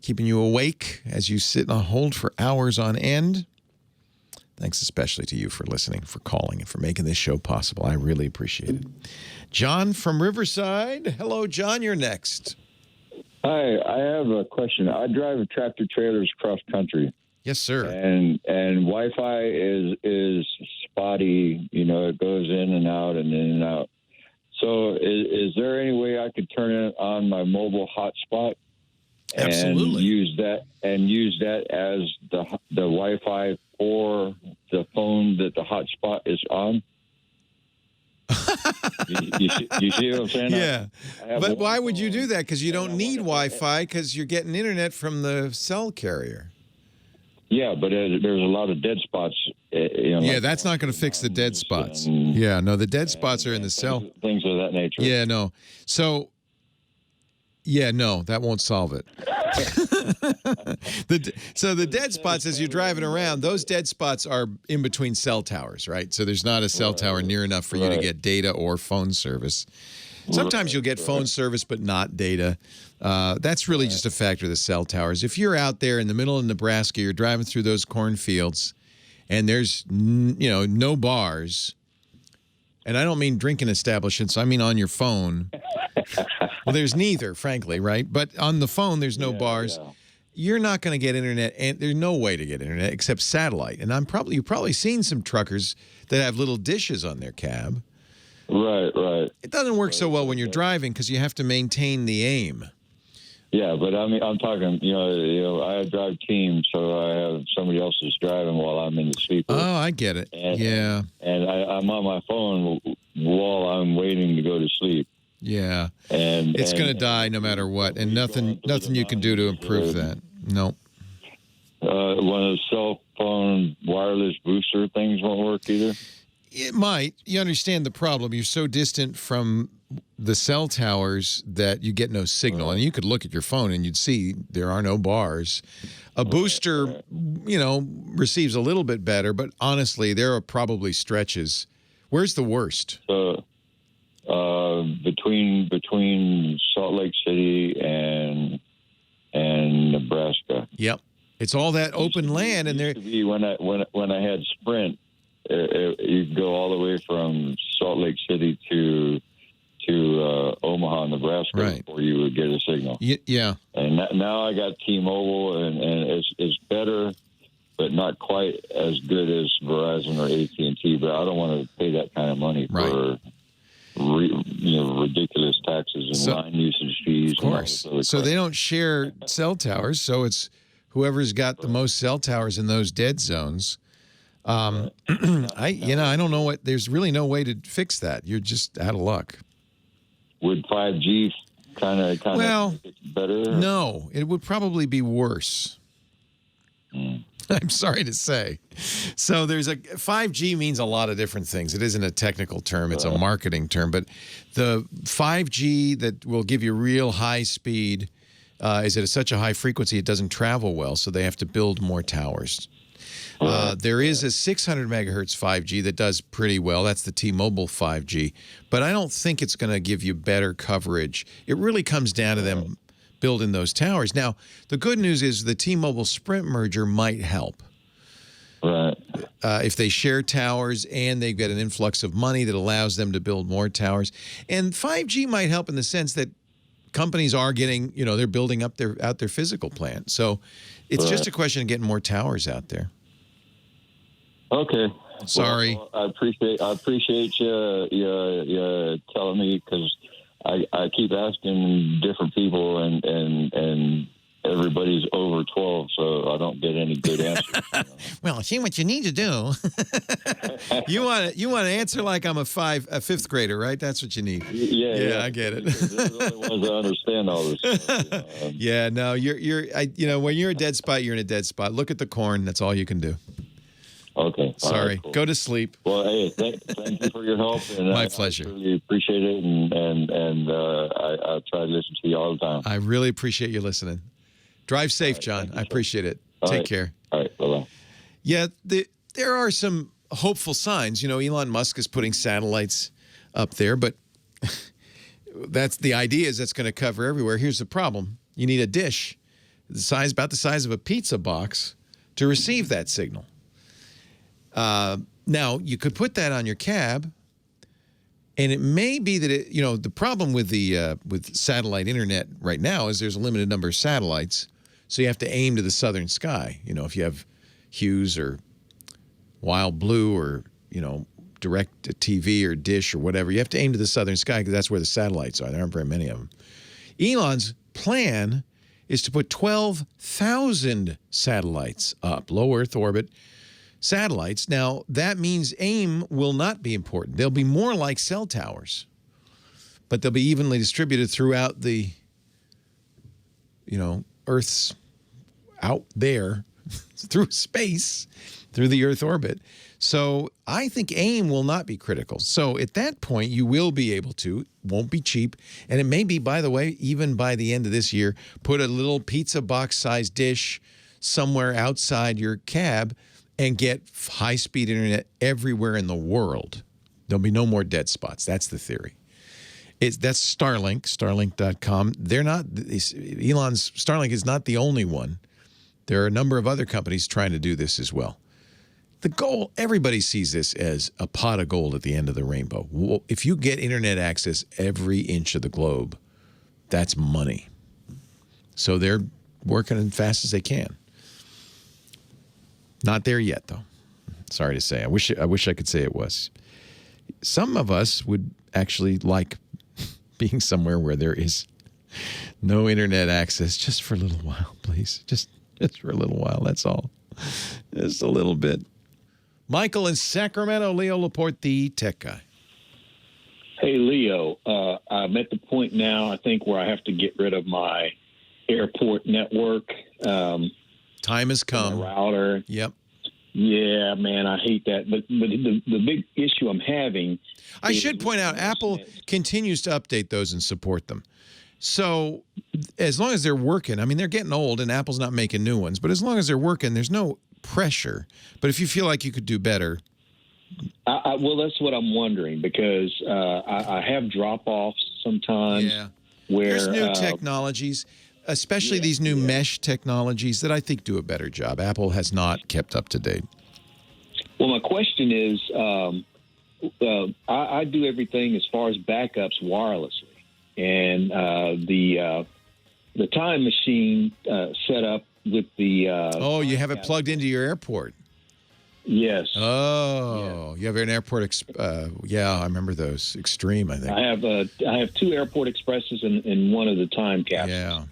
keeping you awake as you sit on hold for hours on end. Thanks especially to you for listening, for calling, and for making this show possible. I really appreciate it. John from Riverside. Hello, John. You're next. Hi. I have a question. I drive tractor trailers cross country. Yes, sir. And Wi-Fi is spotty. It goes in and out and in and out. So is there any way I could turn it on my mobile hotspot? Absolutely. And use that as the Wi-Fi for the phone that the hotspot is on. you see what I'm saying? Yeah. But why would you do that? Because you don't need Wi-Fi because you're getting internet from the cell carrier. Yeah, but there's a lot of dead spots. Yeah, that's not going to fix the dead spots. Yeah, no, the dead spots are in the cell. Things of that nature. Yeah, no. So, yeah, no, that won't solve it. So the dead spots, as you're driving around, those dead spots are in between cell towers, right? So there's not a cell tower near enough for you to get data or phone service. Sometimes you'll get phone service, but not data. That's really just a factor of the cell towers. If you're out there in the middle of Nebraska, you're driving through those cornfields, and there's no bars, and I don't mean drinking establishments. I mean on your phone. Well, there's neither, frankly, right? But on the phone, there's no bars. Yeah. You're not going to get internet, and there's no way to get internet except satellite. And you've probably seen some truckers that have little dishes on their cab. Right. It doesn't work so well when you're driving because you have to maintain the aim. Yeah, but I mean, I'm talking, I drive team, so I have somebody else is driving while I'm in the sleeper. Oh, I get it. Yeah. And I'm on my phone while I'm waiting to go to sleep. Yeah. And it's going to die no matter what, and nothing you can do to improve that. Nope. One of the cell phone wireless booster things won't work either? It might. You understand the problem. You're so distant from the cell towers that you get no signal. And you could look at your phone and you'd see there are no bars. A booster, receives a little bit better, but honestly, there are probably stretches. Where's the worst? Between Salt Lake City and Nebraska. Yep. It's all that open land, and there. When I had Sprint, you go all the way from Salt Lake City to to Omaha, Nebraska before you would get a signal. Yeah. And now I got T-Mobile, and it's better, but not quite as good as Verizon or AT&T. But I don't want to pay that kind of money for ridiculous taxes and line usage fees. Of course. So they don't share cell towers. So it's whoever's got the most cell towers in those dead zones. I don't know what. There's really no way to fix that. You're just out of luck. Would 5G kind of make it better? No, it would probably be worse. I'm sorry to say. So there's 5G means a lot of different things. It isn't a technical term. It's a marketing term. But the 5G that will give you real high speed is at such a high frequency it doesn't travel well, so they have to build more towers. There is a 600 megahertz 5G that does pretty well. That's the T-Mobile 5G. But I don't think it's going to give you better coverage. It really comes down to them building those towers. Now, the good news is the T-Mobile Sprint merger might help. Right. If they share towers and they get an influx of money that allows them to build more towers. And 5G might help in the sense that companies are getting, they're building up their physical plant. So it's just a question of getting more towers out there. Okay. Sorry. Well, I appreciate you telling me, because I keep asking different people and everybody's over 12, so I don't get any good answers. Well, see what you need to do. you want to answer like I'm a fifth grader, right? That's what you need. Yeah, I get it. They're the only ones that understand all this stuff. Yeah, no, when you're a dead spot, you're in a dead spot. Look at the corn. That's all you can do. Okay. Sorry. Right, cool. Go to sleep. Well, hey, thank you for your help. And My pleasure. I really appreciate it, and I try to listen to you all the time. I really appreciate you listening. Drive safe, John. I appreciate it. Take care. All right. Bye-bye. Yeah, there are some hopeful signs. Elon Musk is putting satellites up there, but that's the idea is that's going to cover everywhere. Here's the problem. You need a dish about the size of a pizza box to receive that signal. Now, you could put that on your cab, and it may be that the problem with with satellite internet right now is there's a limited number of satellites, so you have to aim to the southern sky. If you have Hughes or Wild Blue or Direct TV or Dish or whatever, you have to aim to the southern sky because that's where the satellites are. There aren't very many of them. Elon's plan is to put 12,000 satellites up, low Earth orbit satellites. Now, that means aim will not be important. They'll be more like cell towers, but they'll be evenly distributed throughout the, Earth's out there through space, through the Earth orbit. So I think aim will not be critical. So at that point, you will be able to, won't be cheap, and it may be, by the way, even by the end of this year, put a little pizza box-sized dish somewhere outside your cab and get high-speed internet everywhere in the world. There'll be no more dead spots. That's the theory. That's Starlink, Starlink.com. Elon's Starlink is not the only one. There are a number of other companies trying to do this as well. The goal, everybody sees this as a pot of gold at the end of the rainbow. If you get internet access every inch of the globe, that's money. So they're working as fast as they can. Not there yet, though. Sorry to say. I wish I could say it was. Some of us would actually like being somewhere where there is no internet access just for a little while, please. Just for a little while. That's all. Just a little bit. Michael in Sacramento, Leo Laporte, the tech guy. Hey, Leo. I'm at the point now, I think, where I have to get rid of my airport network. Time has come. Router. Yep. Yeah, man, I hate that. But the big issue I'm having. I should point out, Apple continues to update those and support them. So as long as they're working, I mean, they're getting old and Apple's not making new ones, but as long as they're working, there's no pressure. But if you feel like you could do better. Well, that's what I'm wondering, because I have drop-offs sometimes. Yeah. Where there's new technologies, especially these new mesh technologies that I think do a better job. Apple has not kept up to date. Well, my question is, I do everything as far as backups wirelessly, and the time machine set up with the. You have it plugged into your airport. Yes. Oh, you have an airport. I remember those. Extreme, I think. I have 2 Airport Expresses and one of the time capsules. Yeah.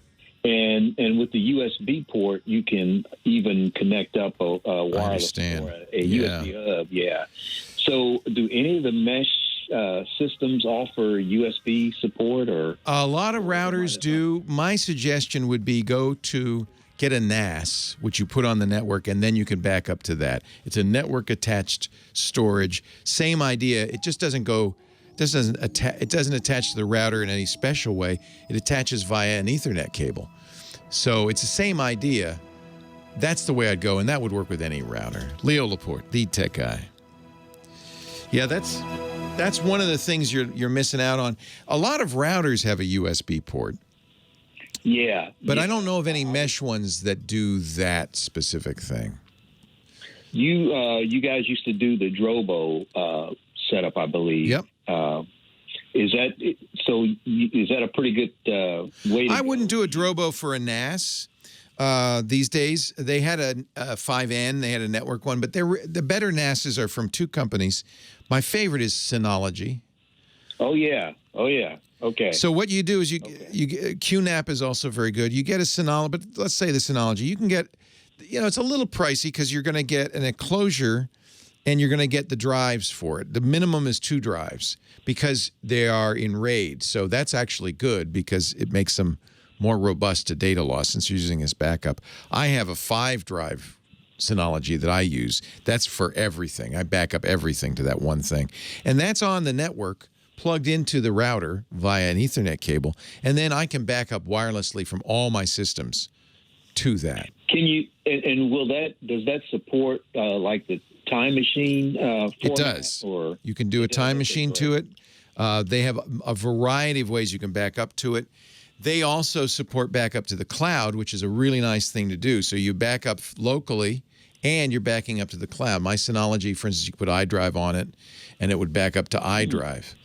And with the USB port, you can even connect up a wireless or a USB hub. Yeah. So, do any of the mesh systems offer USB support? Or a lot of routers do. My suggestion would be go to get a NAS, which you put on the network, and then you can back up to that. It's a network-attached storage. Same idea. It just doesn't go. It doesn't attach to the router in any special way. It attaches via an Ethernet cable. So it's the same idea. That's the way I'd go, and that would work with any router. Leo Laporte, the tech guy. Yeah, that's one of the things you're missing out on. A lot of routers have a USB port. Yeah. But I don't know of any mesh ones that do that specific thing. You guys used to do the Drobo setup, I believe. Yep. Is that a pretty good way to I wouldn't do a Drobo for a NAS. These days, they had a 5N, they had a network one, but the better NASs are from 2 companies. My favorite is Synology. Oh, yeah. Okay. So what you do is you QNAP is also very good. You get a Synology, but let's say the Synology. You can get, it's a little pricey because you're going to get an enclosure and you're going to get the drives for it. The minimum is 2 drives because they are in RAID. So that's actually good because it makes them more robust to data loss since you're using this backup. I have a 5-drive Synology that I use. That's for everything. I back up everything to that one thing. And that's on the network, plugged into the router via an Ethernet cable, and then I can back up wirelessly from all my systems to that. Can you, and does that support like the time machine format? It does. Or you can do a time machine to it. They have a variety of ways you can back up to it. They also support backup to the cloud, which is a really nice thing to do. So you back up locally, and you're backing up to the cloud. My Synology, for instance, you could put iDrive on it, and it would back up to iDrive.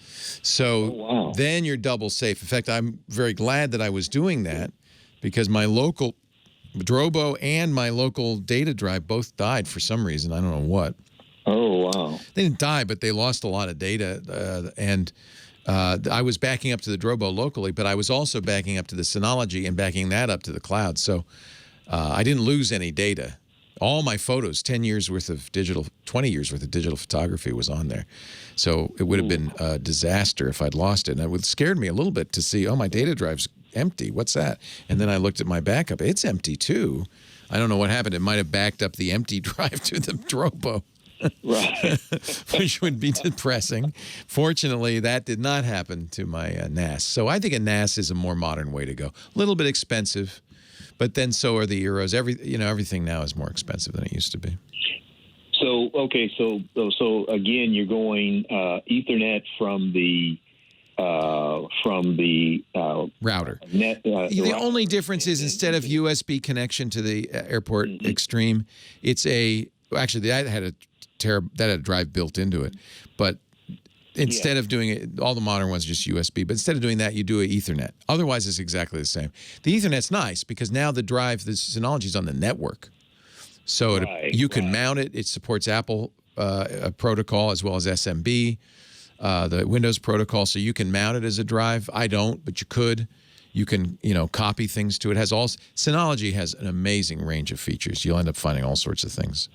So then you're double safe. In fact, I'm very glad that I was doing that because my local Drobo and my local data drive both died for some reason. I don't know what. Oh, wow. They didn't die, but they lost a lot of data. I was backing up to the Drobo locally, but I was also backing up to the Synology and backing that up to the cloud. So I didn't lose any data. All my photos, 10 years worth of digital, 20 years worth of digital photography was on there. So it would have been a disaster if I'd lost it. And it scared me a little bit to see, my data drive's empty. What's that? And then I looked at my backup. It's empty too. I don't know what happened. It might have backed up the empty drive to the Drobo. Right. Which would be depressing. Fortunately, that did not happen to my NAS. So I think a NAS is a more modern way to go. A little bit expensive. But then so are the Euros. Everything now is more expensive than it used to be. So again, you're going Ethernet from the router. The only difference is instead of USB connection to the Airport Extreme, it's actually that had a drive built into it, but. Instead of doing it, all the modern ones are just USB, but instead of doing that, you do an Ethernet. Otherwise, it's exactly the same. The Ethernet's nice because now the Synology is on the network. So you can mount it. It supports Apple protocol as well as SMB, the Windows protocol, so you can mount it as a drive. I don't, but you could. You can, copy things to it. Synology has an amazing range of features. You'll end up finding all sorts of things.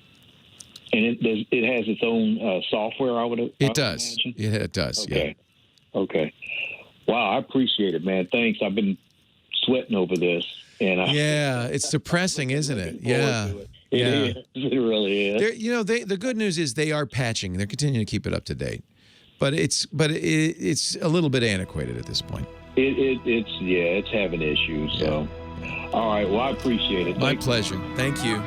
And it has its own software, I would imagine? It does. It does, okay. Yeah. Okay. Wow, I appreciate it, man. Thanks. I've been sweating over this. It's depressing, isn't it? Yeah. It really is. The good news is they are patching. They're continuing to keep it up to date. But it's a little bit antiquated at this point. It's having issues. So, all right. Well, I appreciate it. My pleasure. Thank you.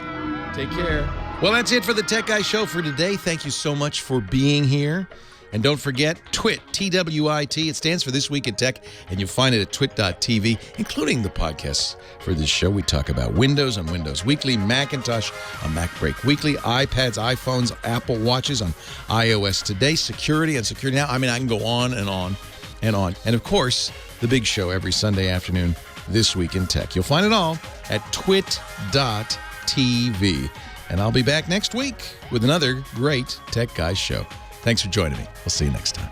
Take care. Well, that's it for the Tech Guy Show for today. Thank you so much for being here. And don't forget TWiT, TWiT. It stands for This Week in Tech, and you'll find it at twit.tv, including the podcasts for this show. We talk about Windows on Windows Weekly, Macintosh on MacBreak Weekly, iPads, iPhones, Apple Watches on iOS Today, security on Security Now. I mean, I can go on and on and on. And, of course, the big show every Sunday afternoon, This Week in Tech. You'll find it all at twit.tv. And I'll be back next week with another great Tech Guys show. Thanks for joining me. We'll see you next time.